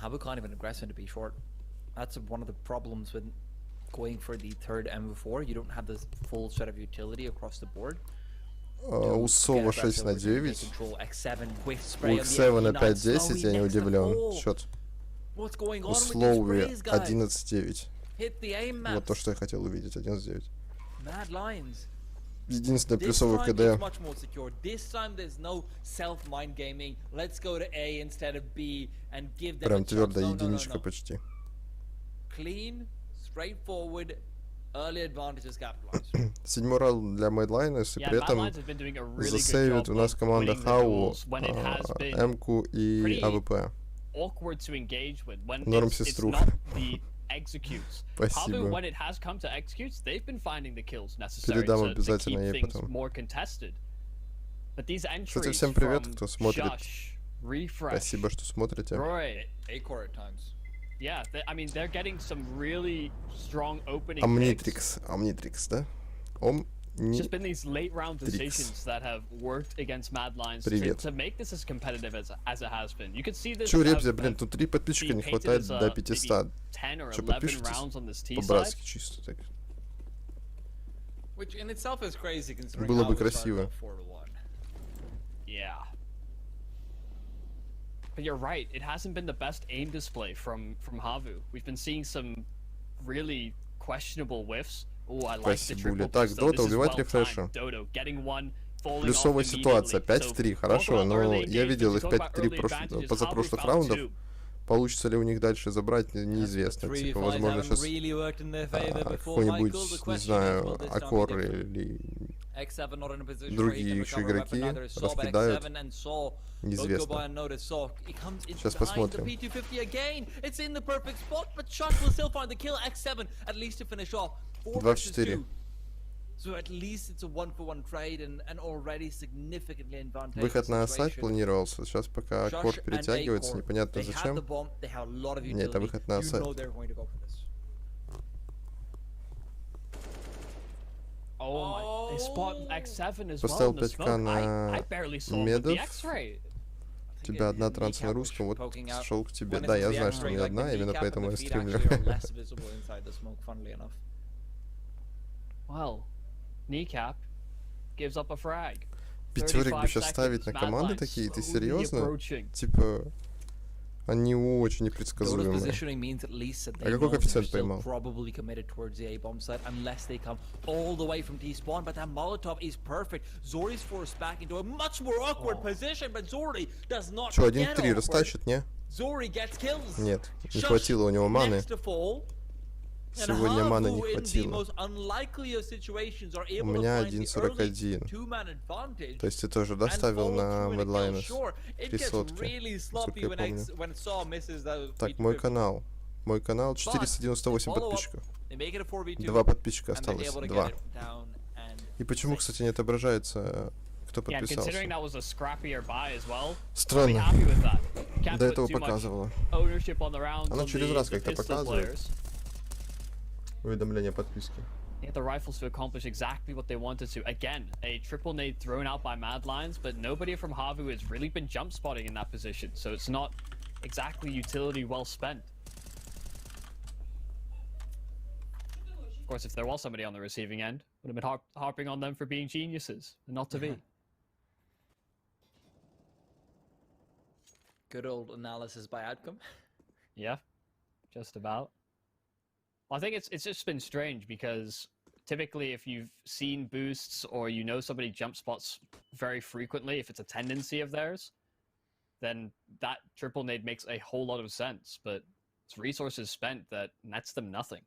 HAVU can't even aggress him to be short. That's one of the problems with going for the third MV4. You don't have the full set of utility across the board. У Сова 6 на 9. У X7 на 5-10, я не удивлен. Счет. У Слоуи 11-9. Вот то, что я хотел увидеть. 11-9. Единственное плюсовое КД. Прям твердая единичка почти. Седьмой раунд для Mad Lions, и при этом засейвит у нас команда HAVU, М-ку и АВП. Норм сеструх. Спасибо. Передам обязательно ей потом. Кстати, всем привет, кто смотрит. Спасибо, что смотрите. Omnitrix, да? Привет. Чё, ребзя, блин, тут 3 подписчика не хватает до 500. Чё, подпишитесь? По-братски чисто так. Было бы красиво. But you're right, it hasn't been the best aim display from HAVU. We've been seeing some really questionable whiffs. Oh, I like the triple так, Дота убивать рефреша. Плюсовая ситуация, 5 в 3, хорошо, но я видел их 5 в 3 позапрошлых раундов. Получится ли у них дальше забрать, неизвестно. Типа, возможно, сейчас какой-нибудь, не знаю, Аккор или другие еще игроки раскидают. Неизвестно. Сейчас посмотрим. 2 в 4. Выход на сайт планировался. Сейчас пока Аккор перетягивается, непонятно зачем. Нет, это выход на сайт. Поставил 5к на медов. У тебя одна транс на русском, вот шел к тебе. Да, я знаю, что у меня одна, именно поэтому я стримлю. Well, Kneecap gives up a frag. Пятерик бы сейчас ставить на команды такие, ты серьезно? Типа, они очень непредсказуемые. А какой коэффициент поймал? Че, 1-3 растащит, не? Нет, не хватило у него маны. Сегодня маны не хватило. У меня 1.41. То есть ты тоже доставил на Медлайнес 300, насколько я помню. Так, мой канал. Мой канал 498 подписчиков. 2 подписчика осталось. 2. И почему, кстати, не отображается, кто подписался? Странно. До этого показывало. Оно через раз как-то показывает. Уведомление подписки. Get the rifles to accomplish exactly what they wanted to. Again, a triple nade thrown out by Mad Lions, but nobody from HAVU has really been jump spotting in that position, so it's not exactly utility well spent. Of course, if there was somebody on the receiving end, would have been harping on them for being geniuses, and not to be. Good old analysis by outcome. Yeah, just about. I think it's just been strange because typically if you've seen boosts or you know somebody jump spots very frequently, if it's a tendency of theirs, then that triple nade makes a whole lot of sense, but it's resources spent that nets them nothing.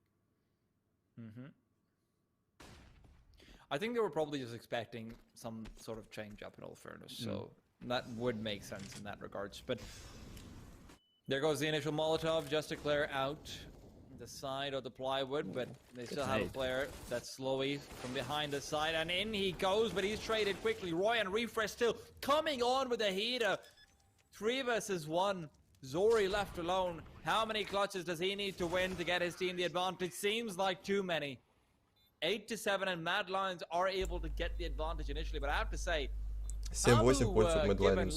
I think they were probably just expecting some sort of change up in all fairness, so that would make sense in that regards. But there goes the initial Molotov just to clear out the side of the plywood, but they still have a player that's Slowy from behind the side, and in he goes, but he's traded quickly. Roy and Refresh still coming on with the heater. 3 versus 1. Zori left alone. How many clutches does he need to win to get his team the advantage? Seems like too many. 8-7, and Mad Lions are able to get the advantage initially, but I have to say, 7-8 пользу Mad Lions.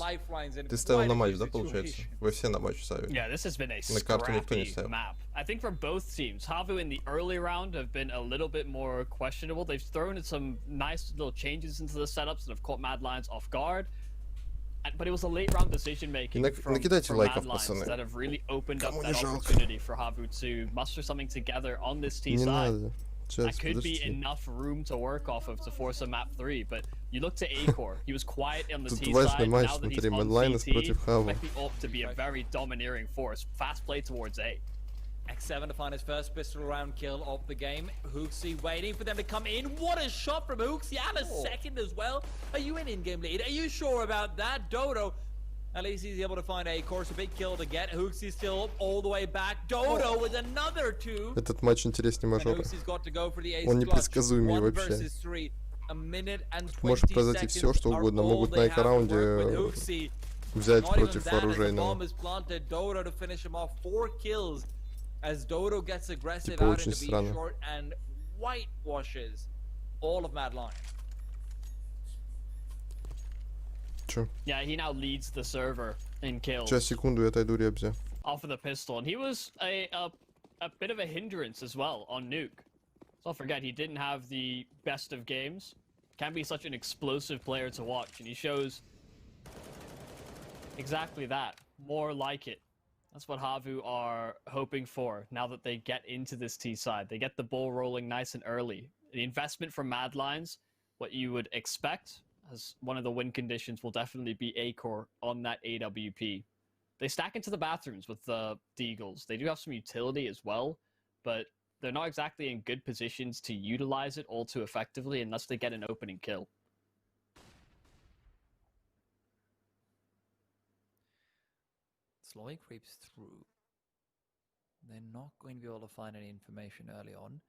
Ты ставил на матч, да, получается? Вы все на матч ставили. Yeah, this has been a scrappy map. I think from both teams, HAVU in the early round have been a little bit more questionable. They've thrown in some nice little changes into the setups that have caught Mad Lions off guard. But it was a late round decision making from Mad Lions that have really opened up that opportunity for HAVU to muster something together on this T side. That could be enough room to work off of to force a map 3, but you look to A-Core, he was quiet on the T side, now that he's on CT, expect the AWP to be a very domineering force. Fast play towards A. X7 to find his first pistol round kill of the game. HooXi waiting for them to come in. What a shot from HooXi, and a second as well. Are you an in-game lead? Are you sure about that? Dodo, at least he's able to find A-Core, a big kill to get. HooXi still up all the way back. Dodo with another 2. Этот матч интереснее мажора. Он непредсказуемый вообще. Может произойти все, что угодно. Могут на эко-раунде взять против оружейного. As Dodo gets aggressive Типа out очень into B странно. short and whitewashes all of Mad Lions. Чё? Yeah, he now leads the server in kills. Сейчас, секунду, я отойду ребзе. Off of the pistol, and he was a bit of a hindrance as well on Nuke. So don't forget, he didn't have the best of games. Can be such an explosive player to watch, and he shows exactly that. More like it. That's what HAVU are hoping for now that they get into this T side. They get the ball rolling nice and early. The investment from Mad Lions, what you would expect as one of the win conditions, will definitely be A-Core on that AWP. They stack into the bathrooms with the Deagles. They do have some utility as well, but they're not exactly in good positions to utilize it all too effectively unless they get an opening kill. Slowly creeps through. They're not going to be able to find any information early on.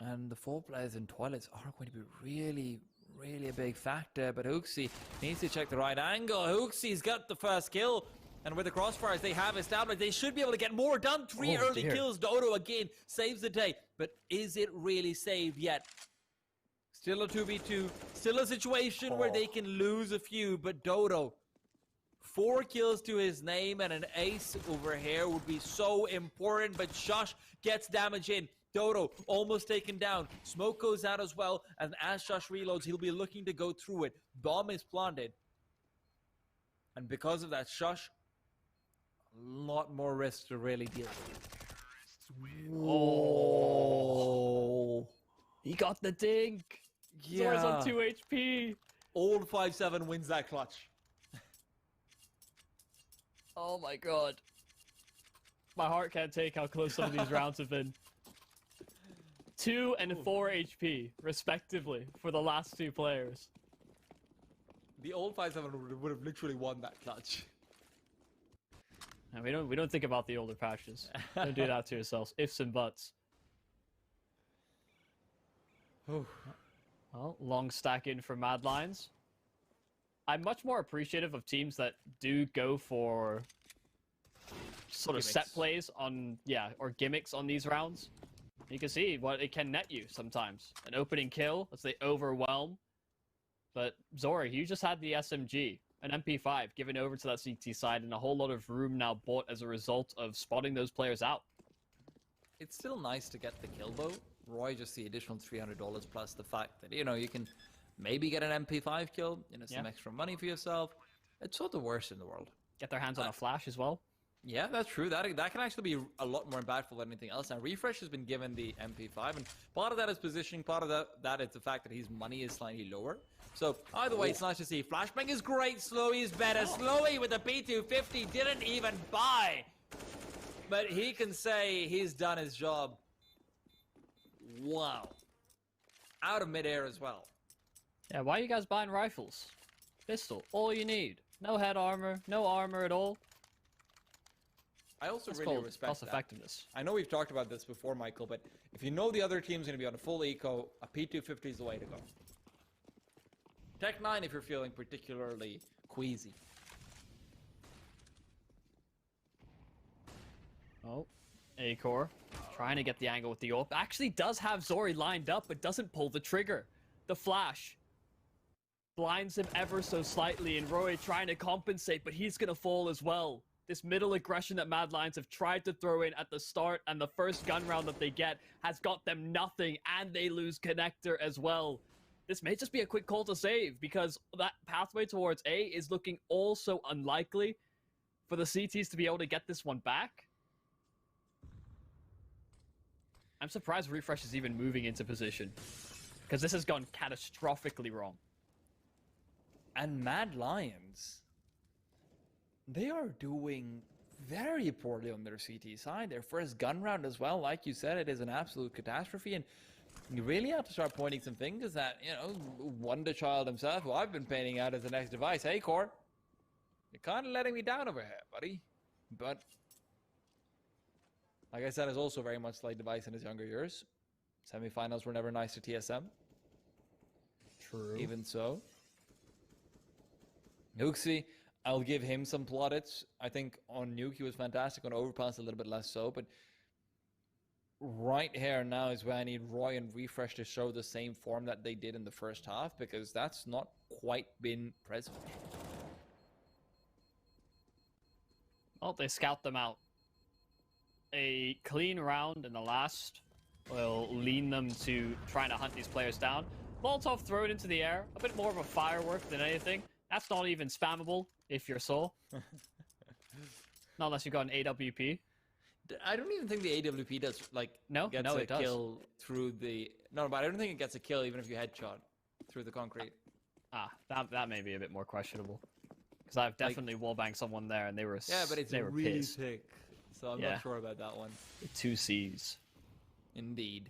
And the 4 players in toilets are going to be really a big factor. But HooXi needs to check the right angle. HooXi's got the first kill. And with the crossfires they have established, they should be able to get more done. 3 early kills. Dodo again saves the day. But is it really saved yet? Still a 2v2. Still a situation where they can lose a few. But Dodo 4 kills to his name and an ace over here would be so important, but Shush gets damage in. Dodo almost taken down. Smoke goes out as well, and as Shush reloads, he'll be looking to go through it. Bomb is planted. And because of that, Shush, a lot more risk to really deal with. Oh, he got the dink. Yeah. Zora's on 2 HP. Old 5-7 wins that clutch. Oh my god. My heart can't take how close some of these rounds have been. 2 and 4 HP, respectively, for the last 2 players. The old 5-7 would have literally won that clutch. And we don't think about the older patches. Don't do that to yourselves. Ifs and buts. Well, long stack in for Mad Lions. I'm much more appreciative of teams that do go for sort of set plays on, or gimmicks on these rounds. You can see what it can net you sometimes. An opening kill as they overwhelm. But Zori, you just had the SMG, an MP5 given over to that CT side, and a whole lot of room now bought as a result of spotting those players out. It's still nice to get the kill though. Roy just the additional $300 plus the fact that, you know, you can maybe get an MP5 kill, you know, some extra money for yourself. It's not the worst in the world. Get their hands on a flash as well. Yeah, that's true. That can actually be a lot more impactful than anything else. Now, Refresh has been given the MP5, and part of that is positioning, part of that is the fact that his money is slightly lower. So, either way, it's nice to see. Flashbang is great, Slowy is better. Slowy with the P250 didn't even buy. But he can say he's done his job. Wow. Out of midair as well. Yeah, why are you guys buying rifles? Pistol, all you need. No head armor, no armor at all. I also That's really called respect cost that. effectiveness. I know we've talked about this before, Michael, but if you know the other team's going to be on a full eco, a P250 is the way to go. Tech 9 if you're feeling particularly queasy. Oh, A-Core trying to get the angle with the AWP. Actually does have Zori lined up, but doesn't pull the trigger. The flash blinds him ever so slightly, and Roy trying to compensate, but he's going to fall as well. This middle aggression that Mad Lions have tried to throw in at the start, and the first gun round that they get has got them nothing, and they lose connector as well. This may just be a quick call to save, because that pathway towards A is looking also unlikely for the CTs to be able to get this one back. I'm surprised Refresh is even moving into position, because this has gone catastrophically wrong. And Mad Lions, they are doing very poorly on their CT side. Their first gun round as well, like you said, it is an absolute catastrophe. And you really have to start pointing some fingers at, you know, Wonder Child himself, who I've been painting out as the next device. Hey, Core, you're kind of letting me down over here, buddy. But, like I said, is also very much like device in his younger years. Semifinals were never nice to TSM. True. Even so. Nuxie, I'll give him some plaudits. I think on Nuke he was fantastic, on Overpass a little bit less so, but right here now is where I need Roy and Refresh to show the same form that they did in the first half, because that's not quite been present. Well, they scout them out. A clean round in the last will lean them to trying to hunt these players down. Molotov thrown into the air, a bit more of a firework than anything. That's not even spammable if you're Soul. Not unless you've got an AWP. I don't even think the AWP does, like, gets a kill through the... No, but I don't think it gets a kill even if you headshot through the concrete. That may be a bit more questionable. Because I've definitely wallbanged someone there and they were Yeah, but it's really thick. So I'm not sure about that one. The 2 Cs. Indeed.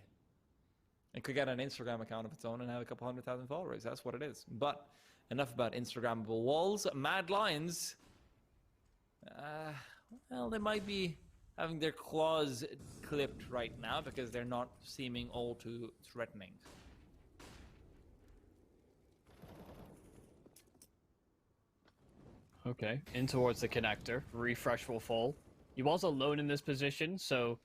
It could get an Instagram account of its own and have a couple 100,000 followers. That's what it is. But enough about Instagrammable walls. Mad Lions. Well, they might be having their claws clipped right now because they're not seeming all too threatening. Okay, in towards the connector. Refresh will fall. He was alone in this position, so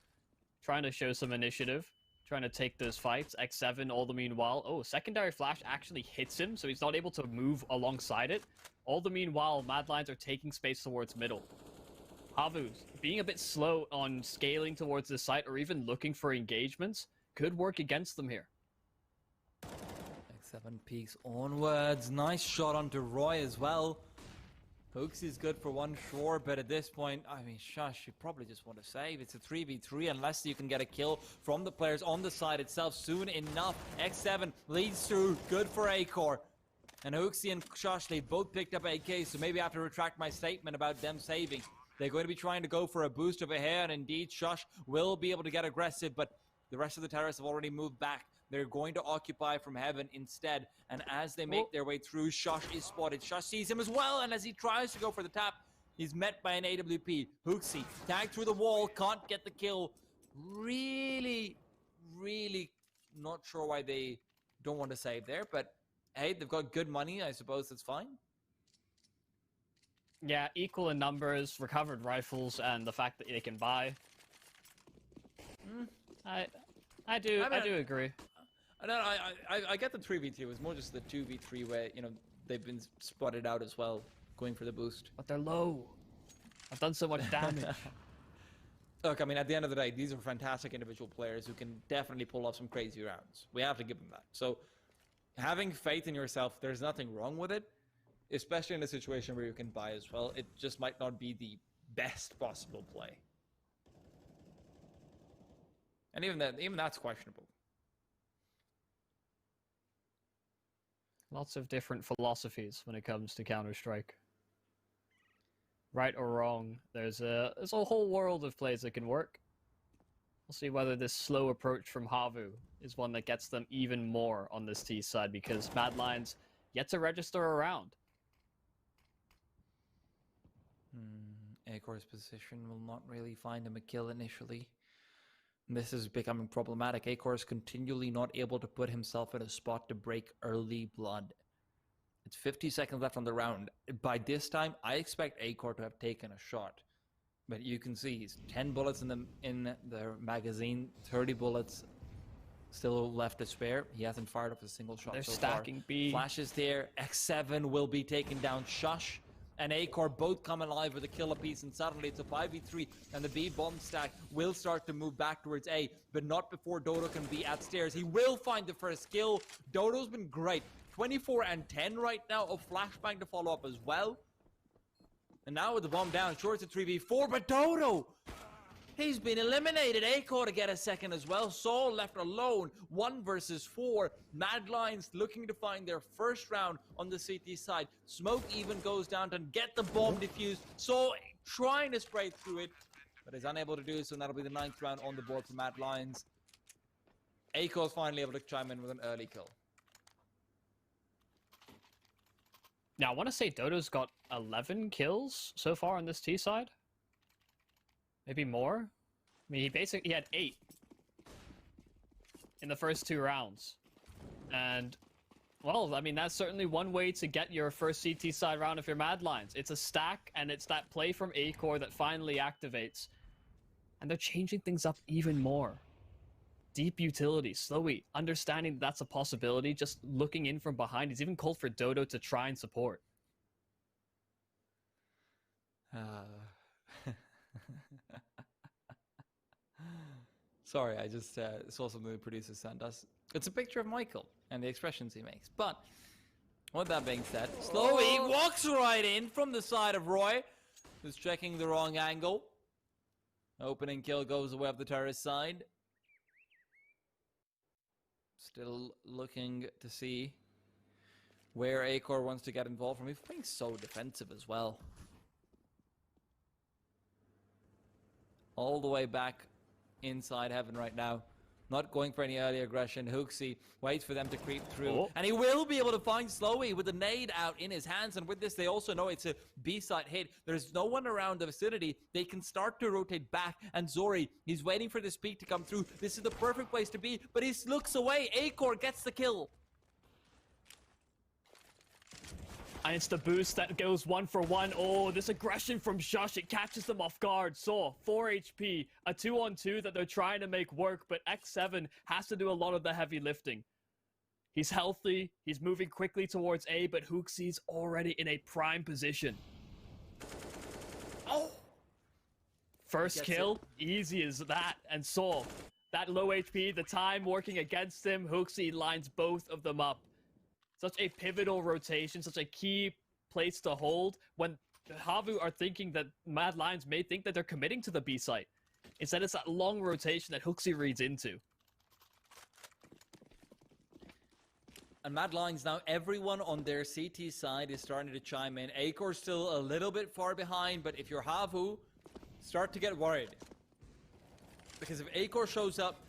trying to show some initiative. Trying to take those fights. X7 all the meanwhile. Oh, secondary flash actually hits him, so he's not able to move alongside it. All the meanwhile, Mad Lions are taking space towards middle. HAVU's being a bit slow on scaling towards the site or even looking for engagements could work against them here. X7 peaks onwards. Nice shot onto Roy as well. Hooks is good for one, sure, but at this point, I mean, Shush, you probably just want to save. It's a 3v3 unless you can get a kill from the players on the side itself soon enough. X7 leads through, good for Acor. And Hooksy and Shush, they both picked up AK, so maybe I have to retract my statement about them saving. They're going to be trying to go for a boost over here, and indeed, Shush will be able to get aggressive, but the rest of the terrorists have already moved back. They're going to occupy from heaven instead, and as they make their way through, Shush is spotted. Shush sees him as well, and as he tries to go for the tap, he's met by an AWP. Hooksy, tagged through the wall, can't get the kill. Really not sure why they don't want to save there, but hey, they've got good money, I suppose that's fine. Yeah, equal in numbers, recovered rifles, and the fact that they can buy. I do agree. I get the 3v2. It's more just the 2v3 where, you know, they've been spotted out as well, going for the boost. But they're low. I've done so much damage. Look, I mean, at the end of the day, these are fantastic individual players who can definitely pull off some crazy rounds. We have to give them that. So, having faith in yourself, there's nothing wrong with it. Especially in a situation where you can buy as well. It just might not be the best possible play. And even that's questionable. Lots of different philosophies when it comes to Counter-Strike. Right or wrong, there's a whole world of plays that can work. We'll see whether this slow approach from HAVU is one that gets them even more on this T side, because Mad Lions yet to register around. Acor's position will not really find him a kill initially. This is becoming problematic. Acor is continually not able to put himself in a spot to break early blood. It's 50 seconds left on the round. By this time, I expect Acor to have taken a shot. But you can see he's 10 bullets in the magazine, 30 bullets still left to spare. He hasn't fired off a single shot They're so stacking far. B. Flashes there. X7 will be taken down. Shush and Acor both come alive with a kill apiece, and suddenly it's a 5v3, and the B bomb stack will start to move back towards A, but not before Dodo can be at stairs. He will find the first kill. Dodo's been great. 24 and 10 right now, a flashbang to follow up as well. And now with the bomb down, sure it's a 3v4, but Dodo! He's been eliminated. Acor to get a second as well. Saul left alone. 1 versus 4. Mad Lions looking to find their first round on the CT side. Smoke even goes down to get the bomb defused. Saul trying to spray through it, but is unable to do so, and that'll be the 9th round on the board for Mad Lions. Acor's finally able to chime in with an early kill. Now, I want to say Dodo's got 11 kills so far on this T side. Maybe more? I mean, he had 8 in the first 2 rounds. And, well, I mean, that's certainly one way to get your first CT side round if you're Mad Lions. It's a stack, and it's that play from Acor that finally activates. And they're changing things up even more. Deep utility, Slowy, understanding that that's a possibility, just looking in from behind. He's even called for Dodo to try and support. Sorry, I just saw something the producer sent us. It's a picture of Michael and the expressions he makes. But, with that being said, Slowy walks right in from the side of Roy, who's checking the wrong angle. Opening kill goes away up the terrorist side. Still looking to see where Acor wants to get involved from. He's playing so defensive as well. All the way back inside heaven right now. Not going for any early aggression. Hooksy waits for them to creep through. And he will be able to find Slowy with the nade out in his hands. And with this, they also know it's a B-side hit. There's no one around the vicinity. They can start to rotate back. And Zori, he's waiting for this peak to come through. This is the perfect place to be. But he looks away. Acor gets the kill. And it's the boost that goes 1 for 1. Oh, this aggression from Shush, it catches them off guard. Saw 4 HP, a 2-on-2 that they're trying to make work, but X7 has to do a lot of the heavy lifting. He's healthy. He's moving quickly towards A, but HooXi's already in a prime position. Oh! First kill, easy as that. And saw that low HP, the time working against him. HooXi lines both of them up. Such a pivotal rotation, such a key place to hold when HAVU are thinking that Mad Lions may think that they're committing to the B site. Instead, it's that long rotation that HooXi reads into. And Mad Lions now, everyone on their CT side is starting to chime in. Acor's still a little bit far behind, but if you're HAVU, start to get worried. Because if Acor shows up,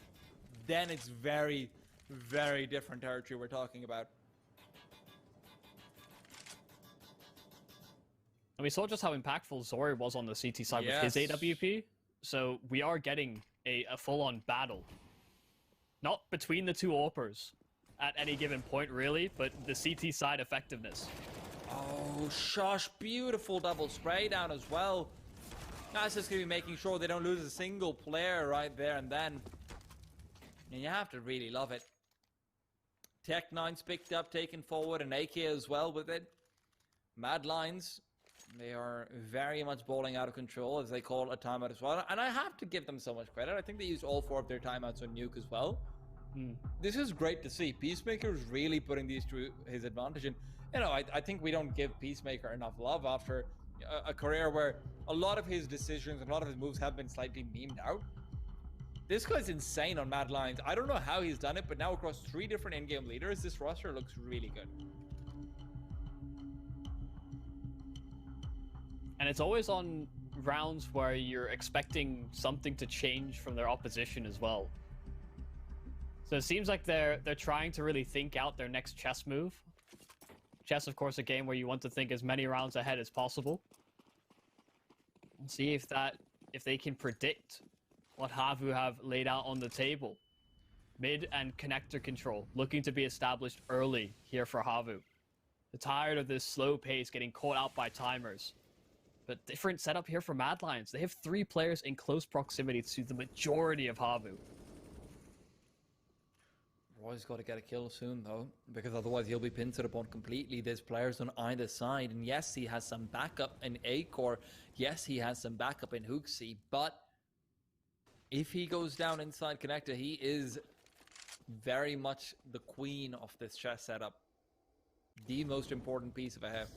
then it's very, very different territory we're talking about. And we saw just how impactful Zori was on the CT side with his AWP. So we are getting a full-on battle. Not between the two AWPers at any given point, really, but the CT side effectiveness. Oh, shush. Beautiful double spray down as well. That's just going to be making sure they don't lose a single player right there and then. And you have to really love it. Tech9's picked up, taken forward, and AK as well with it. Mad Lions, they are very much balling out of control, as they call a timeout as well. And I have to give them so much credit. I think they used all 4 of their timeouts on Nuke as well. This is great to see. Peacemaker's really putting these to his advantage. And, you know, I think we don't give Peacemaker enough love after a career where a lot of his decisions and a lot of his moves have been slightly memed out. This guy's insane on Mad Lions. I don't know how he's done it, but now across 3 different in-game leaders, this roster looks really good. And it's always on rounds where you're expecting something to change from their opposition as well. So it seems like they're trying to really think out their next chess move. Chess, of course, a game where you want to think as many rounds ahead as possible. And see if they can predict what HAVU have laid out on the table. Mid and connector control, looking to be established early here for HAVU. They're tired of this slow pace, getting caught out by timers. But different setup here for Mad Lions. They have 3 players in close proximity to the majority of HAVU. Roy's got to get a kill soon, though, because otherwise he'll be pinned to the point completely. There's players on either side, and yes, he has some backup in Acor. Yes, he has some backup in HooXi, but if he goes down inside connector, he is very much the queen of this chess setup. The most important piece of a HAVU.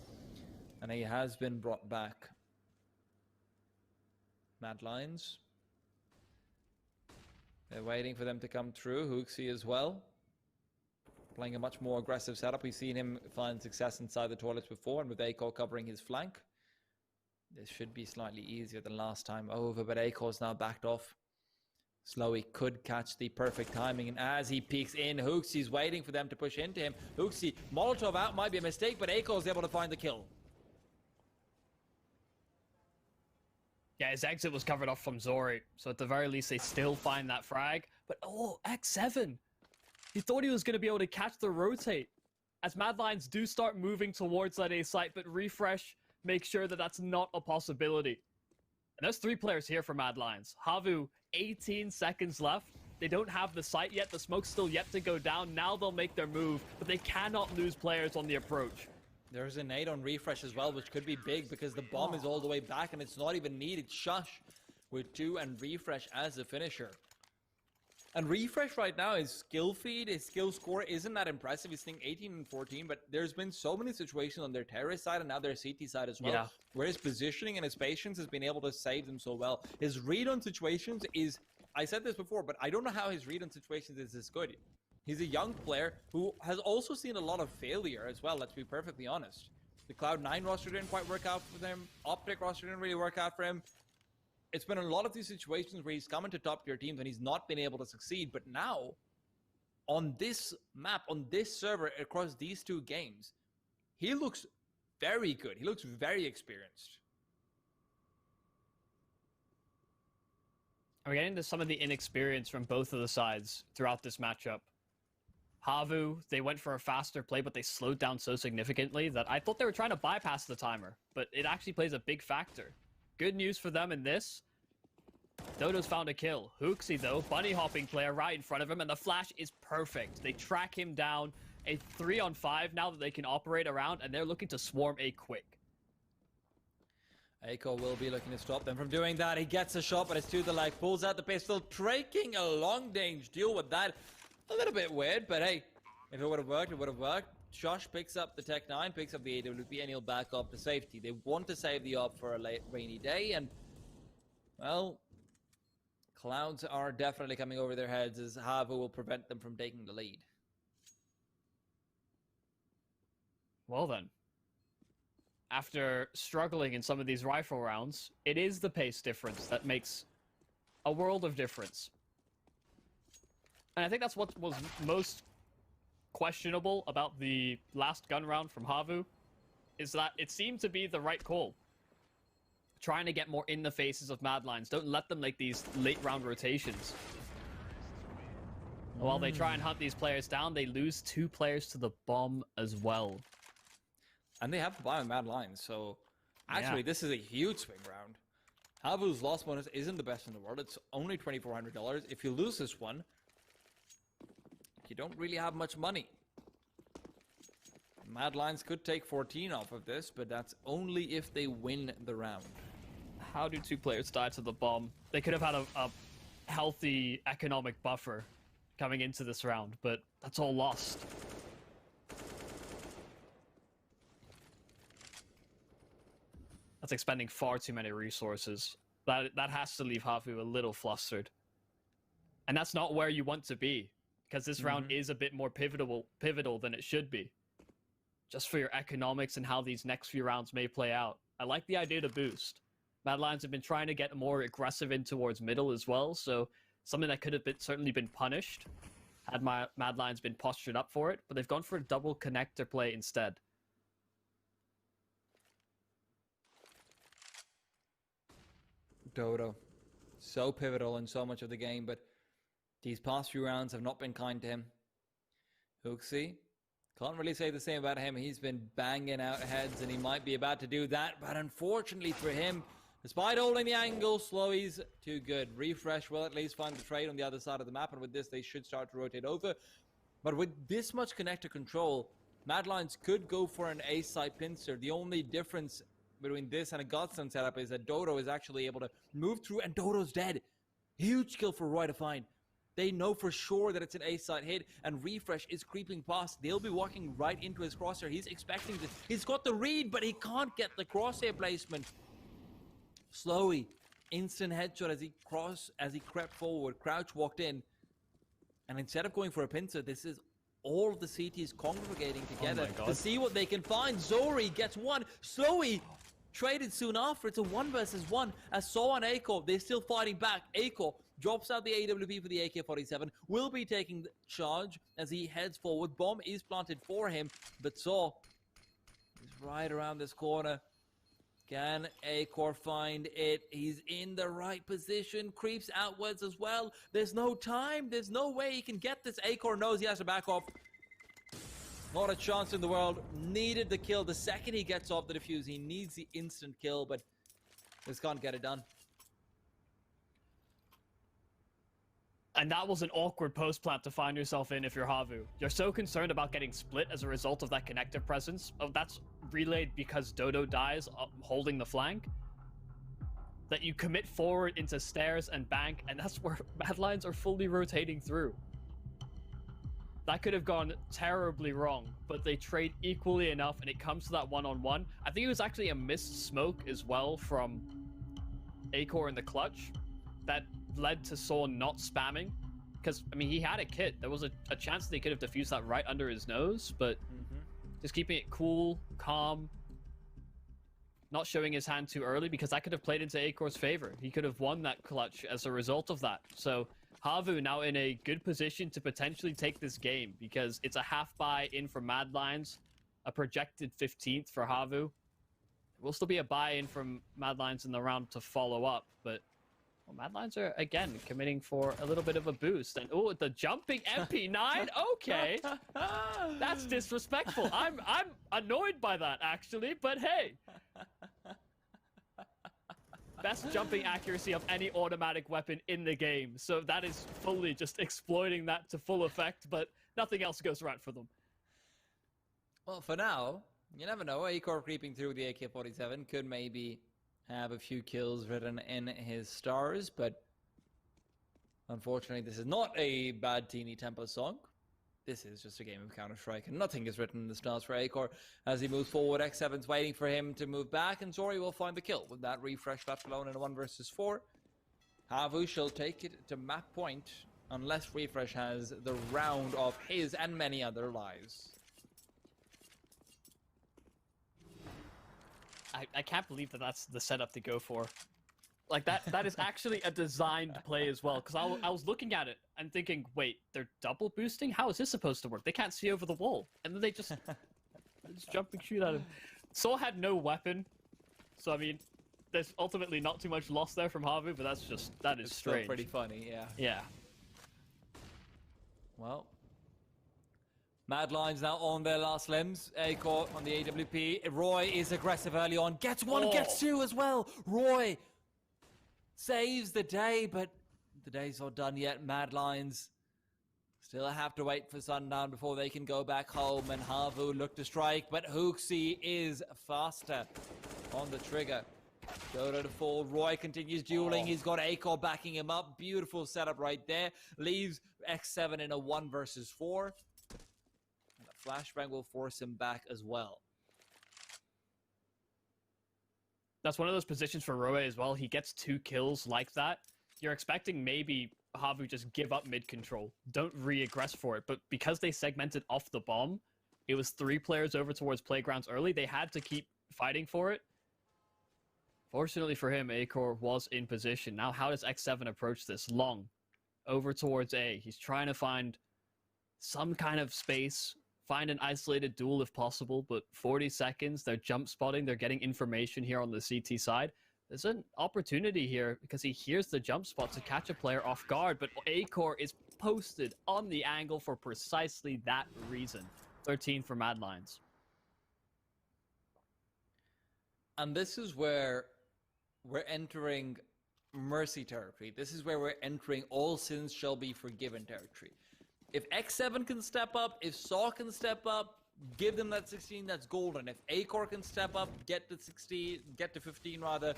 And he has been brought back. Mad Lions. They're waiting for them to come through. HooXi as well. Playing a much more aggressive setup. We've seen him find success inside the toilets before, and with Acor covering his flank. This should be slightly easier than last time over, but Acor's now backed off. Slowy could catch the perfect timing, and as he peeks in, HooXi's waiting for them to push into him. HooXi, Molotov out might be a mistake, but Acor's able to find the kill. Yeah, his exit was covered off from Zori, so at the very least they still find that frag. But oh, X7! He thought he was going to be able to catch the rotate. As Mad Lions do start moving towards that A site, but Refresh makes sure that that's not a possibility. And there's 3 players here for Mad Lions. HAVU, 18 seconds left. They don't have the site yet. The smoke's still yet to go down. Now they'll make their move, but they cannot lose players on the approach. There's a nade on Refresh as well, which could be big because the bomb is all the way back and it's not even needed. Shush with 2 and Refresh as the finisher. And Refresh right now, his skill feed, his skill score isn't that impressive. He's thinking 18 and 14, but there's been so many situations on their terrorist side and now their CT side as well, where his positioning and his patience has been able to save them so well. His read on situations is, I said this before, but I don't know how his read on situations is this good. He's a young player who has also seen a lot of failure as well, let's be perfectly honest. The Cloud9 roster didn't quite work out for them. Optic roster didn't really work out for him. It's been a lot of these situations where he's come into top tier teams and he's not been able to succeed. But now, on this map, on this server, across these 2 games, he looks very good. He looks very experienced. We're getting into some of the inexperience from both of the sides throughout this matchup. HAVU, they went for a faster play, but they slowed down so significantly that I thought they were trying to bypass the timer, but it actually plays a big factor. Good news for them in this. Dodo's found a kill. HooXi, though, bunny hopping player right in front of him, and the flash is perfect. They track him down. a 3-on-5 now that they can operate around, and they're looking to swarm A quick. Aiko will be looking to stop them from doing that. He gets a shot, but it's to the leg. Pulls out the pistol, taking a long-range deal with that. A little bit weird, but hey, if it would have worked, it would have worked. Josh picks up the Tech 9, picks up the AWP, and he'll back up to safety. They want to save the op for a late rainy day, and, well, clouds are definitely coming over their heads as HAVU will prevent them from taking the lead. Well then. After struggling in some of these rifle rounds, it is the pace difference that makes a world of difference. And I think that's what was most questionable about the last gun round from HAVU, is that it seemed to be the right call. Trying to get more in the faces of Mad Lions. Don't let them make these late round rotations. While they try and hunt these players down, they lose 2 players to the bomb as well. And they have to buy on Mad Lions, so actually this is a huge swing round. HAVU's loss bonus isn't the best in the world. It's only $2,400. If you lose this one, you don't really have much money. Mad Lions could take 14 off of this, but that's only if they win the round. How do 2 players die to the bomb? They could have had a healthy economic buffer coming into this round, but that's all lost. That's expending far too many resources. That has to leave HAVU a little flustered. And that's not where you want to be, because this round is a bit more pivotal than it should be. Just for your economics and how these next few rounds may play out. I like the idea to boost. Mad Lions have been trying to get more aggressive in towards middle as well, so something that could have certainly been punished had Mad Lions been postured up for it, but they've gone for a double connector play instead. Dodo, so pivotal in so much of the game, but these past few rounds have not been kind to him. HooXi, can't really say the same about him. He's been banging out heads, and he might be about to do that, but unfortunately for him, despite holding the angle, Slowy's too good. Refresh will at least find the trade on the other side of the map, and with this, they should start to rotate over. But with this much connector control, Mad Lions could go for an A-side pincer. The only difference between this and a Godstone setup is that Dodo is actually able to move through, and Dodo's dead. Huge kill for Roy to find. They know for sure that it's an A-side hit, and Refresh is creeping past. They'll be walking right into his crosshair. He's expecting this. He's got the read, but he can't get the crosshair placement. Slowy, instant headshot as he crept forward. Crouch walked in, and instead of going for a pincer, this is all of the CTs congregating together to see what they can find. Zori gets one. Slowy traded soon after. It's a 1 versus 1. As Saw and Aiko, they're still fighting back. Aiko drops out the AWP for the AK-47. Will be taking the charge as he heads forward. Bomb is planted for him, but Saw is right around this corner. Can Acor find it? He's in the right position. Creeps outwards as well. There's no time. There's no way he can get this. Acor knows he has to back off. Not a chance in the world. Needed the kill. The second he gets off the defuse, he needs the instant kill, but just can't get it done. And that was an awkward post plant to find yourself in if you're HAVU. You're so concerned about getting split as a result of that connector presence. Oh, that's relayed because Dodo dies holding the flank. That you commit forward into stairs and bank, and that's where Mad Lions are fully rotating through. That could have gone terribly wrong, but they trade equally enough, and it comes to that one-on-one. I think it was actually a missed smoke as well from Acor in the clutch that led to Saw not spamming, because I mean he had a kit. There was a chance that he could have defused that right under his nose, but just keeping it cool, calm, not showing his hand too early, because that could have played into Acor's favor. He could have won that clutch as a result of that. So HAVU now in a good position to potentially take this game, because it's a half buy in for Mad Lions, a projected 15th for HAVU. There will still be a buy in from Mad Lions in the round to follow up, but well, Mad Lions are, again, committing for a little bit of a boost. And, oh, the jumping MP9? Okay. That's disrespectful. I'm annoyed by that, actually, but hey. Best jumping accuracy of any automatic weapon in the game. So that is fully just exploiting that to full effect, but nothing else goes right for them. Well, for now, you never know. Acor creeping through the AK-47 could maybe have a few kills written in his stars, but unfortunately, this is not a bad teeny tempo song. This is just a game of Counter-Strike, and nothing is written in the stars for Acor. As he moves forward, X7's waiting for him to move back, and Zori will find the kill. With that refresh left alone in a 1 versus 4, HAVU shall take it to map point, unless Refresh has the round of his and many other lives. I can't believe that that's the setup to go for. Like, that is actually a designed play as well, because I was looking at it and thinking, wait, they're double boosting? How is this supposed to work? They can't see over the wall. And then they just jumping shoot at him. Saw had no weapon, so I mean, there's ultimately not too much loss there from HAVU, but that is strange. Still pretty funny, yeah. Yeah. Well, Mad Lions now on their last limbs. Acor on the AWP. Roy is aggressive early on. Gets one, gets two as well. Roy saves the day, but the day's not done yet. Mad Lions still have to wait for sundown before they can go back home. And HAVU look to strike, but HooXi is faster on the trigger. Dodo to fall. Roy continues dueling. He's got Acor backing him up. Beautiful setup right there. Leaves X7 in a 1 versus 4. And a flashbang will force him back as well. That's one of those positions for Roe as well. He gets 2 kills like that. You're expecting maybe HAVU just give up mid control. Don't re-aggress for it. But because they segmented off the bomb, it was 3 players over towards playgrounds early. They had to keep fighting for it. Fortunately for him, Acor was in position. Now, how does X7 approach this? Long. Over towards A. He's trying to find some kind of space. Find an isolated duel if possible, but 40 seconds. They're jump spotting. They're getting information here on the CT side. There's an opportunity here because he hears the jump spot to catch a player off guard, but Acor is posted on the angle for precisely that reason. 13 for Mad Lions. And this is where we're entering mercy territory. This is where we're entering all sins shall be forgiven territory. If X7 can step up, if Saw can step up, give them that 16, that's golden. If Acor can step up, get to 16, get to 15 rather,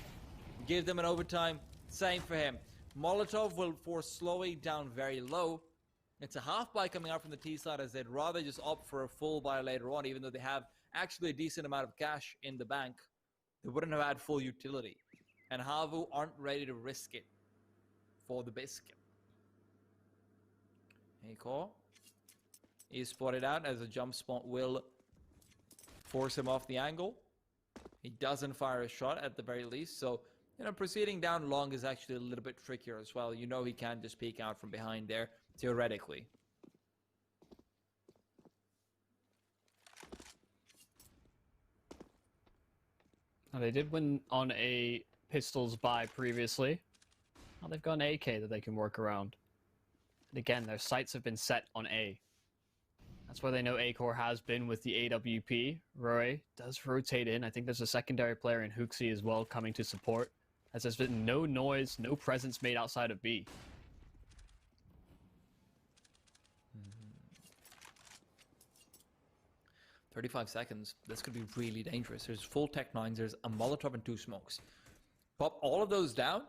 give them an overtime, same for him. Molotov will force Slowy down very low. It's a half buy coming out from the T side as they'd rather just opt for a full buy later on, even though they have actually a decent amount of cash in the bank. They wouldn't have had full utility. And HAVU aren't ready to risk it for the biscuit. Acor is spotted out as a jump spot will force him off the angle. He doesn't fire a shot at the very least, so proceeding down long is actually a little bit trickier as well. You know he can't just peek out from behind there, theoretically. Now, they did win on a pistols buy previously. Now they've got an AK that they can work around. And again, their sights have been set on A. That's where they know Acor has been with the AWP. Roy does rotate in. I think there's a secondary player in HooXi as well coming to support, as there's been no noise, no presence made outside of B. 35 seconds. This could be really dangerous. There's full Tech 9s, there's a Molotov and 2 smokes. Pop all of those down.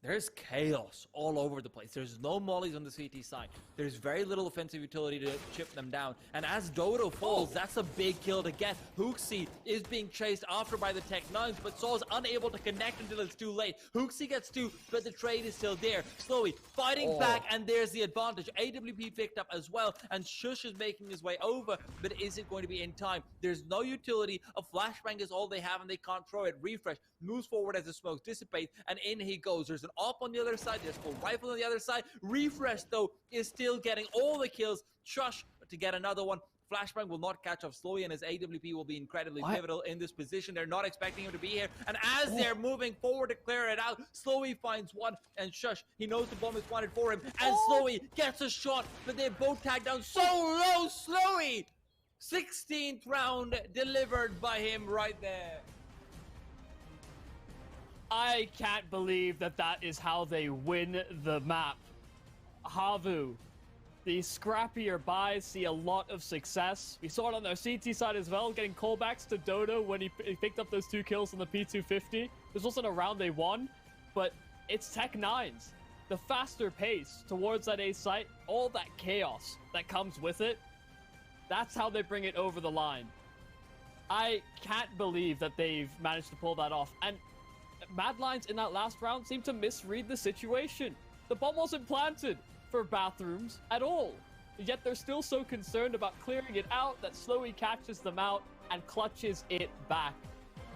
There's chaos all over the place. There's no mollies on the CT side. There's very little offensive utility to chip them down. And as Dodo falls, that's a big kill to get. HooXi is being chased after by the Tech 9s, but Saul's unable to connect until it's too late. HooXi gets 2, but the trade is still there. Slowly fighting back, and there's the advantage. AWP picked up as well, and Shush is making his way over, but is it going to be in time? There's no utility. A flashbang is all they have, and they can't throw it. Refresh moves forward as the smokes dissipate, and in he goes. There's an op on the other side, there's full rifle on the other side. Refresh though is still getting all the kills. Shush to get another one. Flashbang will not catch up Slowy, and his AWP will be incredibly pivotal in this position. They're not expecting him to be here, and as they're moving forward to clear it out, Slowy finds one, and Shush, he knows the bomb is planted for him, and Slowy gets a shot, but they're both tagged down so low. Slowy, 16th round delivered by him right there. I can't believe that that is how they win the map. HAVU The scrappier buys see a lot of success. We saw it on their CT side as well, getting callbacks to Dodo when he picked up those 2 kills on the P250. This wasn't a round they won, but it's Tech9's. The faster pace towards that A site, all that chaos that comes with it, that's how they bring it over the line. I can't believe that they've managed to pull that off. And Mad Lions in that last round seemed to misread the situation. The bomb wasn't planted for bathrooms at all. Yet they're still so concerned about clearing it out that Slowy catches them out and clutches it back.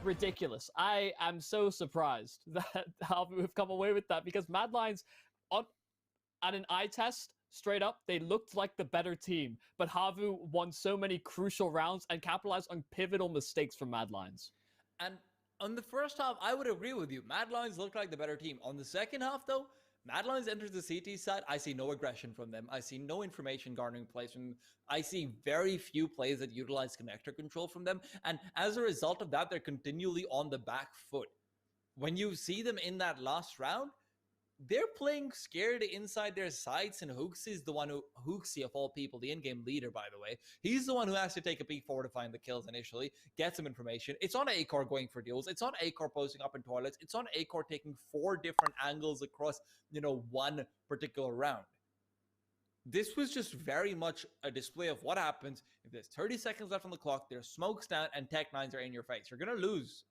Ridiculous. I am so surprised that HAVU have come away with that, because Mad Lions, at an eye test, straight up, they looked like the better team. But HAVU won so many crucial rounds and capitalized on pivotal mistakes from Mad Lions. And on the first half, I would agree with you. Mad Lions looked like the better team. On the second half, though, Mad Lions enters the CT side. I see no aggression from them. I see no information garnering plays from them. I see very few plays that utilize connector control from them. And as a result of that, they're continually on the back foot. When you see them in that last round, they're playing scared inside their sites, and HooXi is the one who, HooXi of all people, the in-game leader, by the way, he's the one who has to take a peek forward to find the kills initially, get some information. It's on A-Core going for deals. It's on A-Core posting up in toilets. It's on A-Core taking 4 different angles across, one particular round. This was just very much a display of what happens if there's 30 seconds left on the clock, there's smokes down, and Tech9s are in your face. You're going to lose.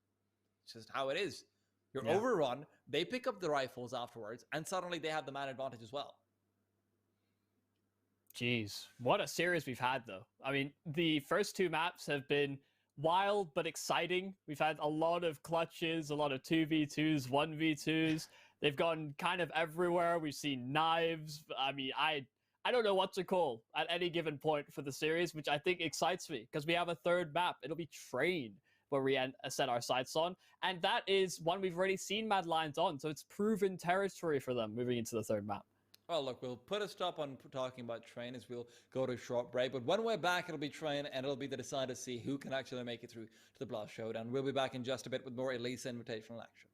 It's just how it is. You're overrun, they pick up the rifles afterwards, and suddenly they have the man advantage as well. Jeez, what a series we've had, though. I mean, the first 2 maps have been wild but exciting. We've had a lot of clutches, a lot of 2v2s, 1v2s. They've gone kind of everywhere. We've seen knives. I mean, I don't know what to call at any given point for the series, which I think excites me, because we have a 3rd map. It'll be Train, where we set our sights on. And that is one we've already seen Mad Lions on, so it's proven territory for them moving into the 3rd map. Well, look, we'll put a stop on talking about Train as we'll go to a short break. But when we're back, it'll be Train, and it'll be the decide to see who can actually make it through to the Blast Showdown. We'll be back in just a bit with more Elisa Invitational action.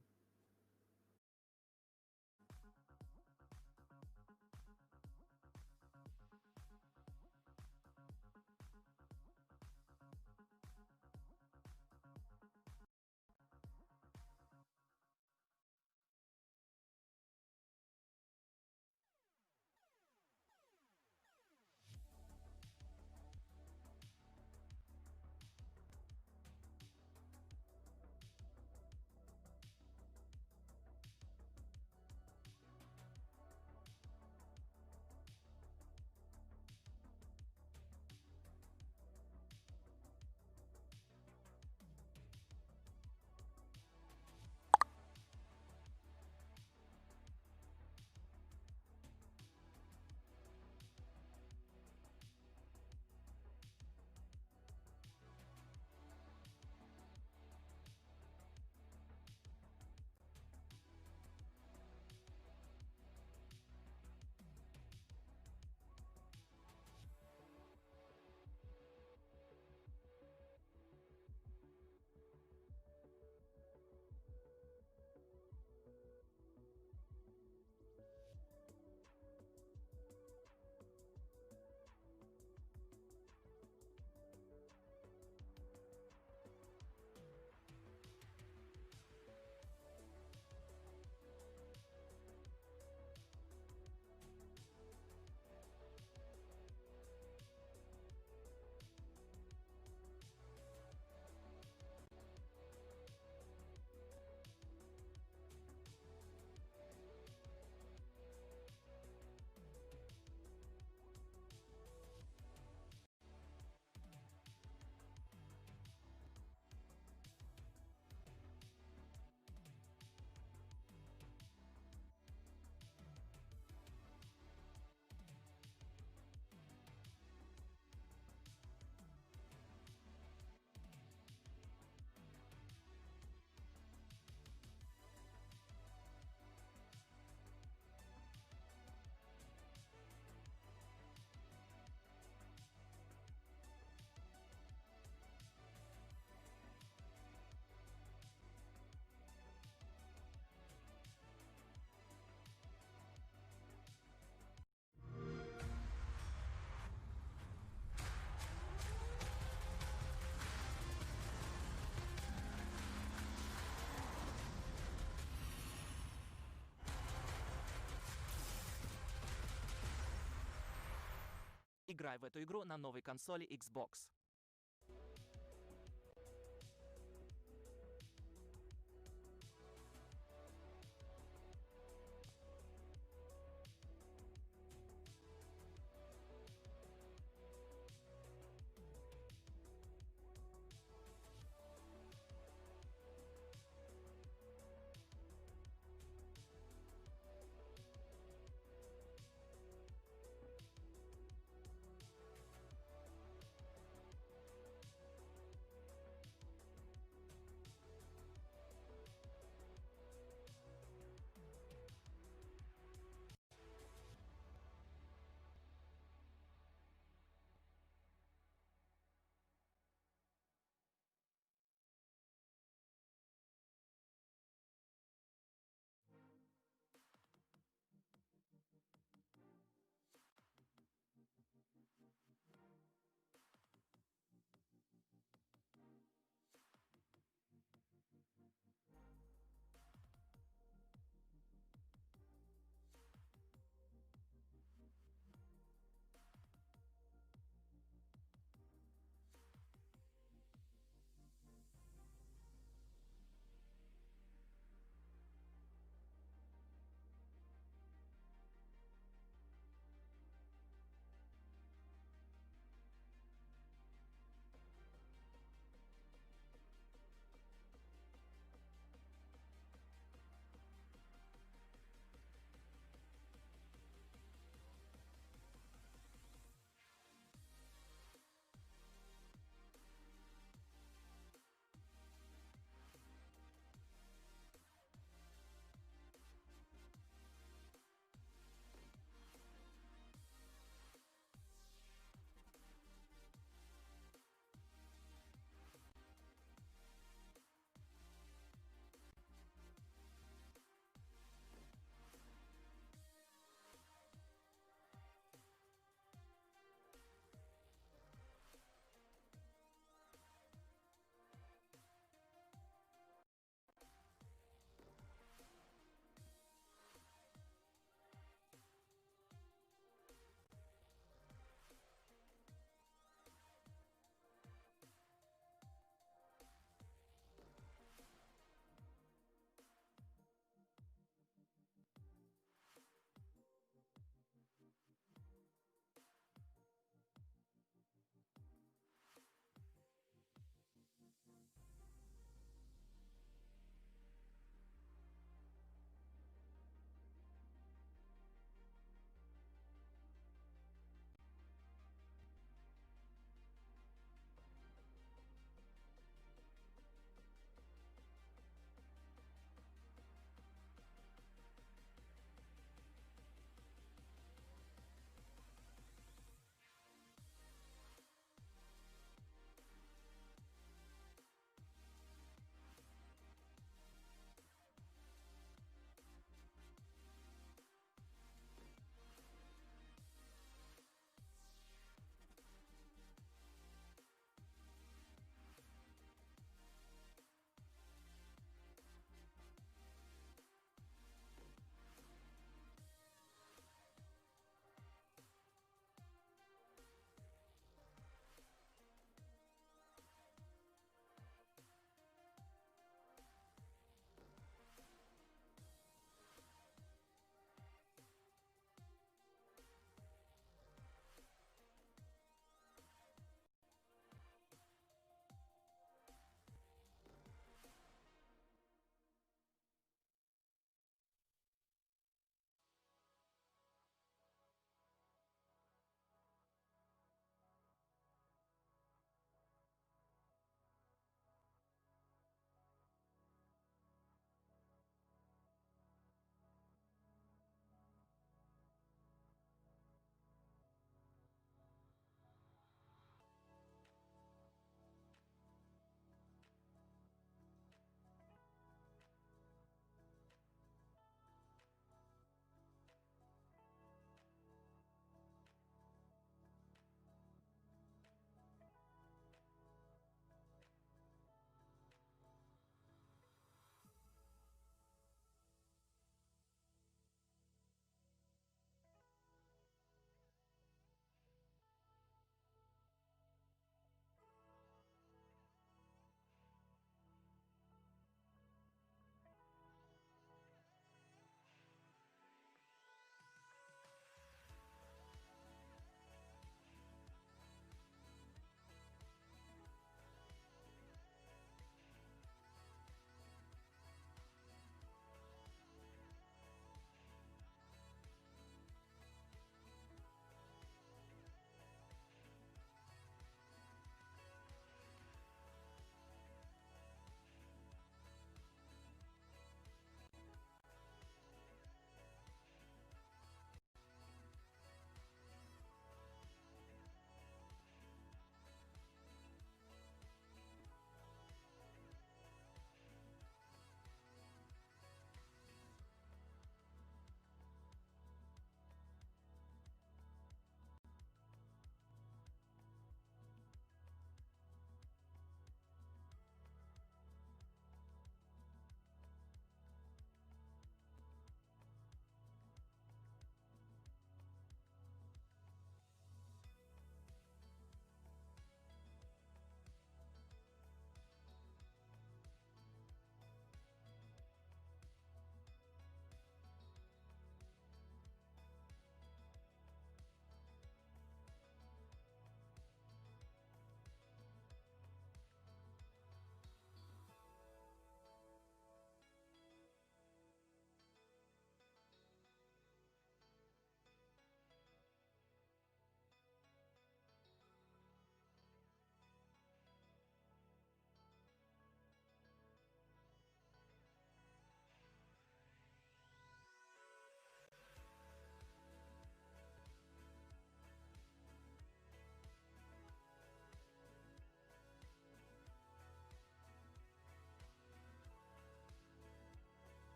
играй в эту игру на новой консоли Xbox.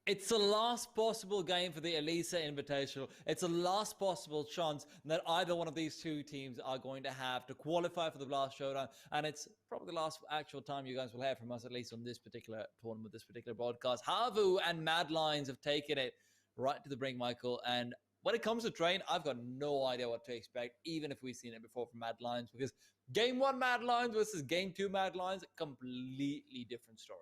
It's the last possible game for the Elisa Invitational. It's the last possible chance that either one of these two teams are going to have to qualify for the Blast Showdown. And it's probably the last actual time you guys will hear from us, at least on this particular tournament, this particular broadcast. HAVU and Mad Lions have taken it right to the brink, Michael. And when it comes to Train, I've got no idea what to expect, even if we've seen it before from Mad Lions, because Game 1 Mad Lions versus Game 2 Mad Lions, a completely different story.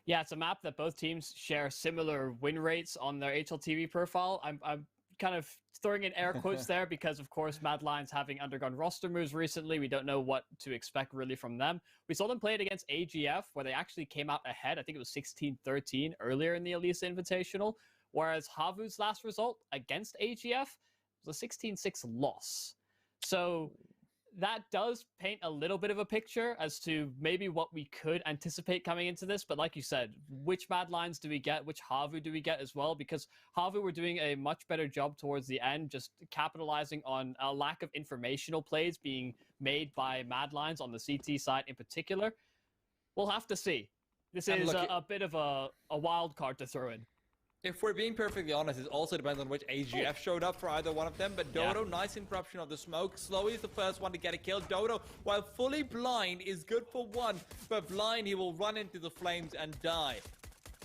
Yeah, it's a map that both teams share similar win rates on their HLTV profile. I'm kind of throwing in air quotes there because, of course, Mad Lions having undergone roster moves recently. We don't know what to expect really from them. We saw them play it against AGF, where they actually came out ahead. I think it was 16-13 earlier in the Elisa Invitational, whereas HAVU's last result against AGF was a 16-6 loss. So that does paint a little bit of a picture as to maybe what we could anticipate coming into this. But like you said, which Mad Lions do we get? Which HAVU do we get as well? Because HAVU were doing a much better job towards the end, just capitalizing on a lack of informational plays being made by Mad Lions on the CT side in particular. We'll have to see. This is a bit of a wild card to throw in. If we're being perfectly honest, it also depends on which AGF showed up for either one of them. But Dodo, nice interruption of the smoke. Slowy is the first one to get a kill. Dodo, while fully blind, is good for one. But blind, he will run into the flames and die.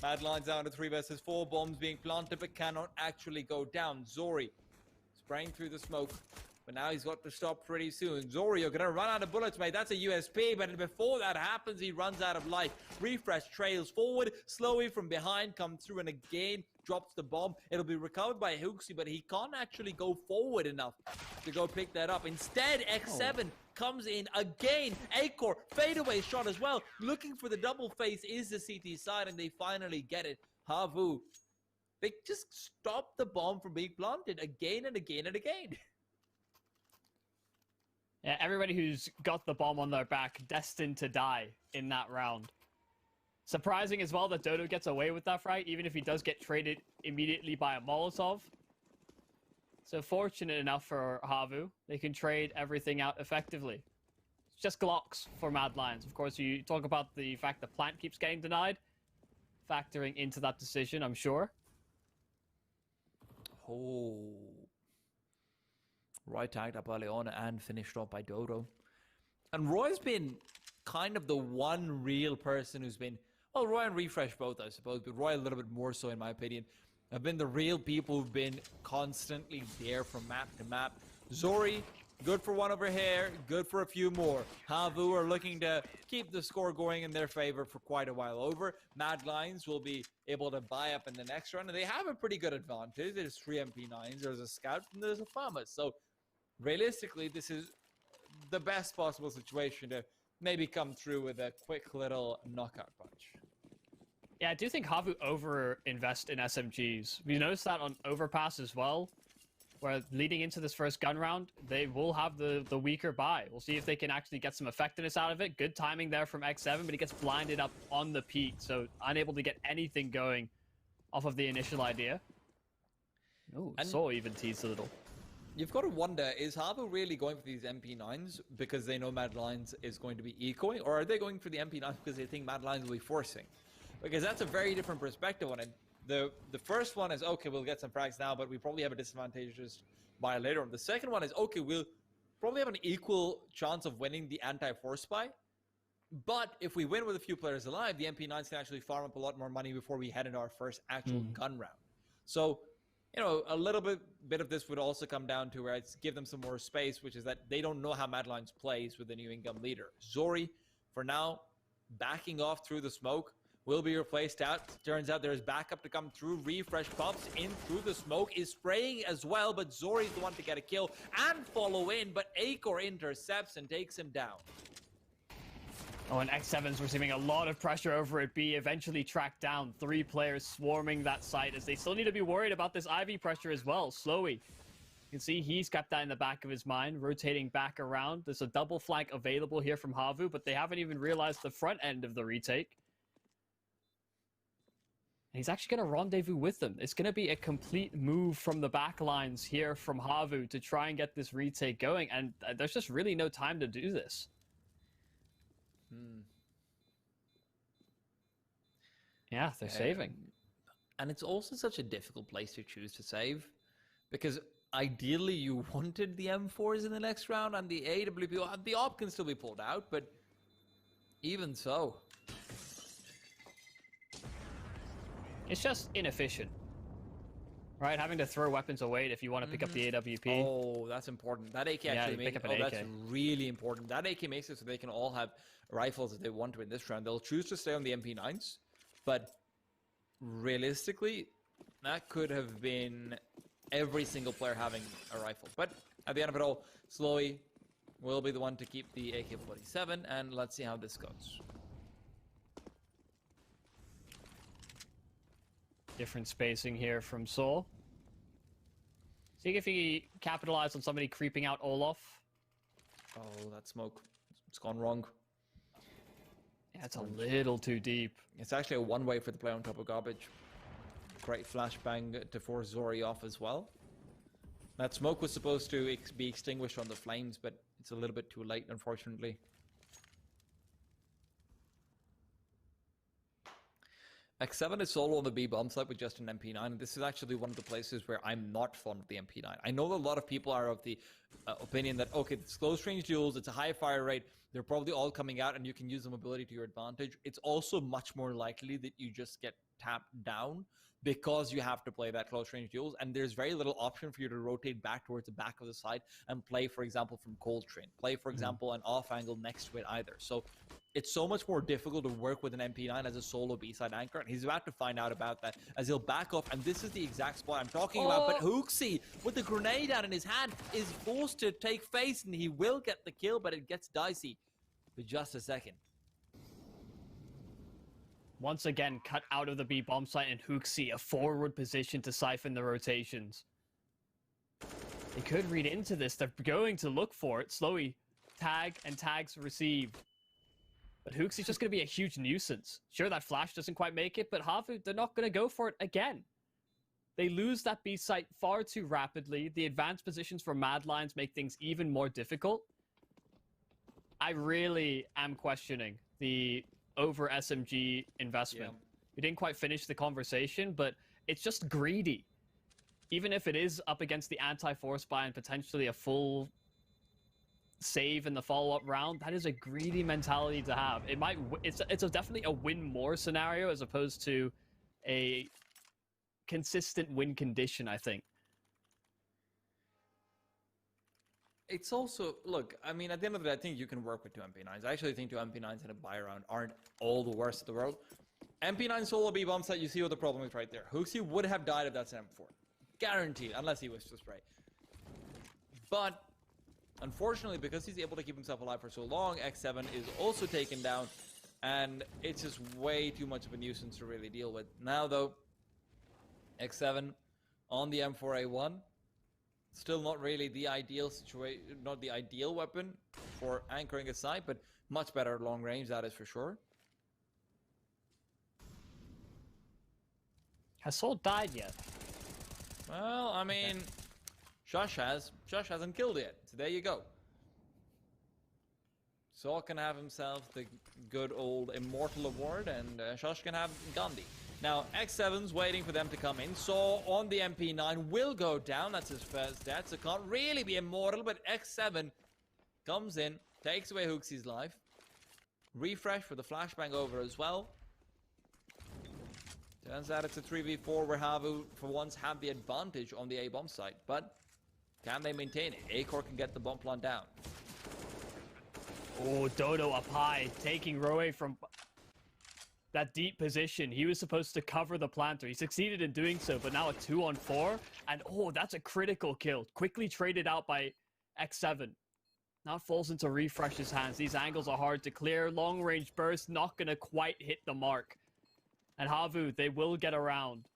Mad Lions down to 3 versus 4. Bombs being planted, but cannot actually go down. Zori spraying through the smoke. But now he's got to stop pretty soon. Zori, you're going to run out of bullets, mate. That's a USP. But before that happens, he runs out of life. Refresh trails forward. Slowy from behind comes through and again drops the bomb. It'll be recovered by HooXi, but he can't actually go forward enough to go pick that up. Instead, X7 comes in again. Acor, fadeaway shot as well. Looking for the double face is the CT side, and they finally get it. HAVU, they just stop the bomb from being planted again and again and again. Yeah, everybody who's got the bomb on their back destined to die in that round. Surprising as well that Dodo gets away with that frag, even if he does get traded immediately by a Molotov. So fortunate enough for HAVU, they can trade everything out effectively. It's just Glocks for Mad Lions. Of course, you talk about the fact that plant keeps getting denied, factoring into that decision, I'm sure. Oh. Roy tagged up early on and finished off by Dodo. And Roy's been kind of the one real person who's been, well, Roy and Refresh both, I suppose, but Roy a little bit more so in my opinion, have been the real people who've been constantly there from map to map. Zori, good for one over here, good for a few more. HAVU are looking to keep the score going in their favor for quite a while over. Mad Lions will be able to buy up in the next round, and they have a pretty good advantage. There's 3 MP9s, there's a Scout, and there's a Farmer. So realistically, this is the best possible situation to maybe come through with a quick little knockout punch. Yeah, I do think HAVU over-invest in SMGs. We noticed that on Overpass as well, where leading into this first gun round, they will have the weaker buy. We'll see if they can actually get some effectiveness out of it. Good timing there from X7, but he gets blinded up on the peak, so unable to get anything going off of the initial idea. Oh, Saw even teased a little. You've got to wonder, is HAVU really going for these MP9s because they know Mad Lions is going to be ecoing, or are they going for the MP9s because they think Mad Lions will be forcing? Because that's a very different perspective on it. The first one is, okay, we'll get some frags now, but we probably have a disadvantageous buy later on. The second one is, okay, we'll probably have an equal chance of winning the anti-force buy, but if we win with a few players alive, the MP9s can actually farm up a lot more money before we head into our first actual gun round. So, you know, a little bit of this would also come down to where it's give them some more space, which is that they don't know how Mad Lions plays with the new income leader. Zori, for now, backing off through the smoke, will be replaced out. Turns out there's backup to come through. Refresh pops in through the smoke, is spraying as well, but Zori's the one to get a kill and follow in, but Acor intercepts and takes him down. Oh, and X7's receiving a lot of pressure over at B, eventually tracked down. 3 players swarming that site as they still need to be worried about this IV pressure as well. Slowy, you can see he's kept that in the back of his mind, rotating back around. There's a double flank available here from HAVU, but they haven't even realized the front end of the retake. And he's actually going to rendezvous with them. It's going to be a complete move from the back lines here from HAVU to try and get this retake going, and there's just really no time to do this. Yeah, they're saving. And it's also such a difficult place to choose to save, because ideally you wanted the M4s in the next round and the AWP, the AWP can still be pulled out, but even so. It's just inefficient. Right, having to throw weapons away if you want to pick up the AWP. Oh, that's important. That AK actually makes pick up an AK. That's really important. That AK makes it so they can all have rifles if they want to in this round. They'll choose to stay on the MP9s, but realistically, that could have been every single player having a rifle. But at the end of it all, Slowy will be the one to keep the AK-47, and let's see how this goes. Different spacing here from Soul. See if he capitalized on somebody creeping out Olaf. Oh, that smoke. It's gone wrong. Yeah, it's a little too deep. It's actually a one-way for the player on top of garbage. Great flashbang to force Zori off as well. That smoke was supposed to be extinguished on the flames, but it's a little bit too late, unfortunately. X7 is solo on the B bomb site with just an MP9, and this is actually one of the places where I'm not fond of the MP9. I know that a lot of people are of the opinion that, okay, it's close range duels, it's a high fire rate, they're probably all coming out and you can use the mobility to your advantage. It's also much more likely that you just get tapped down because you have to play that close range duels, and there's very little option for you to rotate back towards the back of the site and play, for example, from Coltrane. Play, for example, an off angle next to it either. So it's so much more difficult to work with an MP9 as a solo B-side anchor, and he's about to find out about that as he'll back off, and this is the exact spot I'm talking about. But HooXi, with the grenade out in his hand, is forced to take face, and he will get the kill, but it gets dicey for just a second. Once again, cut out of the B bomb site, and HooXi a forward position to siphon the rotations. They could read into this. They're going to look for it. Slowy, tag and tags received. But HooXi's just going to be a huge nuisance. Sure, that flash doesn't quite make it, but HAVU, they're not going to go for it again. They lose that B site far too rapidly. The advanced positions for Mad Lions make things even more difficult. I really am questioning the over SMG investment. Yeah. We didn't quite finish the conversation, but it's just greedy. Even if it is up against the anti-force buy and potentially a full save in the follow-up round, that is a greedy mentality to have. It might, it's definitely a win more scenario as opposed to a consistent win condition, I think. It's also, look, I mean, at the end of the day, I think you can work with two MP9s. I actually think two MP9s in a buy round aren't all the worst in the world. MP9 solo B bomb set, you see what the problem is right there. HooXi would have died if that's an M4. Guaranteed, unless he was to spray. But unfortunately, because he's able to keep himself alive for so long, X7 is also taken down, and it's just way too much of a nuisance to really deal with. Now, though, X7 on the M4A1, still not really the ideal situation, not the ideal weapon for anchoring a site, but much better at long range, that is for sure. Has Soul died yet? Well, I mean, Shush hasn't killed yet, so there you go. Saul can have himself the good old Immortal Award, and Shush can have Gandhi. Now, X7's waiting for them to come in. Saul on the MP9 will go down. That's his first death, so can't really be immortal, but X7 comes in, takes away HooXi's life. Refresh for the flashbang over as well. Turns out it's a 3v4 where HAVU, for once, have the advantage on the A-bomb site, but can they maintain it? A-Core can get the bomb plant down. Oh, Dodo up high, taking Roe from that deep position. He was supposed to cover the planter. He succeeded in doing so, but now a 2-on-4. And oh, that's a critical kill. Quickly traded out by X7. Now it falls into Refresh's hands. These angles are hard to clear. Long range burst, not going to quite hit the mark. And HAVU, they will get around.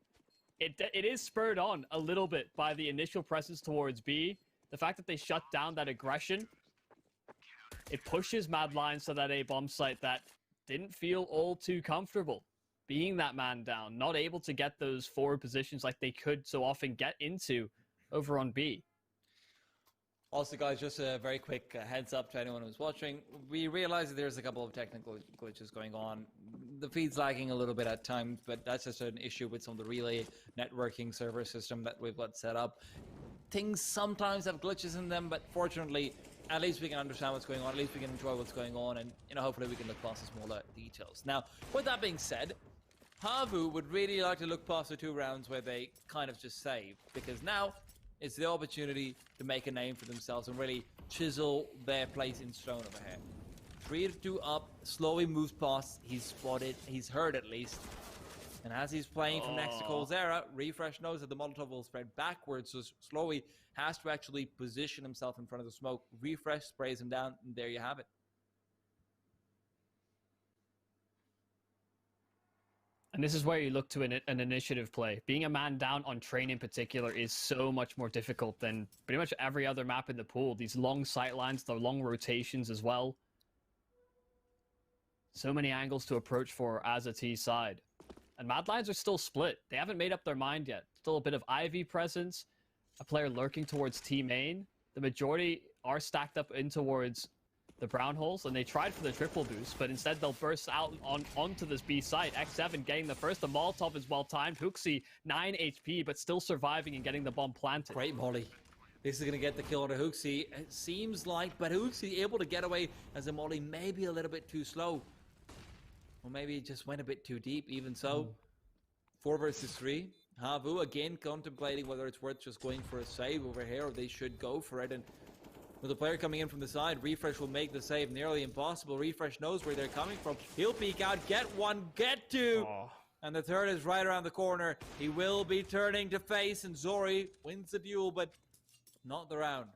It is spurred on a little bit by the initial presence towards B. The fact that they shut down that aggression, it pushes Mad Lions to that A-bomb site that didn't feel all too comfortable being that man down, not able to get those forward positions like they could so often get into over on B. Also, guys, just a very quick heads up to anyone who's watching. We realize that there's a couple of technical glitches going on. the feed's lagging a little bit at times, but that's just an issue with some of the relay networking server system that we've got set up. Things sometimes have glitches in them, but fortunately, at least we can understand what's going on, at least we can enjoy what's going on, and hopefully we can look past the smaller details. Now, with that being said, HAVU would really like to look past the 2 rounds where they kind of just saved, because now it's the opportunity to make a name for themselves and really chisel their place in stone over here. 3-2 up, slowly moves past, he's spotted, he's heard at least. And as he's playing from next to Coldzera, Refresh knows that the Molotov will spread backwards, so slowly has to actually position himself in front of the smoke. Refresh sprays him down, and there you have it. And this is where you look to an initiative play. Being a man down on train in particular is so much more difficult than pretty much every other map in the pool. These long sight lines, the long rotations as well. So many angles to approach for as a T side. And Mad Lions are still split. They haven't made up their mind yet. Still a bit of Ivy presence. A player lurking towards T main. The majority are stacked up in towards the brown holes, and they tried for the triple boost, but instead they'll burst out onto this B site. X7 getting the first. The Molotov is well timed. HooXi 9 HP, but still surviving and getting the bomb planted. Great molly. This is going to get the kill on HooXi. It seems like, but HooXi able to get away as the molly maybe a little bit too slow. Or maybe it just went a bit too deep, even so. 4 versus 3. HAVU again contemplating whether it's worth just going for a save over here, or they should go for it. And with the player coming in from the side, Refresh will make the save nearly impossible. Refresh knows where they're coming from. He'll peek out, get 1, get 2. And the third is right around the corner. He will be turning to face, and Zori wins the duel, but not the round.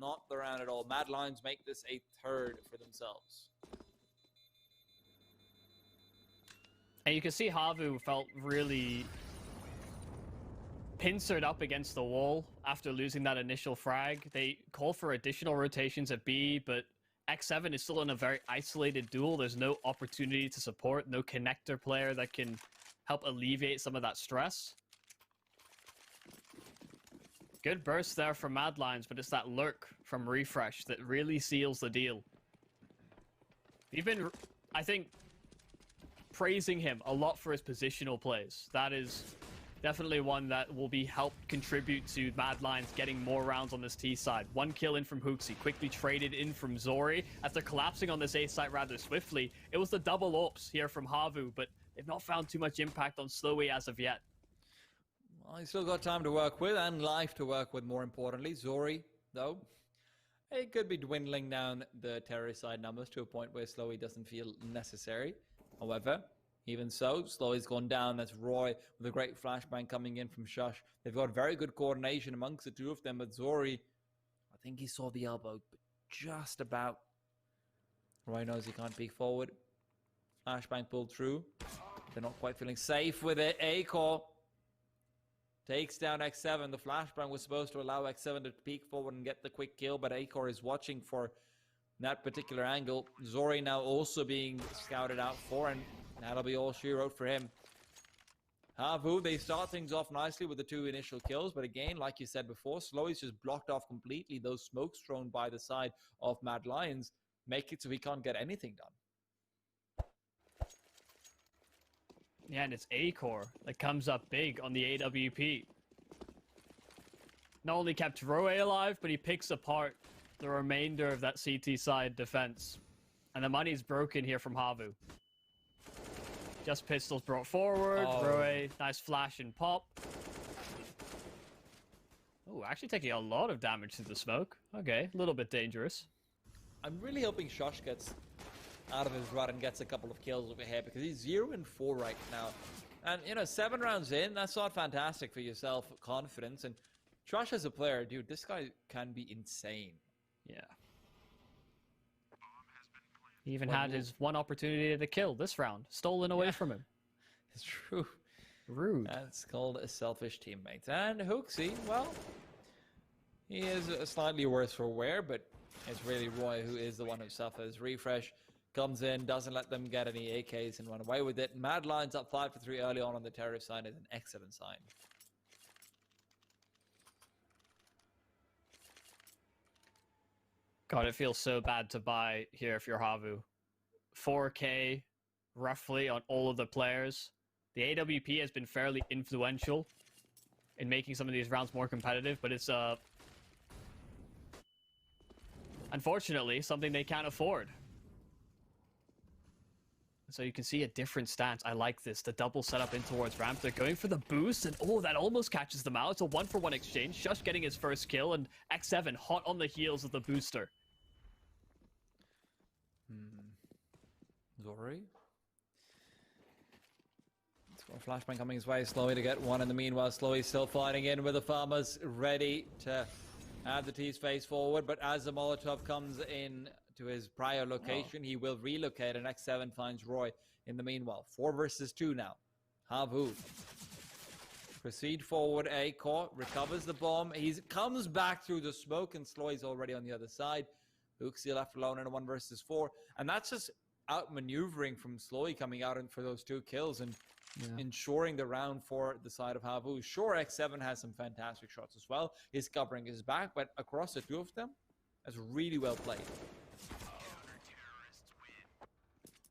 Not the round at all. Mad Lions make this a third for themselves. And you can see HAVU felt really pincered up against the wall after losing that initial frag. They call for additional rotations at B, but X7 is still in a very isolated duel. There's no opportunity to support, no connector player that can help alleviate some of that stress. Good burst there from Mad Lions, but it's that lurk from Refresh that really seals the deal. You've been, I think, praising him a lot for his positional plays. That is definitely one that will be help contribute to Mad Lions getting more rounds on this T side. 1 kill in from HooXi, quickly traded in from Zori as they're collapsing on this A site rather swiftly. It was the double ops here from HAVU, but they've not found too much impact on Slowy as of yet. Well, he's still got time to work with and life to work with, more importantly. Zori, though, it could be dwindling down the terrorist side numbers to a point where Slowy doesn't feel necessary. However, even so, Slowy's gone down. That's Roy with a great flashbang coming in from Shush. They've got very good coordination amongst the two of them, but Zori, I think he saw the elbow, but just about. Roy knows he can't peek forward. Flashbang pulled through. They're not quite feeling safe with it. A-Core takes down X7. The flashbang was supposed to allow X7 to peek forward and get the quick kill, but A-Core is watching for that particular angle. Zori now also being scouted out for, and that'll be all she wrote for him. HAVU, they start things off nicely with the 2 initial kills, but again, like you said before, Slowy's just blocked off completely. Those smokes thrown by the side of Mad Lions make it so he can't get anything done. Yeah, and it's A-Core that comes up big on the AWP. Not only kept Roe alive, but he picks apart the remainder of that CT side defense. And the money's broken here from HAVU. Just pistols brought forward. Roe, nice flash and pop. Oh, actually taking a lot of damage through the smoke. Okay, a little bit dangerous. I'm really hoping Shush gets out of his rut and gets a couple of kills over here, because he's 0-4 right now. And, 7 rounds in, that's not fantastic for your self-confidence. And Shush as a player, dude, this guy can be insane. Yeah. He even had his one opportunity to kill this round, stolen away from him. It's true. Rude. That's called a selfish teammate. And HooXi, well, he is slightly worse for wear, but it's really Roy who is the one who suffers. Refresh comes in, doesn't let them get any AKs and run away with it. Mad Lions up 5 for 3 early on the terrorist side is an excellent sign. God, it feels so bad to buy here if you're HAVU. 4K roughly on all of the players. The AWP has been fairly influential in making some of these rounds more competitive, but it's unfortunately something they can't afford. So you can see a different stance. I like this. The double setup in towards ramp. They're going for the boost, and oh, that almost catches them out. It's a 1-for-1 exchange. Shush getting his first kill, and X7 hot on the heels of the booster. Zori. Flashbang coming his way, Slowy to get one in the meanwhile. Slowy still fighting in with the farmers, ready to add the T's face forward, but as the Molotov comes in to his prior location, he will relocate, and X7 finds Roy in the meanwhile. 4 versus 2 now. HAVU. Proceed forward, A core, recovers the bomb. He comes back through the smoke, and Slowy's already on the other side. HooXi left alone in a 1 versus 4, and that's just outmaneuvering from Slowy coming out and for those 2 kills and ensuring the round for the side of HAVU. Sure, X7 has some fantastic shots as well. His covering is back, but across the 2 of them, that's really well played.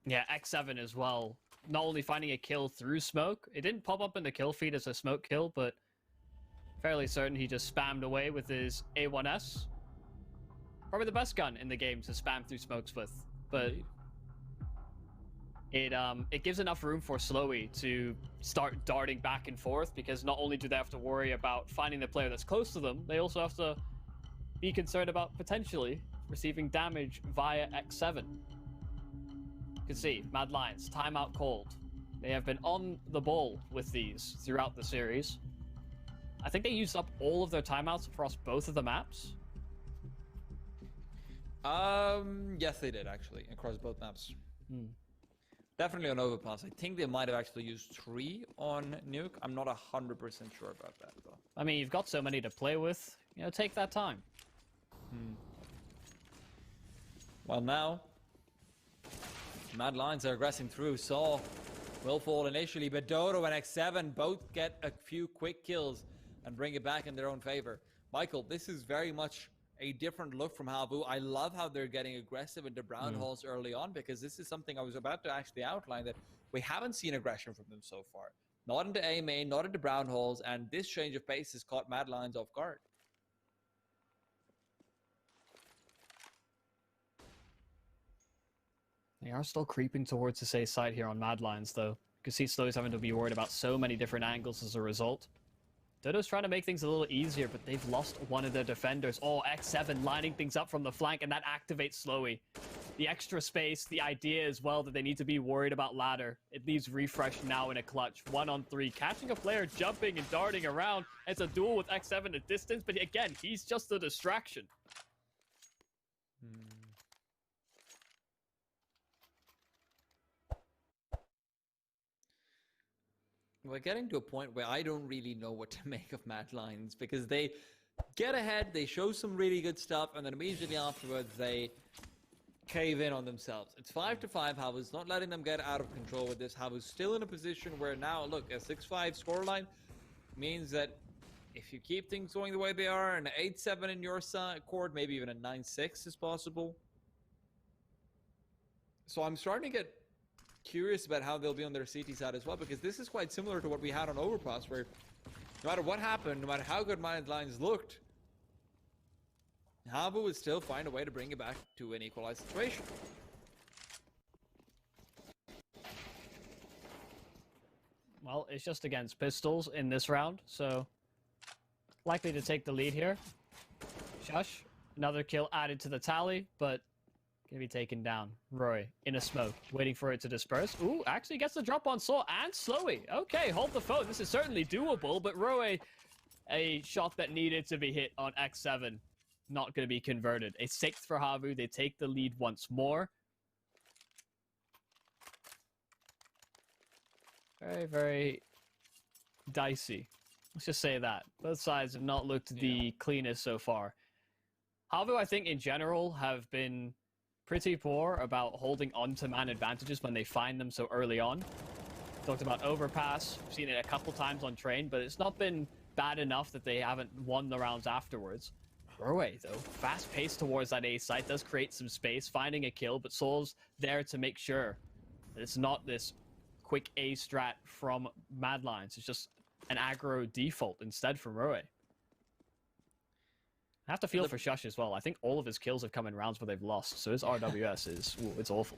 Yeah, X7 as well. Not only finding a kill through smoke, it didn't pop up in the kill feed as a smoke kill, but fairly certain he just spammed away with his A1S. Probably the best gun in the game to spam through smokes with, but it gives enough room for Slowy to start darting back and forth, because not only do they have to worry about finding the player that's close to them, they also have to be concerned about potentially receiving damage via X7. You can see, Mad Lions, timeout called. They have been on the ball with these throughout the series. I think they used up all of their timeouts across both of the maps. Yes, they did, actually, across both maps. Definitely on Overpass. I think they might have actually used 3 on Nuke. I'm not 100% sure about that, though. I mean, you've got so many to play with. You know, take that time. Well, now, Mad Lions are aggressing through. Saw will fall initially, but Dodo and X7 both get a few quick kills and bring it back in their own favor. Michael, this is very much a different look from HAVU. I love how they're getting aggressive into brown holes early on, because this is something I was about to actually outline, that we haven't seen aggression from them so far. Not into A main, not into brown holes, and this change of pace has caught Mad Lions off guard. They are still creeping towards the safe side here on Mad Lions, though. You can see Slowy's having to be worried about so many different angles as a result. Dodo's trying to make things a little easier, but they've lost one of their defenders. Oh, X7 lining things up from the flank, and that activates Slowy. The extra space, the idea as well that they need to be worried about ladder. It leaves Refresh now in a clutch. 1-on-3, catching a player jumping and darting around. It's a duel with X7 at distance, but again, he's just a distraction. We're getting to a point where I don't really know what to make of Mad Lions, because they get ahead, they show some really good stuff, and then immediately afterwards they cave in on themselves. It's 5-5. HAVU's not letting them get out of control with this. HAVU's still in a position where now, look, a 6-5 scoreline means that if you keep things going the way they are, an 8-7 in your court, maybe even a 9-6 is possible. So I'm starting to get curious about how they'll be on their CT side as well, because this is quite similar to what we had on Overpass, where no matter what happened, no matter how good Mad Lions looked, HAVU would still find a way to bring it back to an equalized situation. Well, it's just against pistols in this round, so likely to take the lead here. Shush, another kill added to the tally, but gonna be taken down. Roy in a smoke, waiting for it to disperse. Ooh, actually gets the drop on Saw and Slowy. Okay, hold the phone. This is certainly doable, but Roy, a shot that needed to be hit on X7, not gonna be converted. A 6th for HAVU. They take the lead once more. Very, very dicey. Let's just say that. Both sides have not looked the cleanest so far. HAVU, I think, in general, have been pretty poor about holding on to man advantages when they find them so early on. Talked about Overpass. We've seen it a couple times on Train, but it's not been bad enough that they haven't won the rounds afterwards. Roy, though, fast pace towards that A site, does create some space, finding a kill, but Soul's there to make sure It's not this quick A strat from Mad Lions. It's just an aggro default instead from Roe. I have to feel for Shush as well. I think all of his kills have come in rounds where they've lost, so his RWS is, ooh, it's awful.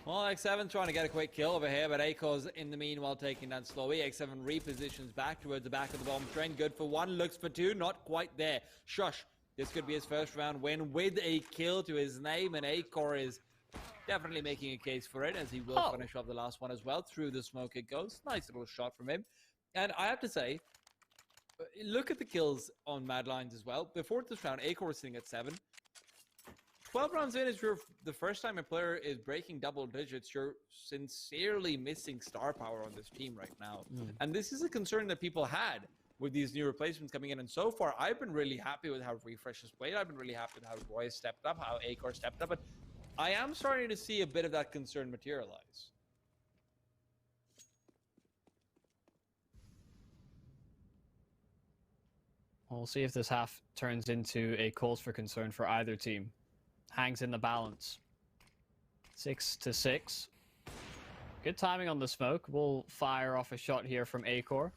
Well, X7 trying to get a quick kill over here, but Akor's in the meanwhile taking down Slowy. X7 repositions back towards the back of the bomb train. Good for one, looks for two, not quite there. Shush, this could be his first round win with a kill to his name, and Akor is definitely making a case for it, as he will finish off the last one as well. Through the smoke it goes. Nice little shot from him. And I have to say, look at the kills on Mad Lions as well. Before this round, Akor was sitting at 7. 12 rounds in is the first time a player is breaking double digits. You're sincerely missing star power on this team right now. And this is a concern that people had with these new replacements coming in. And so far, I've been really happy with how Refresh has played. I've been really happy with how Roy stepped up, how Akor stepped up. But I am starting to see a bit of that concern materialize. We'll see if this half turns into a cause for concern for either team. Hangs in the balance. 6-6. Good timing on the smoke. We'll fire off a shot here from Akor.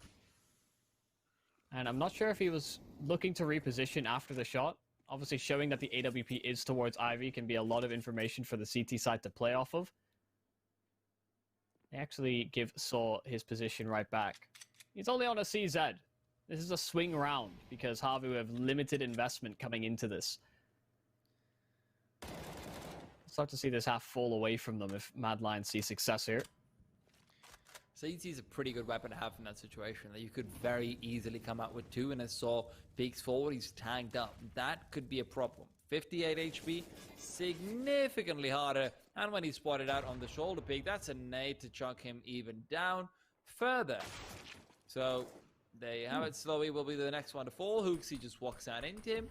And I'm not sure if he was looking to reposition after the shot. Obviously, showing that the AWP is towards Ivy can be a lot of information for the CT side to play off of. They actually give Saw his position right back. He's only on a CZ. This is a swing round because HAVU have limited investment coming into this. Start to see this half fall away from them if Mad Lions see success here. CT is a pretty good weapon to have in that situation. That you could very easily come out with 2, and as Saw peeks forward, he's tagged up. That could be a problem. 58 HP, significantly harder. And when he's spotted out on the shoulder peak, that's a nade to chuck him even down further. So there you have it. Slowy will be the next one to fall. HooXi just walks out into him.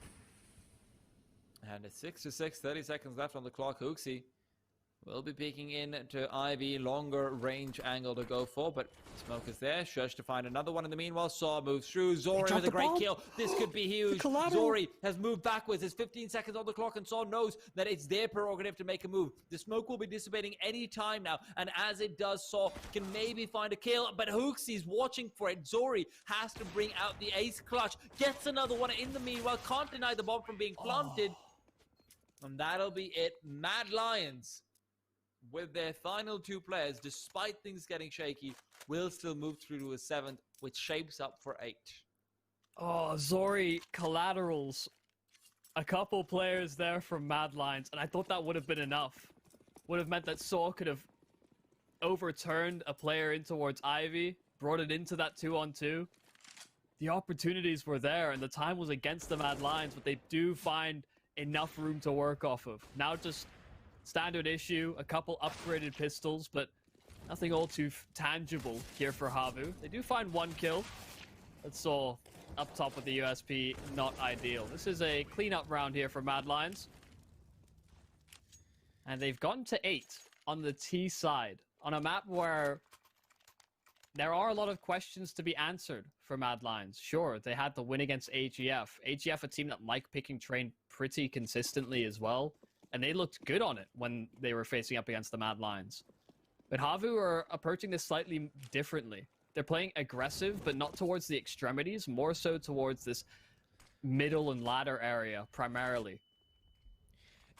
And it's 6-6, 30 seconds left on the clock. HooXi will be peeking in to Ivy. Longer range angle to go for, but smoke is there. Shush to find another one in the meanwhile. Saw moves through. Zori with a great kill. This could be huge. Zori has moved backwards. There's 15 seconds on the clock, and Saw knows that it's their prerogative to make a move. The smoke will be dissipating any time now, and as it does, Saw can maybe find a kill, but HooXi's watching for it. Zori has to bring out the ace clutch. Gets another one in the meanwhile. Can't deny the bomb from being planted. And that'll be it. Mad Lions, with their final 2 players, despite things getting shaky, will still move through to a 7th, which shapes up for 8. Oh, Zori collaterals. A couple players there from Mad Lions, and I thought that would have been enough. Would have meant that Saw could have overturned a player in towards Ivy, brought it into that 2-on-2. The opportunities were there, and the time was against the Mad Lions, but they do find enough room to work off of. Now just standard issue, a couple upgraded pistols, but nothing all too tangible here for HAVU. They do find 1 kill. That's all up top with the USP, not ideal. This is a cleanup round here for Mad Lions. And they've gotten to 8 on the T side, on a map where there are a lot of questions to be answered for Mad Lions. Sure, they had the win against HEF. HEF, a team that like picking train pretty consistently as well. And they looked good on it when they were facing up against the Mad Lions. But HAVU are approaching this slightly differently. They're playing aggressive, but not towards the extremities, more so towards this middle and ladder area, primarily.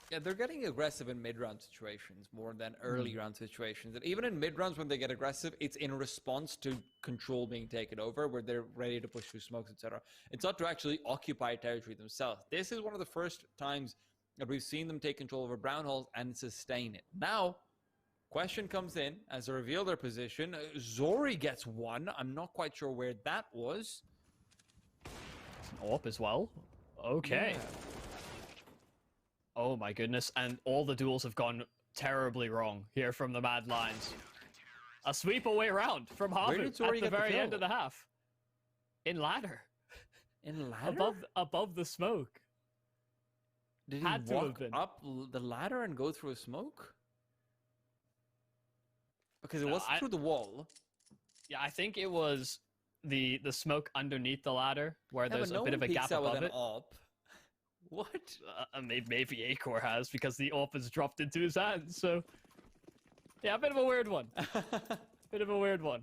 Yeah, they're getting aggressive in mid-round situations more than early round situations. And even in mid-rounds when they get aggressive, it's in response to control being taken over, where they're ready to push through smokes, etc. It's not to actually occupy territory themselves. This is one of the first times that we've seen them take control over brown holes and sustain it. Now, question comes in as they reveal their position. Zori gets 1. I'm not quite sure where that was. It's an AWP as well. Okay. Yeah. Oh my goodness, and all the duels have gone terribly wrong here from the Mad Lions. A sweep away round from HAVU at the very end of the half. In ladder. In ladder? Above the smoke. Did he walk up the ladder and go through a smoke? Because it wasn't through the wall. Yeah, I think it was the smoke underneath the ladder, where there's a bit of a gap above it. What? Maybe Akor has, because the AWP has dropped into his hands, so... Yeah, a bit of a weird one. Bit of a weird one.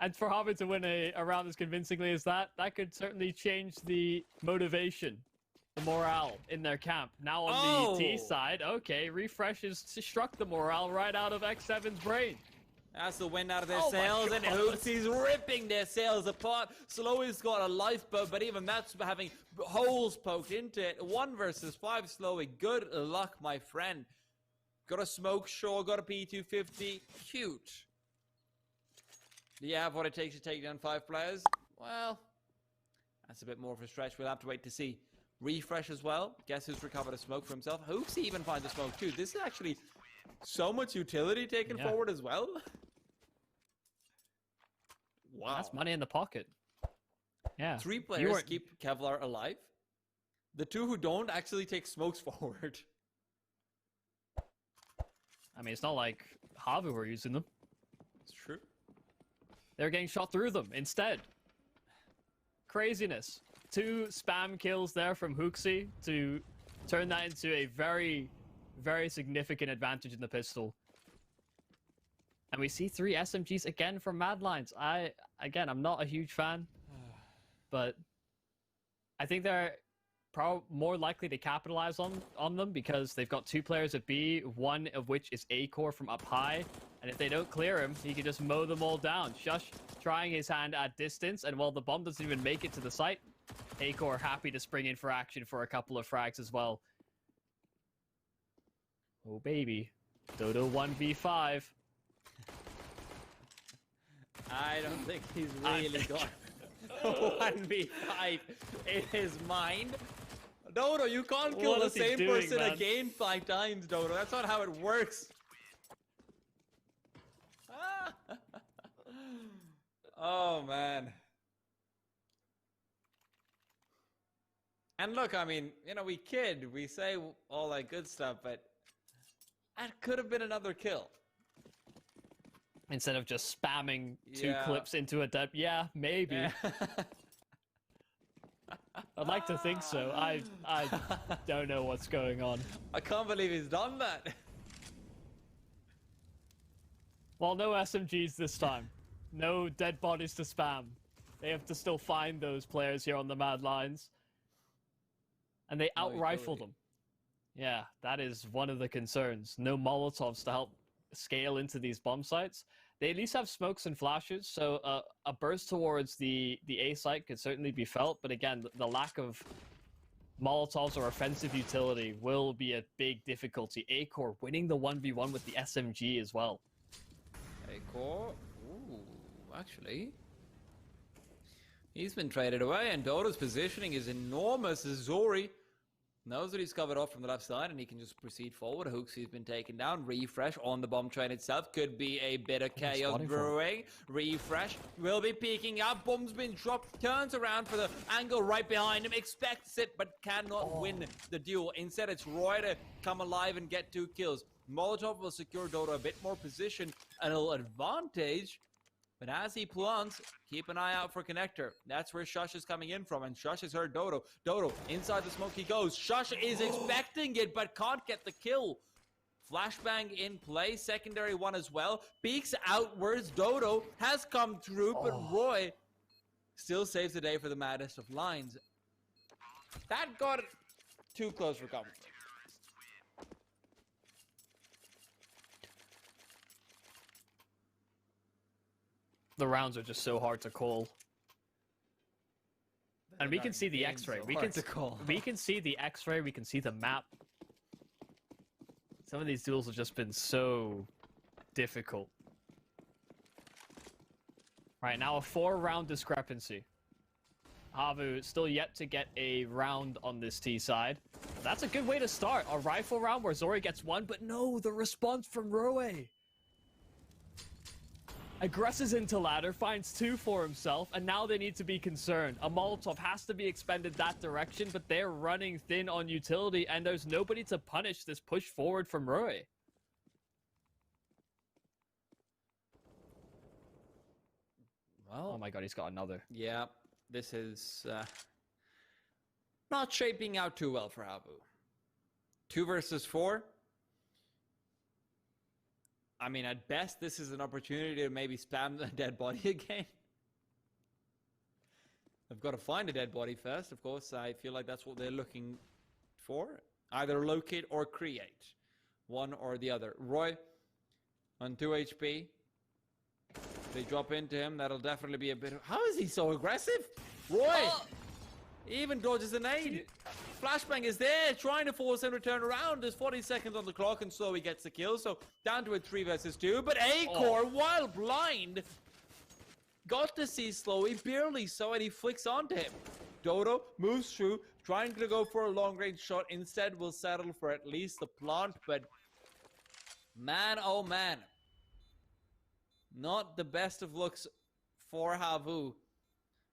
And for HAVU to win a round as convincingly as that could certainly change the motivation, the morale in their camp. Now on the T side, okay, Refresh has struck the morale right out of X7's brain. That's the wind out of their Oh my sails, and God. Hoopsy's ripping their sails apart. Slowy's got a lifeboat, but even that's having holes poked into it. 1 versus 5, Slowy. Good luck, my friend. Got a smoke, sure. Got a P250. Cute. Do you have what it takes to take down 5 players? Well, that's a bit more of a stretch. We'll have to wait to see. Refresh as well. Guess who's recovered a smoke for himself? Hoopsy even finds a smoke too. This is actually so much utility taken forward as well. Wow. That's money in the pocket. Yeah. 3 players keep Kevlar alive. The 2 who don't actually take smokes forward. I mean, it's not like HAVU were using them. It's true. They're getting shot through them instead. Craziness. 2 spam kills there from HooXi to turn that into a very, very significant advantage in the pistol. And we see 3 SMGs again from Mad Lions. Again, I'm not a huge fan, but I think they're more likely to capitalize on them because they've got 2 players at B, one of which is A-Core from up high. And if they don't clear him, he can just mow them all down. Shush trying his hand at distance, and while the bomb doesn't even make it to the site, A-Core happy to spring in for action for a couple of frags as well. Oh baby. Dodo 1v5. I don't think he's really got 1v5 in his mind. Dodo, you can't kill the same person again 5 times, Dodo. That's not how it works. Oh, man. And look, I mean, you know, we kid, we say all that good stuff, but that could have been another kill. Instead of just spamming 2 clips into a dead... Yeah, maybe. Yeah. I'd like to think so. I don't know what's going on. I can't believe he's done that. Well, no SMGs this time. No dead bodies to spam. They have to still find those players here on the Mad Lions. And they out-rifle them. Yeah, that is one of the concerns. No Molotovs to help scale into these bomb sites. They at least have smokes and flashes, so a burst towards the A site could certainly be felt. But again, the lack of Molotovs or offensive utility will be a big difficulty. A-Core winning the 1v1 with the SMG as well. A-Core, ooh, actually, he's been traded away, and Dodo's positioning is enormous as Zori knows that he's covered off from the left side, and he can just proceed forward. HooXi's been taken down. Refresh on the bomb train itself. Could be a bit of chaos brewing. Refresh will be peeking up. Bomb's been dropped. Turns around for the angle right behind him. Expects it, but cannot win the duel. Instead, it's Roy to come alive and get 2 kills. Molotov will secure Dodo a bit more position, and a little advantage. But as he plants, keep an eye out for Connector. That's where Shush is coming in from, and Shush has heard Dodo. Dodo, inside the smoke he goes. Shush is expecting it, but can't get the kill. Flashbang in play, secondary one as well. Peeks outwards, Dodo has come through, but Roy still saves the day for the maddest of lines. That got too close for comfort. The rounds are just so hard to call. And we can see the X-ray. We can see the X-ray. We can see the map. Some of these duels have just been so difficult. Right now, a 4-round discrepancy. HAVU still yet to get a round on this T side. That's a good way to start. A rifle round where Zori gets 1, but no, the response from Roe. Aggresses into ladder, finds 2 for himself, and now they need to be concerned. A Molotov has to be expended that direction, but they're running thin on utility, and there's nobody to punish this push forward from Roy. Well, oh my god, he's got another. Yeah, this is not shaping out too well for HAVU. 2 versus 4. I mean, at best, this is an opportunity to maybe spam the dead body again. I've got to find a dead body first, of course. I feel like that's what they're looking for. Either locate or create. One or the other. Roy, on 2 HP. They drop into him. That'll definitely be a bit... How is he so aggressive? Roy! He even dodges a nade. Flashbang is there, trying to force him to turn around. There's 40 seconds on the clock, and so he gets the kill. So down to a 3 versus 2. But Acor, while blind, got to see Slowy, barely saw it. He flicks onto him. Dodo moves through, trying to go for a long-range shot. Instead, will settle for at least the plant. But man, oh man, not the best of looks for HAVU,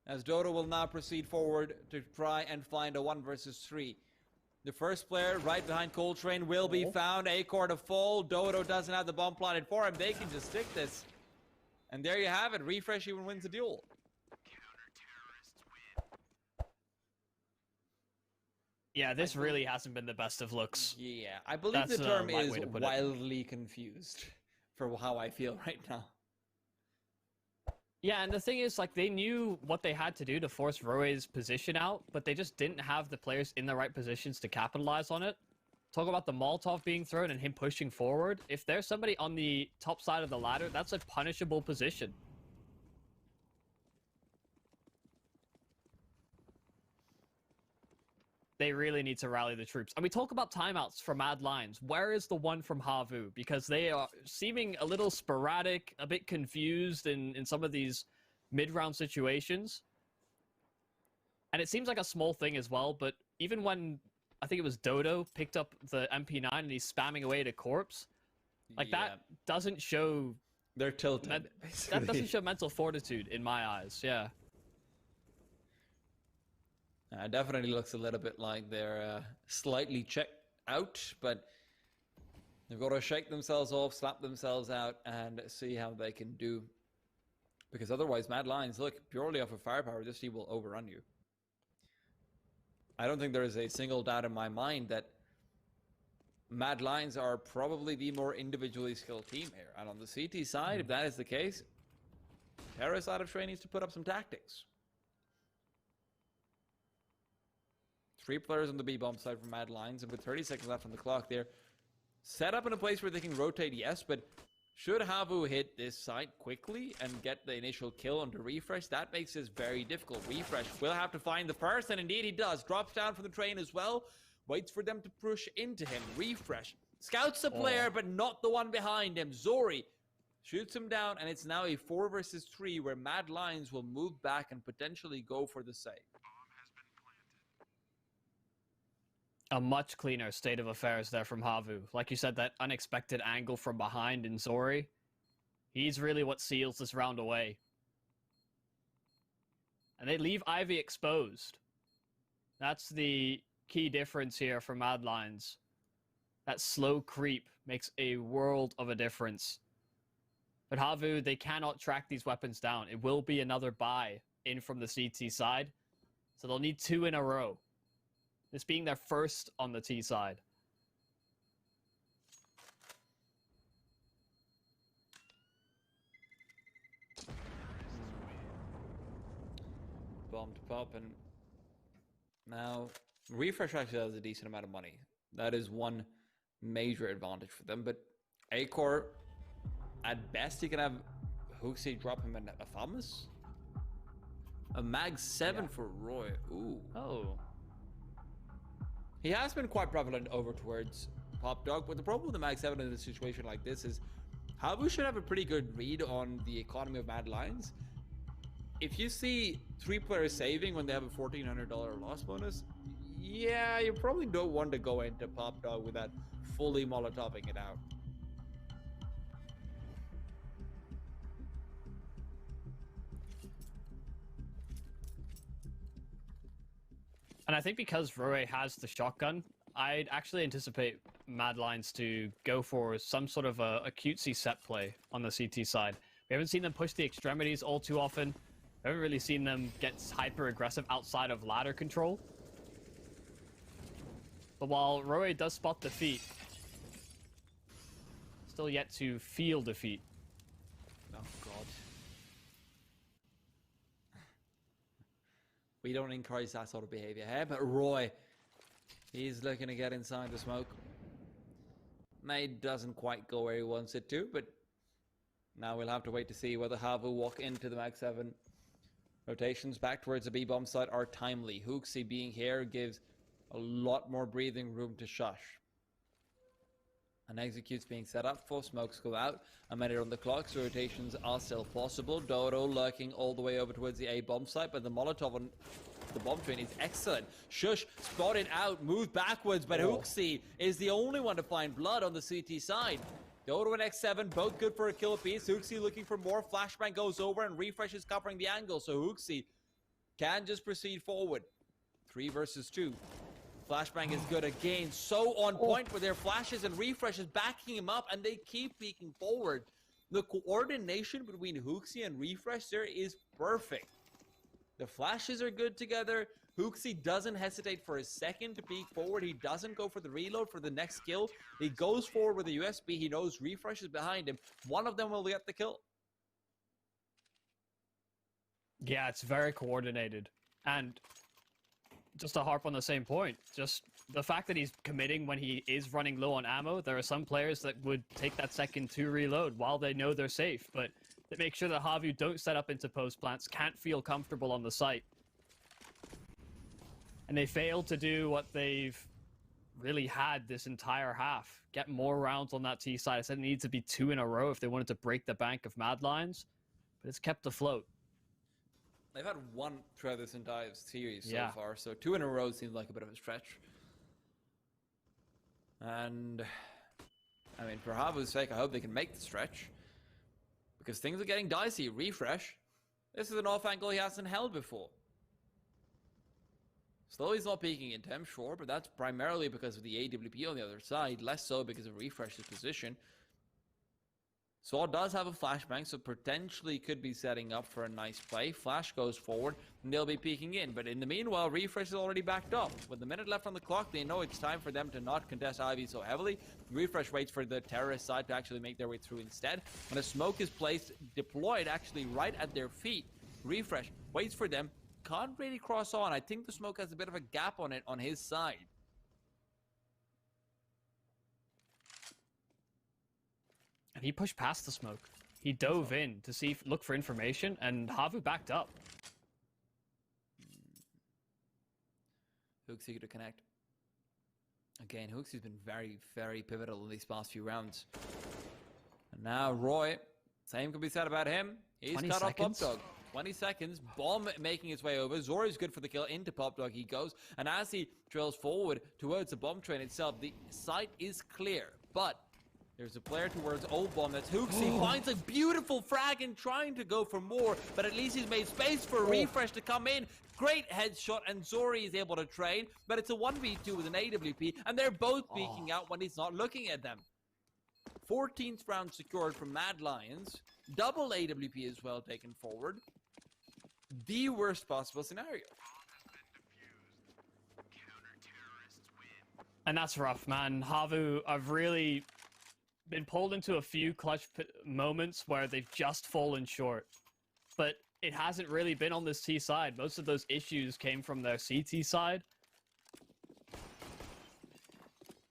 as Dodo will now proceed forward to try and find a 1 versus 3. The first player right behind Coltrane will be found. Acor to fall. Dodo doesn't have the bomb planted for him. They can just stick this. And there you have it. Refresh even wins the duel. Yeah, this really hasn't been the best of looks. Yeah, I believe the term is wildly confused for how I feel right now. Yeah, and the thing is, like, they knew what they had to do to force Roe's position out, but they just didn't have the players in the right positions to capitalize on it. Talk about the Molotov being thrown and him pushing forward. If there's somebody on the top side of the ladder, that's a punishable position. They really need to rally the troops. And we talk about timeouts from Mad Lions. Where is the one from HAVU? Because they are seeming a little sporadic, a bit confused in some of these mid-round situations. And it seems like a small thing as well, but even when, I think it was Dodo, picked up the MP9 and he's spamming away at a corpse, like that doesn't show... They're tilted. That doesn't show mental fortitude in my eyes, yeah. Definitely looks a little bit like they're slightly checked out, but they've got to shake themselves off, slap themselves out, and see how they can do. Because otherwise, Mad Lions, look, purely off of firepower, this team will overrun you. I don't think there is a single doubt in my mind that Mad Lions are probably the more individually skilled team here. And on the CT side, if that is the case, Terra side of Train needs to put up some tactics. 3 players on the B-bomb side from Mad Lions, and with 30 seconds left on the clock, they're set up in a place where they can rotate, yes, but should HAVU hit this site quickly and get the initial kill onto Refresh, that makes this very difficult. Refresh will have to find the first, and indeed he does. Drops down from the train as well, waits for them to push into him. Refresh scouts the player, but not the one behind him. Zori shoots him down, and it's now a 4 versus 3 where Mad Lions will move back and potentially go for the save. A much cleaner state of affairs there from HAVU. Like you said, that unexpected angle from behind in Zori. He's really what seals this round away. And they leave Ivy exposed. That's the key difference here for Mad Lions. That slow creep makes a world of a difference. But HAVU, they cannot track these weapons down. It will be another buy in from the CT side. So they'll need 2 in a row. This being their first on the T side. Bomb to pop, and now Refresh actually has a decent amount of money. That is one major advantage for them, but Acor, at best, he can have HooXi drop him a Famas. A Mag 7 for Roy. Ooh. Oh. He has been quite prevalent over towards Pop Dog, but the problem with the Mag 7 in a situation like this is HAVU should have a pretty good read on the economy of Mad Lions. If you see 3 players saving when they have a $1,400 loss bonus, yeah, you probably don't want to go into Pop Dog with that fully Molotoving it out. And I think because Roe has the shotgun, I'd actually anticipate Mad Lions to go for some sort of a cutesy set play on the CT side. We haven't seen them push the extremities all too often. We haven't really seen them get hyper-aggressive outside of ladder control. But while Roe does spot the feet, still yet to feel defeat. Oh god. We don't encourage that sort of behavior here, but Roy, he's looking to get inside the smoke. Nade doesn't quite go where he wants it to, but now we'll have to wait to see whether HAVU walk into the Mag 7. Rotations back towards the B-bomb site are timely. HooXi being here gives a lot more breathing room to Shush. And executes being set up for smokes go out. A minute on the clock, so rotations are still possible. Dodo lurking all the way over towards the A bomb site, but the Molotov on the bomb train is excellent. Shush spotted out, moved backwards, but HooXi is the only one to find blood on the CT side. Dodo and X7 both good for a kill apiece. HooXi looking for more. Flashbang goes over and Refresh is covering the angle, so HooXi can just proceed forward. 3 versus 2. Flashbang is good again, so on point with their flashes and refreshes backing him up, and they keep peeking forward. The coordination between HooXi and Refresh there is perfect. The flashes are good together. HooXi doesn't hesitate for a second to peek forward. He doesn't go for the reload for the next kill. He goes forward with the USB. He knows Refresh is behind him. One of them will get the kill. Yeah, it's very coordinated. And just to harp on the same point, just the fact that he's committing when he is running low on ammo, there are some players that would take that second to reload while they know they're safe, but they make sure that HAVU don't set up into post plants, can't feel comfortable on the site. And they failed to do what they've really had this entire half. Get more rounds on that T side. I said it needs to be 2 in a row if they wanted to break the bank of Mad lines, but it's kept afloat. They've had 1 throughout this entire series so Yeah. far, so 2 in a row seems like a bit of a stretch. And, I mean, for HAVU's sake, I hope they can make the stretch. Because things are getting dicey. Refresh. This is an off angle he hasn't held before. Slowly's not peeking into him, sure, but that's primarily because of the AWP on the other side, less so because of Refresh's position. Saw does have a flashbang, so potentially could be setting up for a nice play. Flash goes forward, and they'll be peeking in. But in the meanwhile, Refresh is already backed up. With a minute left on the clock, they know it's time for them to not contest Ivy so heavily. Refresh waits for the terrorist side to actually make their way through instead. When a smoke is placed, deployed actually right at their feet, Refresh waits for them. Can't really cross on. I think the smoke has a bit of a gap on it on his side. And he pushed past the smoke. He dove in to see, look for information, and HAVU backed up. HooXi to connect. Again, HooXi's been very, very pivotal in these past few rounds. And now Roy, same can be said about him. He's cut off Pop Dog. 20 seconds, bomb making its way over. Zori's good for the kill. Into Pop Dog he goes. And as he drills forward towards the bomb train itself, the site is clear. But there's a player towards Old Bomb. That's HooXi. Finds a beautiful frag and trying to go for more. But at least he's made space for Refresh to come in. Great headshot, and Zori is able to train. But it's a 1v2 with an AWP. And they're both peeking out when he's not looking at them. 14th round secured from Mad Lions. Double AWP as well taken forward. The worst possible scenario. And that's rough, man. HAVU, I've really been pulled into a few clutch moments where they've just fallen short. But it hasn't really been on this T side. Most of those issues came from their CT side.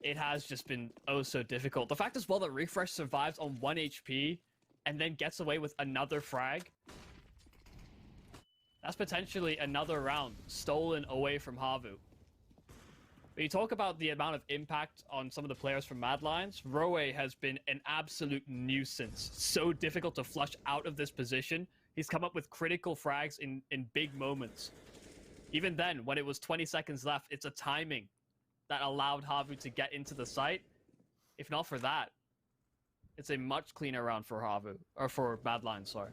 It has just been oh so difficult. The fact as well that Refresh survives on 1 HP and then gets away with another frag. That's potentially another round stolen away from HAVU. But you talk about the amount of impact on some of the players from Mad Lions. Roe has been an absolute nuisance. So difficult to flush out of this position. He's come up with critical frags in big moments. Even then, when it was 20 seconds left, it's a timing that allowed HAVU to get into the site. If not for that, it's a much cleaner round for HAVU, or for Mad Lions, sorry.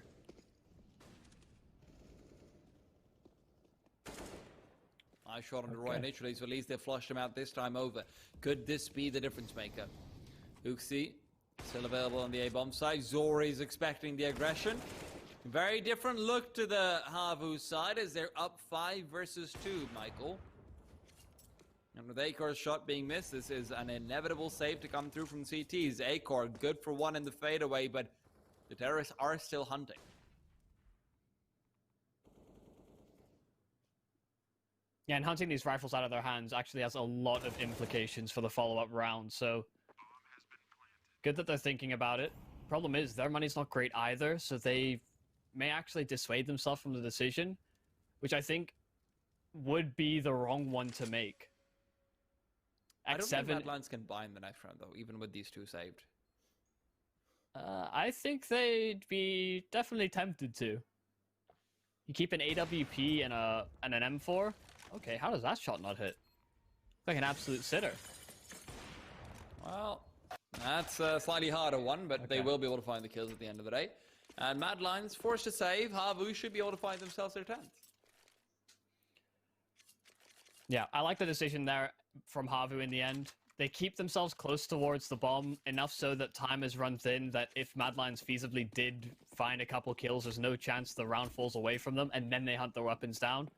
I shot on the Roy initially, so at least they flushed him out this time over. Could this be the difference maker? HooXi, still available on the A-bomb side. Zori's expecting the aggression. Very different look to the HAVU side as they're up 5 versus 2, Michael. And with Acor's shot being missed, this is an inevitable save to come through from CTs. Acor, good for one in the fadeaway, but the terrorists are still hunting. Yeah, and hunting these rifles out of their hands actually has a lot of implications for the follow-up round, so good that they're thinking about it. Problem is, their money's not great either, so they may actually dissuade themselves from the decision, which I think would be the wrong one to make. I don't think X7 Badlands can buy in the next round, though, even with these two saved. I think they'd be definitely tempted to. You keep an AWP and an M4. Okay, how does that shot not hit? Like an absolute sitter. Well, that's a slightly harder one, but they will be able to find the kills at the end of the day. And Mad Lions forced to save. HAVU should be able to find themselves their 10th. Yeah, I like the decision there from HAVU in the end. They keep themselves close towards the bomb, enough so that time is run thin, that if Mad Lions feasibly did find a couple kills, there's no chance the round falls away from them, and then they hunt their weapons down.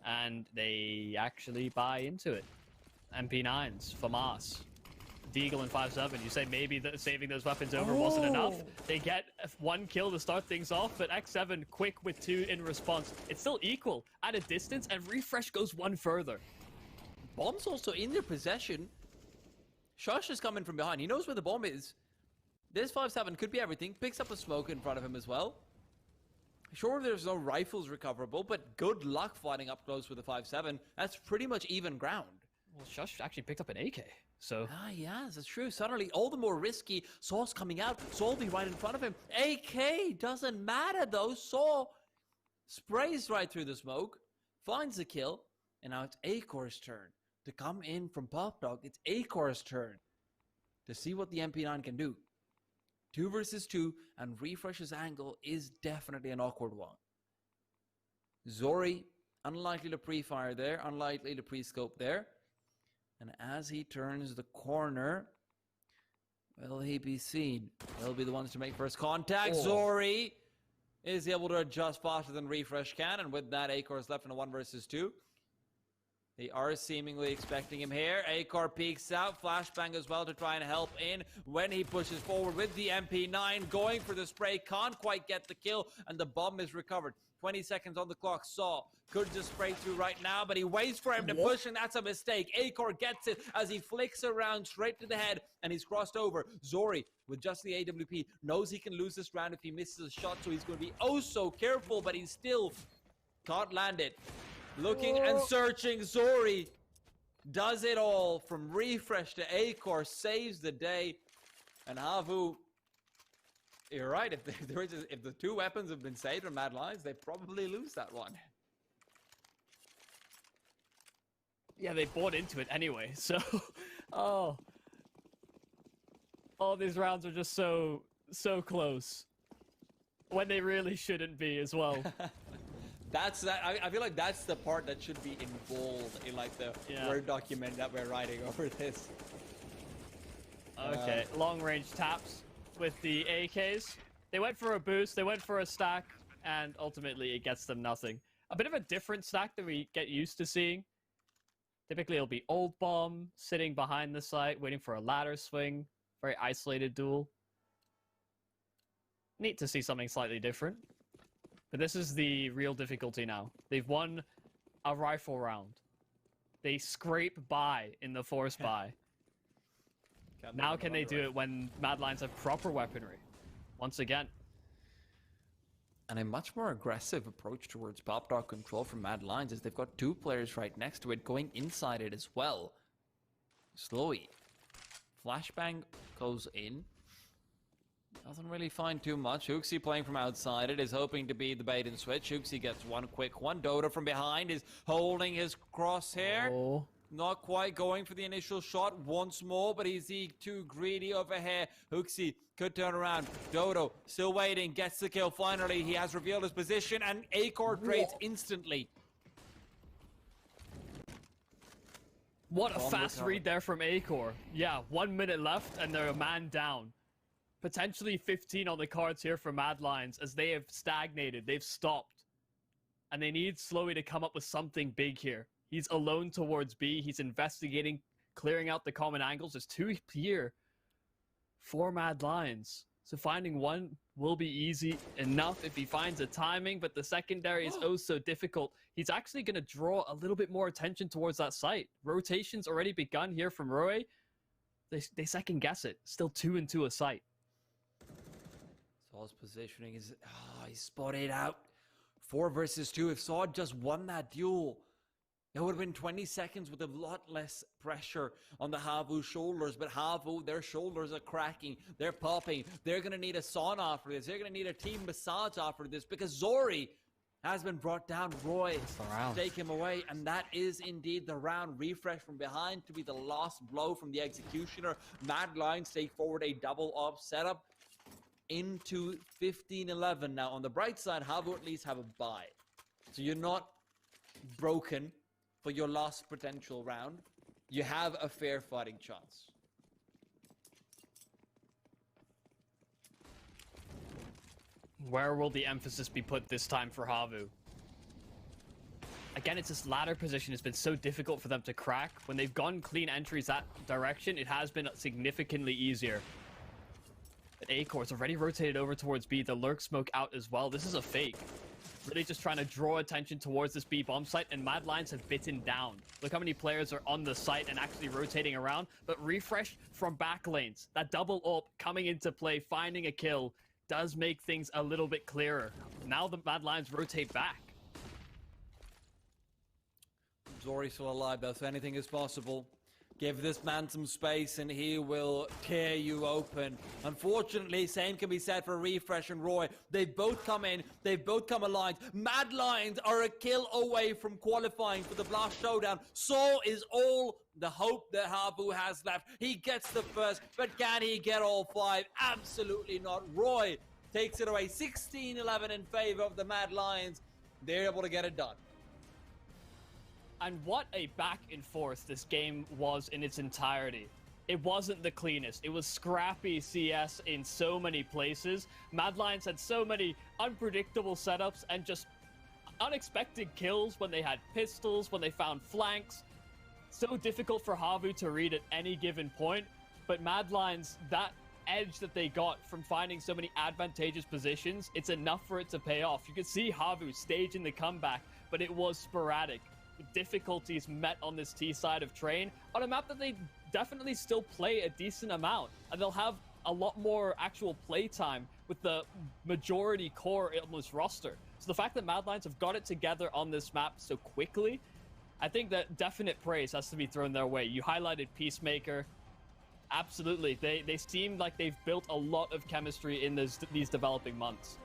And they actually buy into it. MP9s, FAMAS, Deagle and 5-7. You say maybe that saving those weapons over wasn't enough. They get one kill to start things off, but X7 quick with 2 in response. It's still equal at a distance, and Refresh goes one further. Bomb's also in their possession. Shush is coming from behind. He knows where the bomb is. This 5-7 could be everything. Picks up a smoke in front of him as well. Sure, there's no rifles recoverable, but good luck fighting up close with a 5-7. That's pretty much even ground. Well, Shush actually picked up an AK, so... Ah, yes, that's true. Suddenly, all the more risky. Saw's coming out. Saw will be right in front of him. AK doesn't matter, though. Saw sprays right through the smoke, finds the kill, and now it's Acor's turn to come in from Pop Dog. It's Acor's turn to see what the MP9 can do. 2 versus 2, and Refresh's angle is definitely an awkward one. Zori, unlikely to pre-fire there, unlikely to pre-scope there. And as he turns the corner, will he be seen? They'll be the ones to make first contact. Zori is able to adjust faster than Refresh can, and with that, Acor is left in a 1 versus 2. They are seemingly expecting him here. Acor peeks out. Flashbang as well to try and help in when he pushes forward with the MP9. Going for the spray. Can't quite get the kill. And the bomb is recovered. 20 seconds on the clock. Saw could just spray through right now, but he waits for him to push, and that's a mistake. Acor gets it as he flicks around straight to the head, and he's crossed over. Zori, with just the AWP, knows he can lose this round if he misses a shot, so he's going to be oh so careful, but he still can't land it. Looking and searching, Zori does it all from Refresh to Acor, saves the day, and HAVU. You're right. If the 2 weapons have been saved from Mad Lions, they probably lose that one. Yeah, they bought into it anyway. So, all these rounds are just so close when they really shouldn't be as well. That's that. I feel like that's the part that should be in bold in like the Word document that we're writing over this. Okay, long range taps with the AKs. They went for a boost, they went for a stack, and ultimately it gets them nothing. A bit of a different stack than we get used to seeing. Typically it'll be Old Bomb sitting behind the site, waiting for a ladder swing. Very isolated duel. Neat to see something slightly different. But this is the real difficulty now. They've won a rifle round. They scrape by in the force buy. Now can they do it when Mad Lions have proper weaponry? Once again. And a much more aggressive approach towards pop dog control from Mad Lions is they've got 2 players right next to it going inside it as well. Slowy. Flashbang goes in. Doesn't really find too much. HooXi playing from outside it is hoping to be the bait and switch. HooXi gets one quick one. Dodo from behind is holding his crosshair. Oh. Not quite going for the initial shot once more, but is he too greedy over here? HooXi could turn around. Dodo still waiting, gets the kill finally. He has revealed his position, and Acor trades instantly. What a fast read there from Acor. Yeah, 1 minute left, and they're a man down. Potentially 15 on the cards here for Mad Lions, as they have stagnated. They've stopped. And they need Slowy to come up with something big here. He's alone towards B. He's investigating, clearing out the common angles. There's 2 here. 4 mad lions. So finding one will be easy enough if he finds a timing, but the secondary is oh so difficult. He's actually going to draw a little bit more attention towards that site. Rotation's already begun here from Roe. They second guess it. Still 2 and 2 a site. Saul's positioning is... he's spotted out. 4 versus 2. If Saul just won that duel, it would have been 20 seconds with a lot less pressure on the HAVU shoulders. But HAVU, their shoulders are cracking. They're popping. They're going to need a sauna after this. They're going to need a team massage after this because Zori has been brought down. Roy take him away. And that is indeed the round. Refresh from behind to be the last blow from the executioner. Mad Lions take forward a double up setup into 15-11. Now, on the bright side, HAVU at least have a bye. So you're not broken for your last potential round. You have a fair fighting chance. Where will the emphasis be put this time for HAVU? Again, it's this ladder position has been so difficult for them to crack. When they've gone clean entries that direction, it has been significantly easier. But A-Core's already rotated over towards B. The lurk smoke out as well. This is a fake. Really just trying to draw attention towards this B bomb site, and Mad Lions have bitten down. Look how many players are on the site and actually rotating around. But Refresh from back lanes, that double up coming into play, finding a kill, does make things a little bit clearer. Now the Mad Lions rotate back. Zori's still alive though, so anything is possible. Give this man some space and he will tear you open. Unfortunately, same can be said for Refresh and Roy. They've both come in. They've both come aligned. Mad Lions are a kill away from qualifying for the Blast Showdown. So is all the hope that HAVU has left. He gets the first, but can he get all 5? Absolutely not. Roy takes it away. 16-11 in favor of the Mad Lions. They're able to get it done. And what a back and forth this game was in its entirety. It wasn't the cleanest. It was scrappy CS in so many places. Mad Lions had so many unpredictable setups and just unexpected kills when they had pistols, when they found flanks. So difficult for HAVU to read at any given point. But Mad Lions, that edge that they got from finding so many advantageous positions, it's enough for it to pay off. You could see HAVU staging the comeback, but it was sporadic. Difficulties met on this T side of Train on a map that they definitely still play a decent amount, and they'll have a lot more actual play time with the majority core on this roster. So the fact that Mad Lions have got it together on this map so quickly, I think that definite praise has to be thrown their way. You highlighted Peacemaker. Absolutely, they seem like they've built a lot of chemistry in these developing months.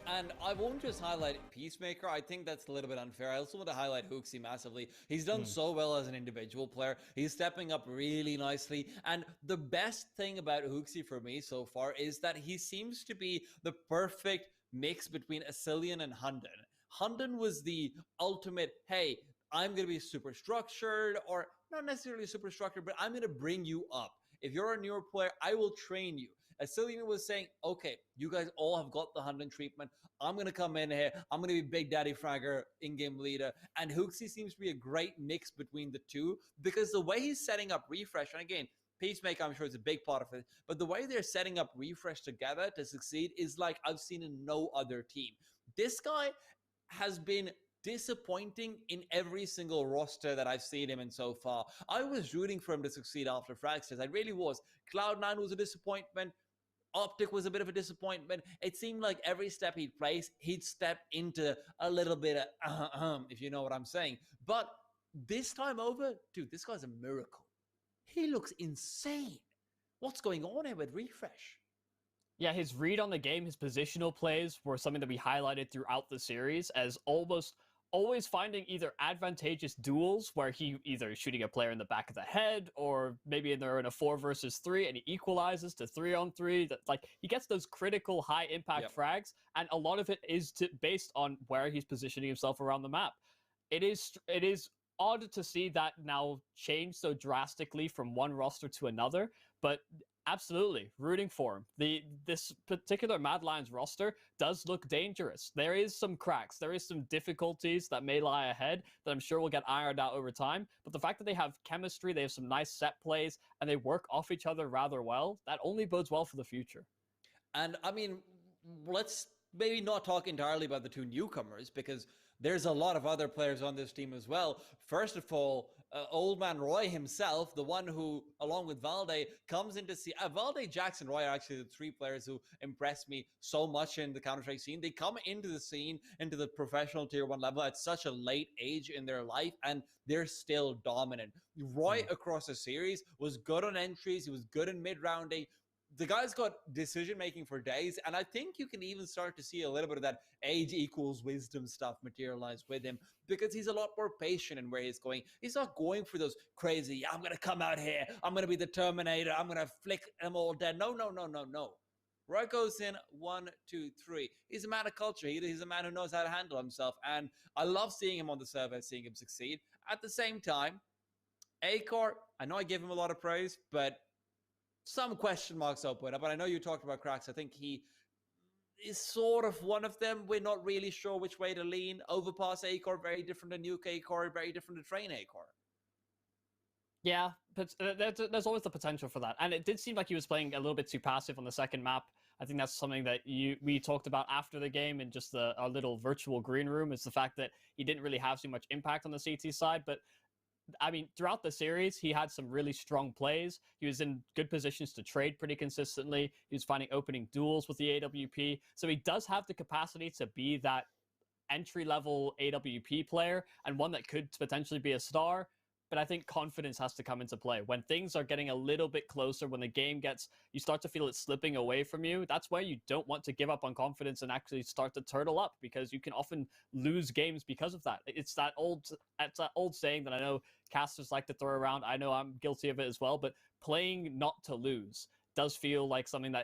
And I won't just highlight Peacemaker. I think that's a little bit unfair. I also want to highlight HooXi massively. He's done so well as an individual player. He's stepping up really nicely. And the best thing about HooXi for me so far is that he seems to be the perfect mix between Asilian and Hunden. Hunden was the ultimate, hey, I'm going to be super structured, or not necessarily super structured, but I'm going to bring you up. If you're a newer player, I will train you. Asilian was saying, okay, you guys all have got the Hunden treatment. I'm going to come in here. I'm going to be Big Daddy Fragger, in-game leader. And HooXi seems to be a great mix between the two, because the way he's setting up Refresh, and again, Peacemaker, I'm sure, is a big part of it, but the way they're setting up Refresh together to succeed is like I've seen in no other team. This guy has been disappointing in every single roster that I've seen him in so far. I was rooting for him to succeed after Fragsters. I really was. Cloud9 was a disappointment. Optic was a bit of a disappointment. It seemed like every step he'd place, he'd step into a little bit of if you know what I'm saying. But this time over, dude, this guy's a miracle. He looks insane. What's going on here with Refresh? Yeah, his read on the game, his positional plays were something that we highlighted throughout the series as almost always finding either advantageous duels where he either is shooting a player in the back of the head, or maybe they're in a 4 versus 3 and he equalizes to 3-on-3. That, like, he gets those critical high impact frags, and a lot of it is based on where he's positioning himself around the map. It is odd to see that now change so drastically from one roster to another, but Absolutely, rooting for him. This particular Mad Lions roster does look dangerous. There is some cracks, there is some difficulties that may lie ahead that I'm sure will get ironed out over time. But the fact that they have chemistry, they have some nice set plays, and they work off each other rather well, that only bodes well for the future. And I mean, let's maybe not talk entirely about the two newcomers, because there's a lot of other players on this team as well. First of all, Old Man Roy himself, the one who, along with Valde, comes into see. Valde, Jax, and Roy are actually the three players who impressed me so much in the Counter-Strike scene. They come into the scene, into the professional tier 1 level at such a late age in their life, and they're still dominant. Roy, across the series, was good on entries. He was good in mid-rounding. The guy's got decision-making for days, and I think you can even start to see a little bit of that age equals wisdom stuff materialize with him, because he's a lot more patient in where he's going. He's not going for those crazy, I'm going to come out here, I'm going to be the Terminator, I'm going to flick them all dead. No. Roy goes in 1, 2, 3. He's a man of culture. He's a man who knows how to handle himself, and I love seeing him on the server, seeing him succeed. At the same time, Acor, I know I give him a lot of praise, but some question marks up with it. But I know you talked about cracks. I think he is sort of one of them. We're not really sure which way to lean. Overpass Acor, very different to Nuke Acor, very different to Train Acor. Yeah, but there's always the potential for that. And it did seem like he was playing a little bit too passive on the second map. I think that's something that we talked about after the game in just our little virtual green room, is the fact that he didn't really have too much impact on the CT side. But I mean, throughout the series, he had some really strong plays. He was in good positions to trade pretty consistently. He was finding opening duels with the AWP. So he does have the capacity to be that entry-level AWP player, and one that could potentially be a star. But I think confidence has to come into play. When things are getting a little bit closer, when the game you start to feel it slipping away from you, that's where you don't want to give up on confidence and actually start to turtle up, because you can often lose games because of that. It's that old saying that I know casters like to throw around. I know I'm guilty of it as well, but playing not to lose does feel like something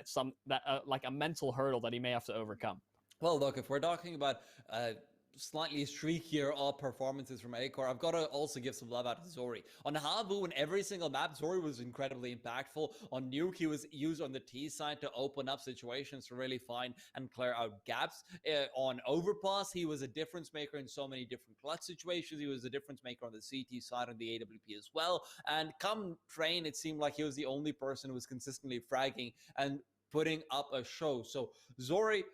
like a mental hurdle that he may have to overcome. Well, look, if we're talking about slightly streakier performances from Acor, I've got to also give some love out to Zori. On HAVU, in every single map, Zori was incredibly impactful. On Nuke, he was used on the T side to open up situations to really find and clear out gaps. On Overpass, he was a difference maker in so many different clutch situations. He was a difference maker on the CT side, on the AWP as well. And come Train, it seemed like he was the only person who was consistently fragging and putting up a show. So Zori,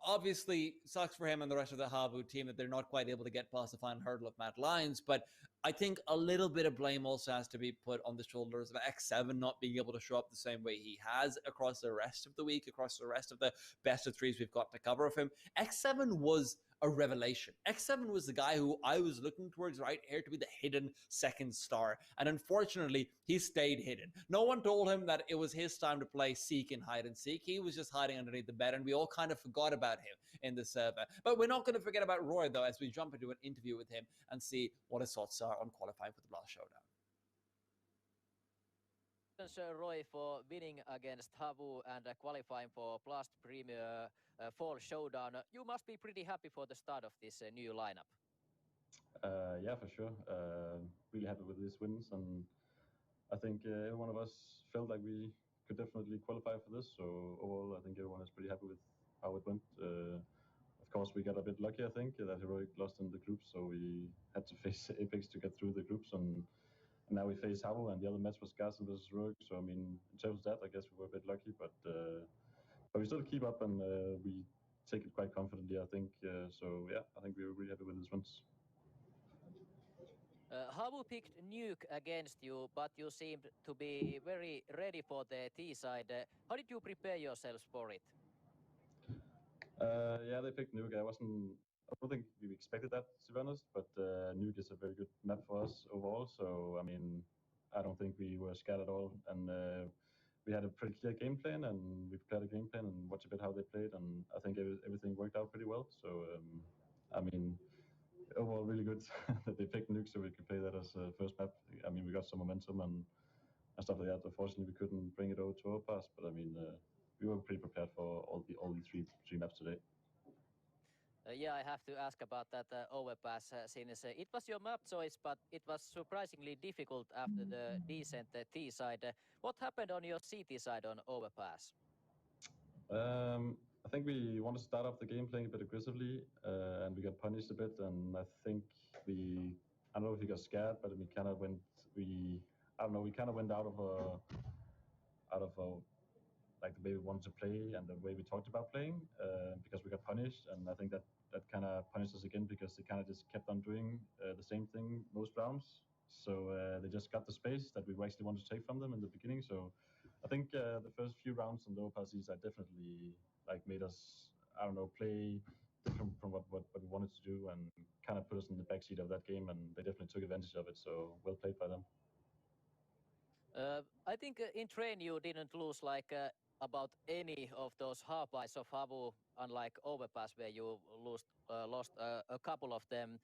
obviously, sucks for him and the rest of the HAVU team that they're not quite able to get past the final hurdle of Mad Lions. But I think a little bit of blame also has to be put on the shoulders of X7 not being able to show up the same way he has across the rest of the week, across the rest of the best of threes we've got to cover of him. X7 was a revelation. X7 was the guy who I was looking towards right here to be the hidden second star. And unfortunately, he stayed hidden. No one told him that it was his time to play Seek and hide and seek. He was just hiding underneath the bed, and we all kind of forgot about him in the server. But we're not going to forget about Roy, though, as we jump into an interview with him and see what his thoughts are on qualifying for the Blast Showdown. Roy, for winning against HAVU and qualifying for Blast Premier Fall Showdown. You must be pretty happy for the start of this new lineup. Yeah, for sure. Really happy with these wins, and I think every one of us felt like we could definitely qualify for this. So overall, I think everyone is pretty happy with how it went. Of course, we got a bit lucky, I think, that Heroic lost in the groups, so we had to face Apex to get through the groups, and now we face HAVU, and the other match was Garson versus Heroic. So I mean, in terms of that, I guess we were a bit lucky, but we still keep up, and we take it quite confidently, I think. So yeah, I think we were really happy with these wins. HAVU picked Nuke against you, but you seemed to be very ready for the T side. How did you prepare yourselves for it? Yeah, they picked Nuke. I don't think we expected that, to be honest, but Nuke is a very good map for us overall. So, I mean, I don't think we were scared at all. And we had a pretty clear game plan, and we prepared a game plan and watched a bit how they played. And I think everything worked out pretty well. So, I mean, overall, really good that they picked Nuke so we could play that as a first map. I mean, we got some momentum and stuff like that. Unfortunately, we couldn't bring it over to Overpass, but I mean, we were pretty prepared for all the three maps today. Yeah, I have to ask about that overpass since it was your map choice, but it was surprisingly difficult after the decent T side. What happened on your CT side on overpass? I think we wanted to start off the game playing a bit aggressively, and we got punished a bit. And I think I don't know if we got scared, but we kind of went. I don't know. We kind of went out of like the way we wanted to play and the way we talked about playing because we got punished. And I think that kind of punished us again because they kind of just kept on doing the same thing most rounds. So they just got the space that we actually wanted to take from them in the beginning. So I think the first few rounds on the overpasses definitely like made us, I don't know, play different from what we wanted to do and kind of put us in the backseat of that game. And they definitely took advantage of it. So well played by them. I think in train you didn't lose like about any of those half buys of HAVU, unlike overpass where you lost a couple of them.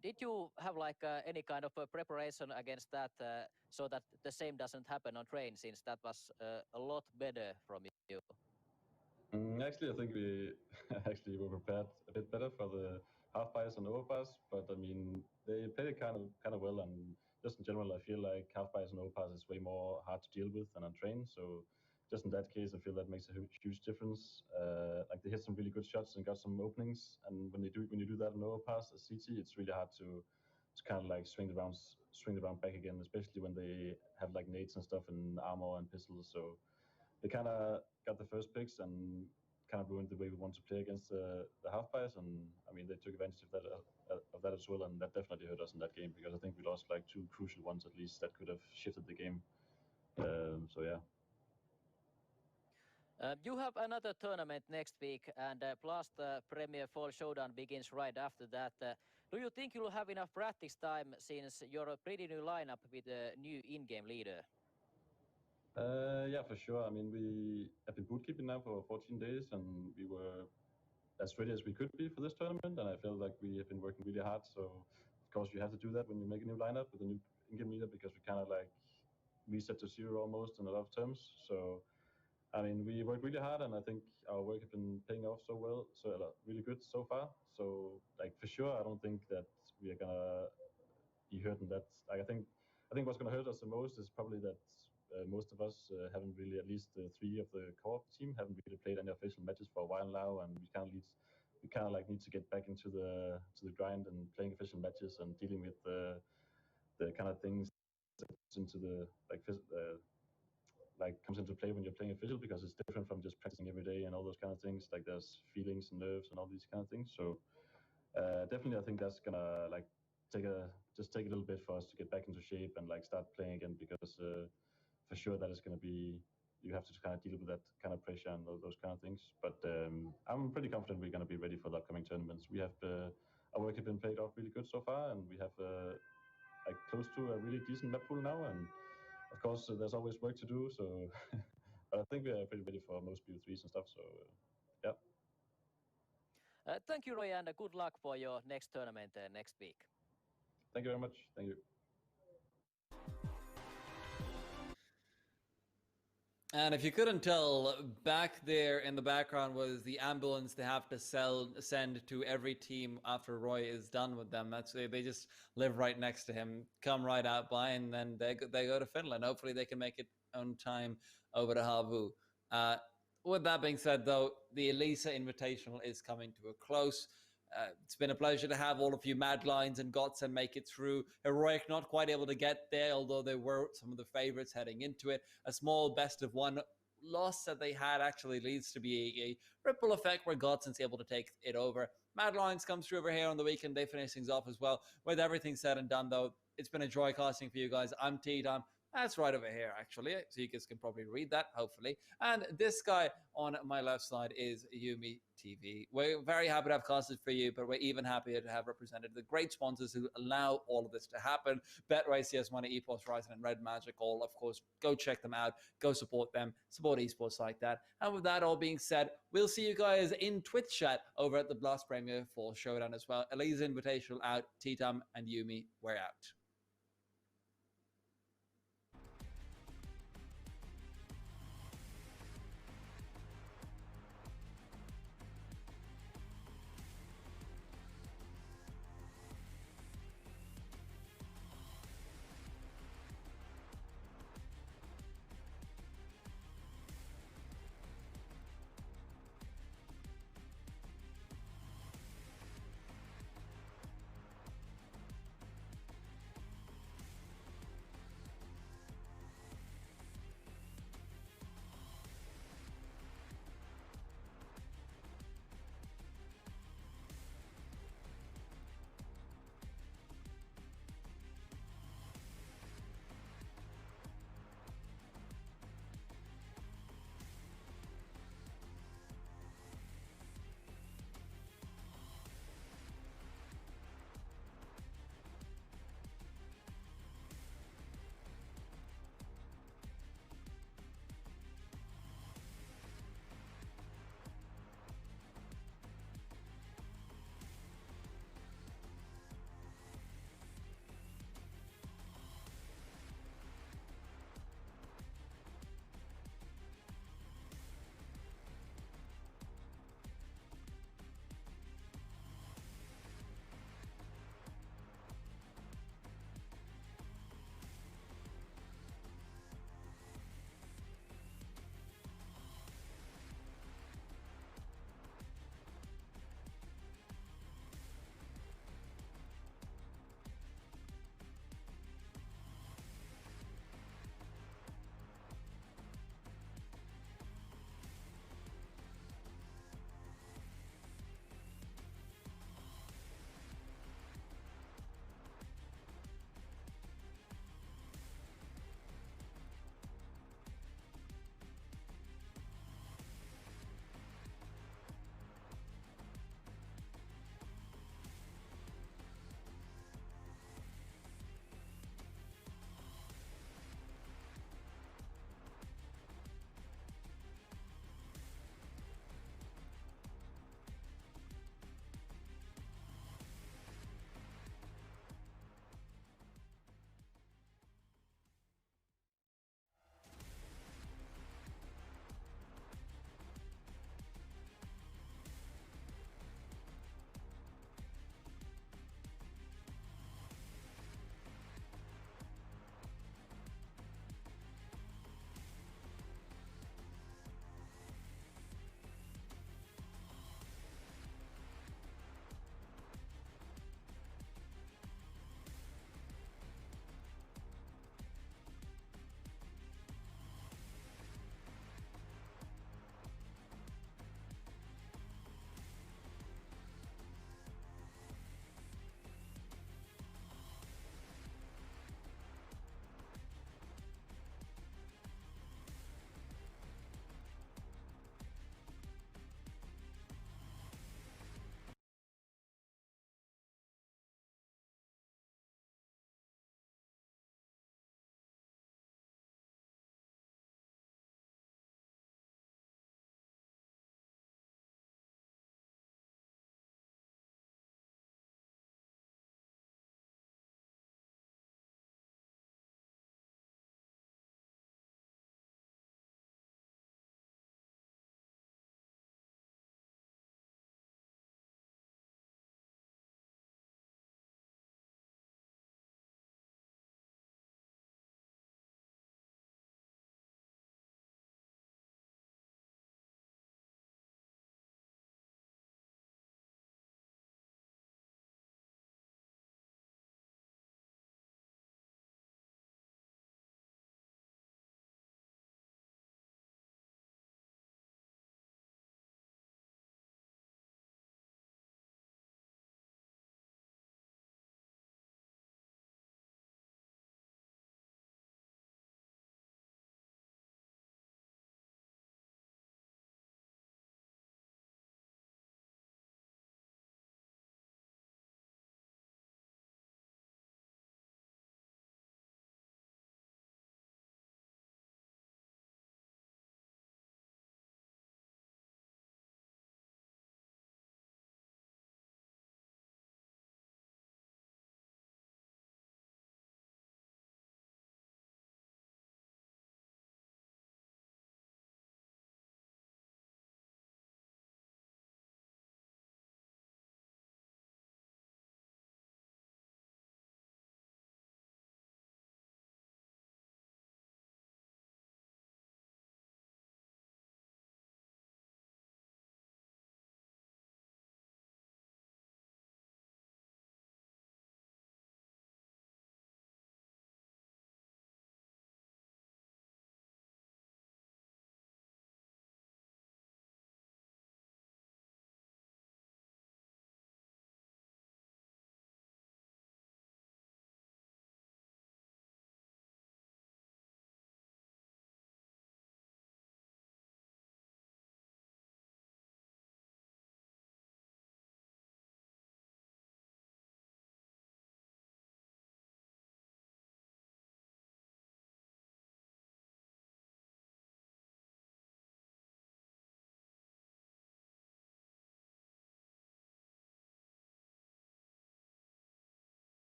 Did you have like any kind of a preparation against that so that the same doesn't happen on train, since that was a lot better from you? Actually, I think we actually were prepared a bit better for the half buys and overpass, but I mean they played it kind of well, and just in general, I feel like half buys and overpass is way more hard to deal with than on train. So just in that case, I feel that makes a huge difference. Like they hit some really good shots and got some openings, and when you do that on overpass as CT, it's really hard to kind of like swing the round back again, especially when they have like nades and stuff and armor and pistols. So they kind of got the first picks and kind of ruined the way we want to play against the half buys. And I mean, they took advantage of that as well, and that definitely hurt us in that game because I think we lost like 2 crucial ones at least that could have shifted the game. So yeah. You have another tournament next week, and plus the Premier Fall Showdown begins right after that. Do you think you'll have enough practice time since you're a pretty new lineup with a new in-game leader? Yeah, for sure. I mean, we have been bootcamping now for 14 days, and we were as ready as we could be for this tournament. And I feel like we have been working really hard. So, of course, you have to do that when you make a new lineup with a new in-game leader because we kind of like reset to zero almost in a lot of terms. So, I mean, we worked really hard, and I think our work has been paying off so well, so really good so far. So, like for sure, I don't think that we are gonna be hurt in that. Like, I think what's gonna hurt us the most is probably that most of us haven't really, at least 3 of the core of the team, haven't really played any official matches for a while now, and we kind of like need to get back into the grind and playing official matches and dealing with the kind of things into the like comes into play when you're playing official, because it's different from just practicing every day and all those kind of things. Like there's feelings and nerves and all these kind of things. So definitely, I think that's gonna like take a little bit for us to get back into shape and like start playing again, because for sure that is going to be, you have to kind of deal with that kind of pressure and those kind of things. But I'm pretty confident we're going to be ready for the upcoming tournaments. We have our work has been played off really good so far, and we have like close to a really decent map pool now. And of course, there's always work to do. So, but I think we are pretty ready for most BO3s and stuff. So, yeah. Thank you, Roy, and good luck for your next tournament next week. Thank you very much. Thank you. And if you couldn't tell, back there in the background was the ambulance they have to send to every team after Roy is done with them. That's they just live right next to him, come right out by, and then they go to Finland. Hopefully they can make it on time over to HAVU. With that being said, though, the Elisa Invitational is coming to a close. It's been a pleasure to have all of you Mad Lions and Godson make it through. Heroic not quite able to get there, although they were some of the favorites heading into it. A small best of one loss that they had actually leads to be a ripple effect where Godson's able to take it over. Mad Lions comes through over here on the weekend. They finish things off as well. With everything said and done, though, it's been a joy casting for you guys. I'm T-Tom. That's right over here, actually. So you guys can probably read that, hopefully. And this guy on my left side is Yumi TV. We're very happy to have casted for you, but we're even happier to have represented the great sponsors who allow all of this to happen. BetRay, CS1, ePorts, Horizon, and Red Magic. All, of course, go check them out. Go support them. Support esports like that. And with that all being said, we'll see you guys in Twitch chat over at the Blast Premier Fall Showdown as well. Elisa Invitational out. T-Tom and Yumi, we're out.